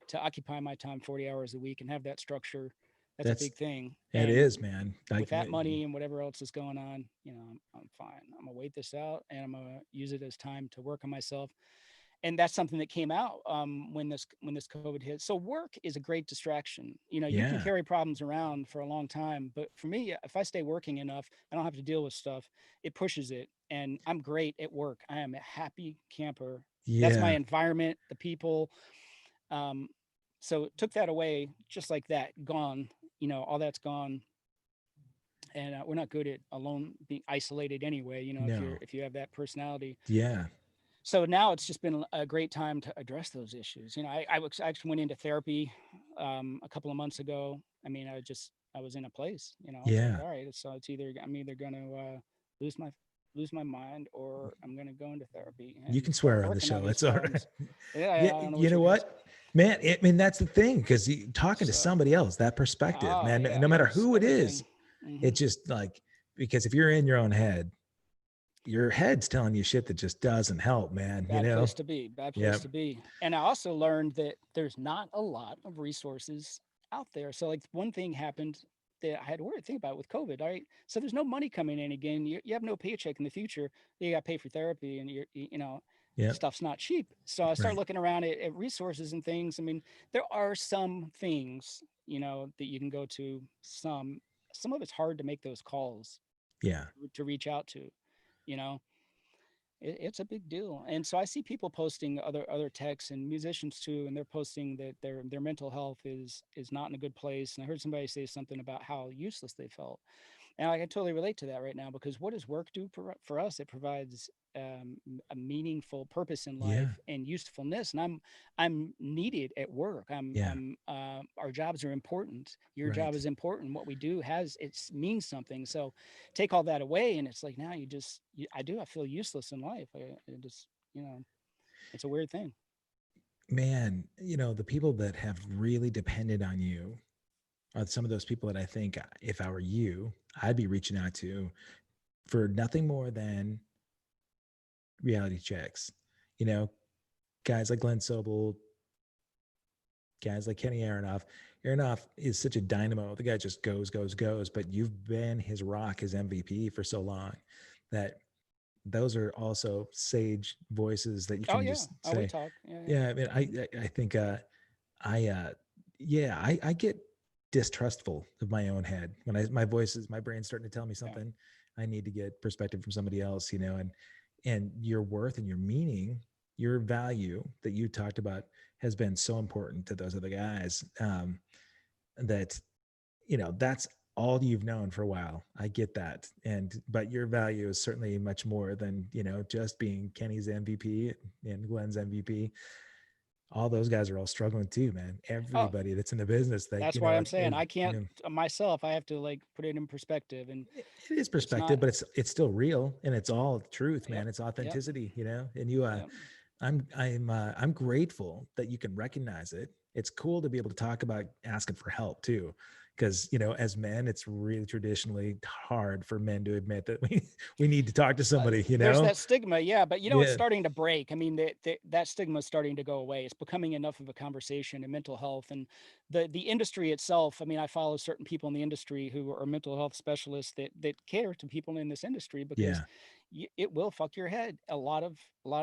Speaker 2: to occupy my time 40 hours a week and have that structure. That's a
Speaker 1: That's
Speaker 2: big thing.
Speaker 1: it
Speaker 2: And
Speaker 1: is, man.
Speaker 2: with that money and whatever else is going on, you know, I'm fine. I'm gonna wait this out, and I'm gonna use it as time to work on myself. And that's something that came out when this COVID hit. So work is a great distraction. You know, you can
Speaker 1: Yeah,
Speaker 2: carry problems around for a long time, but for me, if I stay working enough, I don't have to deal with stuff. It pushes it, and I'm great at work. I am a happy camper. That's my
Speaker 1: yeah.
Speaker 2: environment, the people. Um, so took that away, just like that, gone. You know, all that's gone. and we're not good at alone being isolated anyway. You know,
Speaker 1: No.
Speaker 2: if you have that personality.
Speaker 1: Yeah.
Speaker 2: So now it's just been a great time to address those issues. You know, I actually went into therapy a couple of months ago. I mean, I was in a place. You know, it's like,
Speaker 1: Yeah.
Speaker 2: all right, so it's either I'm either going to lose my lose my mind, or I'm going to go into therapy
Speaker 1: You
Speaker 2: and
Speaker 1: can
Speaker 2: start
Speaker 1: swear on the
Speaker 2: working on
Speaker 1: show.
Speaker 2: these
Speaker 1: It's all right.
Speaker 2: problems. Yeah,
Speaker 1: Yeah.
Speaker 2: I don't know
Speaker 1: You
Speaker 2: what
Speaker 1: know
Speaker 2: you guys.
Speaker 1: what, man? I mean, that's the thing because talking to
Speaker 2: So,
Speaker 1: somebody else, that perspective,
Speaker 2: ah,
Speaker 1: man,
Speaker 2: yeah,
Speaker 1: no matter
Speaker 2: it's
Speaker 1: who it is,
Speaker 2: everything. Hmm.
Speaker 1: it's just like, because if you're in your own head, your head's telling you shit that just doesn't help, man. You
Speaker 2: Bad
Speaker 1: know?
Speaker 2: place to be. Bad
Speaker 1: Yeah.
Speaker 2: place to be. And I also learned that there's not a lot of resources out there. So like one thing happened that I had to worry think about with COVID. All right. So there's no money coming in again. You have no paycheck in the future. You got to pay for therapy, and you know,
Speaker 1: Yeah.
Speaker 2: stuff's not cheap. So I start
Speaker 1: Right.
Speaker 2: looking around at resources and things. I mean, there are some things, you know, that you can go to. Some of it's hard to make those calls
Speaker 1: Yeah.
Speaker 2: to reach out to, you know. It's a big deal. And so I see people posting other techs and musicians too, and they're posting that their mental health is not in a good place. And I heard somebody say something about how useless they felt, and I can totally relate to that right now, because what does work do for us? It provides a meaningful purpose in
Speaker 1: Yeah.
Speaker 2: life and usefulness. And I'm needed at work.
Speaker 1: Yeah.
Speaker 2: Our jobs are important. Your job
Speaker 1: Right.
Speaker 2: is important. What we do it means something. So take all that away, and it's like now I feel useless in life. I just, you know, it's a weird thing.
Speaker 1: Man, the people that have really depended on you are some of those people that I think if I were you, I'd be reaching out to for nothing more than reality checks. You know, guys like Glen Sobel, guys like Kenny Aronoff. Aronoff is such a dynamo. The guy just goes, goes, goes. But you've been his rock, his MVP for so long that those are also sage voices that you
Speaker 2: Oh
Speaker 1: can
Speaker 2: yeah.
Speaker 1: just
Speaker 2: Oh, we
Speaker 1: say,
Speaker 2: talk. Yeah, yeah,
Speaker 1: yeah. I mean, I think I yeah, I get distrustful of my own head when my brain's starting to tell me
Speaker 2: yeah.
Speaker 1: something. I need to get perspective from somebody else, and your worth and your meaning, your value that you talked about has been so important to those other guys. That that's all you've known for a while. I get that. But your value is certainly much more than, just being Kenny's MVP and Glen's MVP. All those guys are all struggling too, man.
Speaker 2: Oh,
Speaker 1: Everybody that's in the business, like,
Speaker 2: that's why I'm saying I can't myself. I have to like put it in perspective, and
Speaker 1: it is
Speaker 2: it's
Speaker 1: perspective,
Speaker 2: not.
Speaker 1: but it's still real and it's all truth,
Speaker 2: Yep,
Speaker 1: man. It's
Speaker 2: yep,
Speaker 1: authenticity, and you
Speaker 2: yep.
Speaker 1: I'm grateful that you can recognize it. It's cool to be able to talk about asking for help too, because as men, it's really traditionally hard for men to admit that we need to talk to somebody.
Speaker 2: There's that stigma, yeah, but you know it's
Speaker 1: Yeah,
Speaker 2: starting to break. I mean, that stigma is starting to go away. It's becoming enough of a conversation in mental health, and the industry itself. I mean, I follow certain people in the industry who are mental health specialists that cater to people in this industry, because
Speaker 1: yeah,
Speaker 2: it will fuck your head. A lot of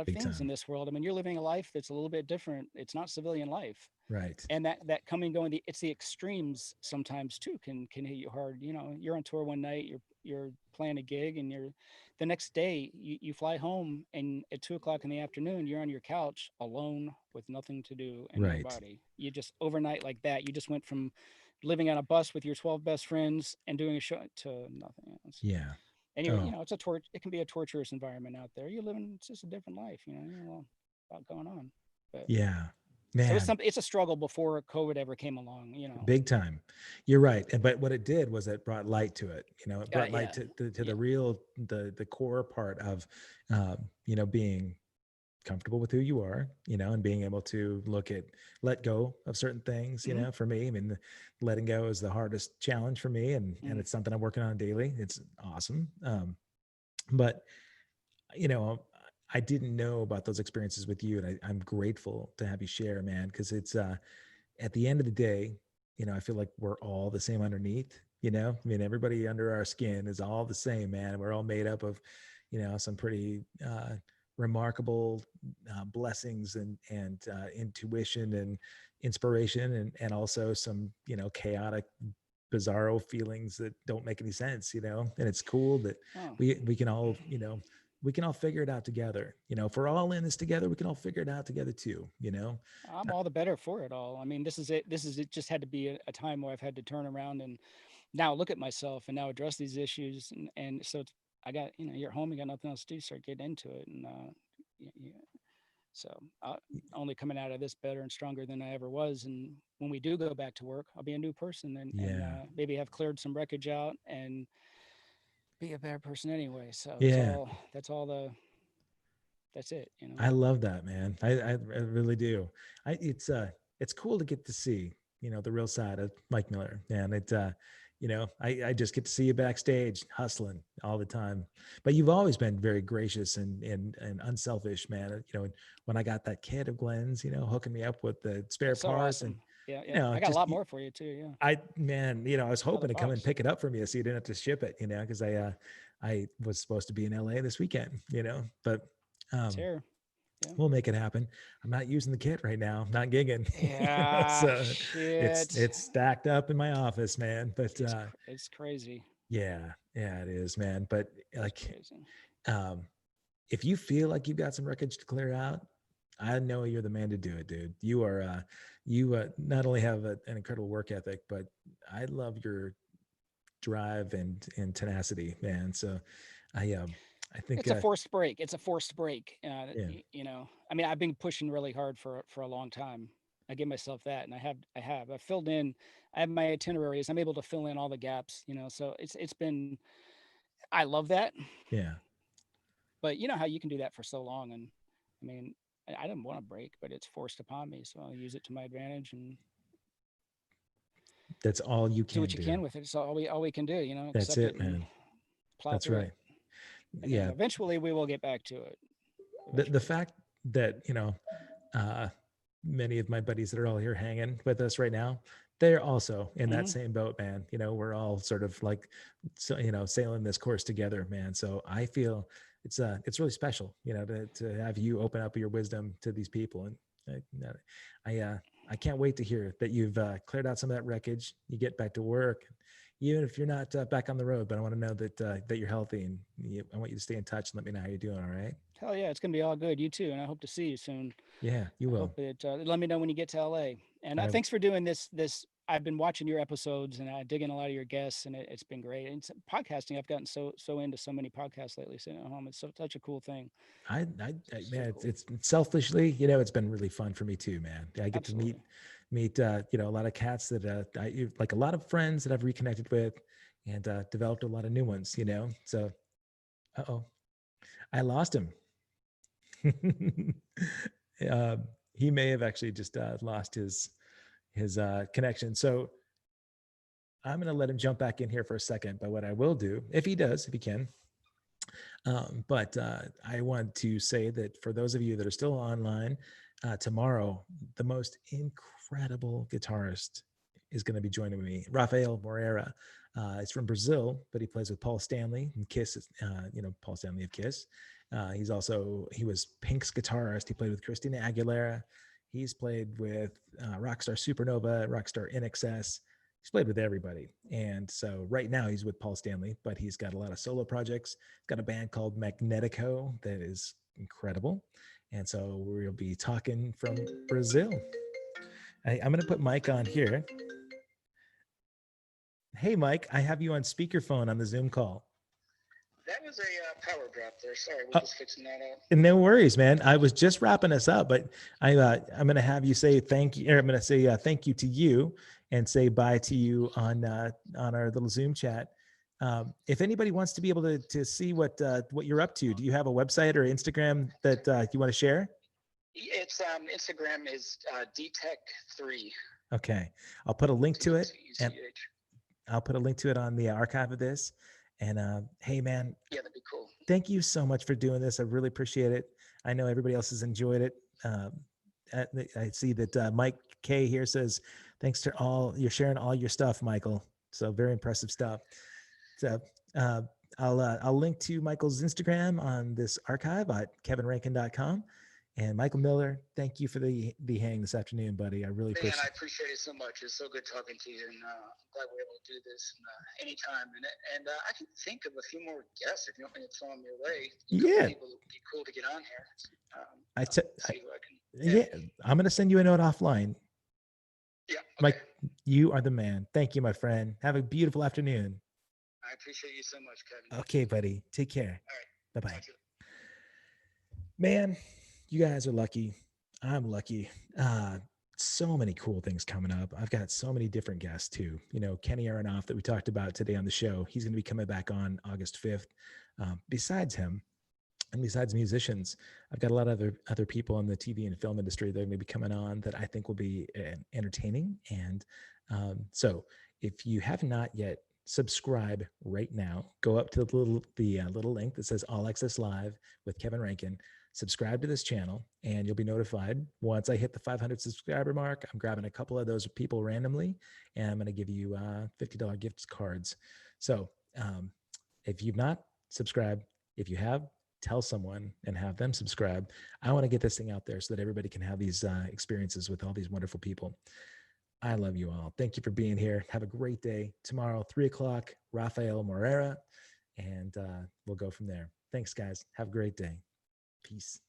Speaker 1: big
Speaker 2: things in
Speaker 1: time.
Speaker 2: this world. I mean, you're living a life that's a little bit different. It's not civilian life,
Speaker 1: Right.
Speaker 2: and that coming going it's the extremes sometimes too can hit you hard. You know, you're on tour one night, you're playing a gig, and the next day you fly home, and at 2 o'clock in the afternoon you're on your couch alone with nothing to do and
Speaker 1: Right.
Speaker 2: nobody. You just overnight like that, you just went from living on a bus with your 12 best friends and doing a show to nothing else.
Speaker 1: Yeah.
Speaker 2: And
Speaker 1: Oh,
Speaker 2: it can be a torturous environment out there. You're living, it's just a different life, you know, a lot going on. But
Speaker 1: yeah,
Speaker 2: so
Speaker 1: man.
Speaker 2: it's a struggle before COVID ever came along, you know.
Speaker 1: Big time. You're right. But what it did was it brought light to it. It brought light
Speaker 2: Yeah,
Speaker 1: to
Speaker 2: yeah.
Speaker 1: the real, the core part of, being comfortable with who you are, and being able to let go of certain things,
Speaker 2: Hmm.
Speaker 1: for me. I mean, letting go is the hardest challenge for me. And
Speaker 2: Hmm.
Speaker 1: it's something I'm working on daily. It's awesome. But, you know, I didn't know about those experiences with you. And I'm grateful to have you share, man, because it's, at the end of the day, I feel like we're all the same underneath, I mean, everybody under our skin is all the same, man. We're all made up of, some pretty remarkable blessings and intuition and inspiration and also some, chaotic, bizarro feelings that don't make any sense, and it's cool that
Speaker 2: Oh,
Speaker 1: we can all, we can all figure it out together. If we're all in this together, we can all figure it out together too.
Speaker 2: I'm all the better for it all. I mean, this is it. This is it. Just had to be a time where I've had to turn around and now look at myself and now address these issues. And so it's, I got, you're at home, you got nothing else to do, start getting into it. And, yeah, so only coming out of this better and stronger than I ever was. And when we do go back to work, I'll be a new person, and
Speaker 1: Yeah.
Speaker 2: maybe have cleared some wreckage out and be a better person anyway. So
Speaker 1: Yeah.
Speaker 2: that's all that's it.
Speaker 1: I love that, man. I really do. It's cool to get to see, the real side of Mike Miller. And I just get to see you backstage hustling all the time. But you've always been very gracious and unselfish, man. When I got that kid of Glen's, hooking me up with the spare
Speaker 2: That's so
Speaker 1: parts and
Speaker 2: awesome. Yeah, yeah. I got a
Speaker 1: just
Speaker 2: lot more for you too. Yeah,
Speaker 1: I was
Speaker 2: another
Speaker 1: hoping to come and
Speaker 2: box.
Speaker 1: pick it up from you so you didn't have to ship it, because I was supposed to be in LA this weekend, but
Speaker 2: It's
Speaker 1: um
Speaker 2: here. Yeah.
Speaker 1: we'll make it happen. I'm not using the kit right now. I'm not gigging.
Speaker 2: Yeah.
Speaker 1: So
Speaker 2: Shit.
Speaker 1: it's stacked up in my office, man. But
Speaker 2: It's crazy.
Speaker 1: yeah, it is, man. But
Speaker 2: It's
Speaker 1: like,
Speaker 2: crazy.
Speaker 1: um, if you feel like you've got some wreckage to clear out, I know you're the man to do it, dude. You not only have an incredible work ethic, but I love your drive and tenacity, man. So I think
Speaker 2: It's a forced break. It's a forced break.
Speaker 1: yeah,
Speaker 2: I mean, I've been pushing really hard for a long time. I give myself that, and I filled in. I have my itineraries. I'm able to fill in all the gaps. So it's been. I love that,
Speaker 1: yeah.
Speaker 2: but you know how you can do that for so long, and I mean, I didn't want to break, but it's forced upon me, so I'll use it to my advantage and
Speaker 1: That's all you
Speaker 2: do
Speaker 1: can
Speaker 2: what you
Speaker 1: do.
Speaker 2: can with it. It's all we can do.
Speaker 1: That's
Speaker 2: Accept it
Speaker 1: it,
Speaker 2: and
Speaker 1: man.
Speaker 2: plow
Speaker 1: That's
Speaker 2: through
Speaker 1: right.
Speaker 2: it, and then
Speaker 1: Yeah.
Speaker 2: eventually we will get back to it.
Speaker 1: The
Speaker 2: Eventually.
Speaker 1: fact that uh many of my buddies that are all here hanging with us right now, they're also in that
Speaker 2: Hmm.
Speaker 1: same boat, man. We're all sort of like, so, sailing this course together, man. So I feel it's really special, to have you open up your wisdom to these people. And I can't wait to hear that you've cleared out some of that wreckage. You get back to work, even if you're not back on the road. But I want to know that you're healthy, and I want you to stay in touch and let me know how you're doing. All right?
Speaker 2: Hell yeah, it's gonna be all good. You too, and I hope to see you soon.
Speaker 1: Yeah, you
Speaker 2: I hope
Speaker 1: will.
Speaker 2: it. Let me know when you get to LA. And
Speaker 1: I
Speaker 2: thanks for doing this. I've been watching your episodes and I dig in a lot of your guests, and it's been great. And podcasting, I've gotten so into so many podcasts lately. Sitting at home, it's such a cool thing. So
Speaker 1: man,
Speaker 2: cool.
Speaker 1: it's selfishly, it's been really fun for me too, man. I get to meet,
Speaker 2: Absolutely.
Speaker 1: a lot of cats that, like a lot of friends that I've reconnected with and, developed a lot of new ones, so, uh-oh, I lost him. uh, he may have actually just, lost his connection. So I'm going to let him jump back in here for a second. But what I will do, if he does, if he can, but I want to say that for those of you that are still online, tomorrow, the most incredible guitarist is going to be joining me, Rafael Moreira. He's from Brazil, but he plays with Paul Stanley and Kiss. Paul Stanley of Kiss. He was Pink's guitarist. He played with Christina Aguilera. He's played with Rockstar Supernova, Rockstar INXS. He's played with everybody. And so right now he's with Paul Stanley, but he's got a lot of solo projects. He's got a band called Magnetico that is incredible. And so we'll be talking from Brazil. I'm going to put Mike on here. Hey, Mike, I have you on speakerphone on the Zoom call.
Speaker 3: That was a power drop there. Sorry, we're just fixing that up.
Speaker 1: No worries, man. I was just wrapping us up, but I'm going to have you say thank you. Or I'm going to say thank you to you and say bye to you on our little Zoom chat. If anybody wants to be able to see what you're up to, do you have a website or Instagram that you want to share?
Speaker 3: It's Instagram is dtech3.
Speaker 1: Okay, I'll put a link to it, and
Speaker 3: TECH.
Speaker 1: I'll put a link to it on the archive of this. And hey, man,
Speaker 3: Yeah, that'd be cool.
Speaker 1: thank you so much for doing this. I really appreciate it. I know everybody else has enjoyed it. I see that Mike K here says, thanks to you're sharing all your stuff, Michael. So very impressive stuff. So I'll link to Michael's Instagram on this archive at kevinrankin.com. And Michael Miller, thank you for the hang this afternoon, buddy. I really appreciate it.
Speaker 3: Man, I appreciate it so much. It's so good talking to you, and I'm glad we're able to do this anytime. And I can think of a few more guests if you want me to throw them your way.
Speaker 1: Yeah.
Speaker 3: People would be cool to get on here.
Speaker 1: I'm going to send you a note offline.
Speaker 3: Yeah. Okay.
Speaker 1: Mike, you are the man. Thank you, my friend. Have a beautiful afternoon.
Speaker 3: I appreciate you so much, Kevin.
Speaker 1: Okay, buddy. Take care.
Speaker 3: All right.
Speaker 1: Bye
Speaker 3: Talk
Speaker 1: bye.
Speaker 3: to you.
Speaker 1: Man, you guys are lucky. I'm lucky. So many cool things coming up. I've got so many different guests too. You know, Kenny Aronoff that we talked about today on the show. He's going to be coming back on August 5th. Besides him, and besides musicians, I've got a lot of other people in the TV and film industry that are going to be coming on that I think will be entertaining. And so, if you have not yet, subscribe right now. Go up to the little link that says All Access Live with Kevin Rankin. Subscribe to this channel, and you'll be notified once I hit the 500 subscriber mark. I'm grabbing a couple of those people randomly, and I'm going to give you $50 gift cards. So, if you've not subscribed, if you have, tell someone and have them subscribe. I want to get this thing out there so that everybody can have these experiences with all these wonderful people. I love you all. Thank you for being here. Have a great day. Tomorrow, 3:00, Rafael Morera, and we'll go from there. Thanks, guys. Have a great day. Peace.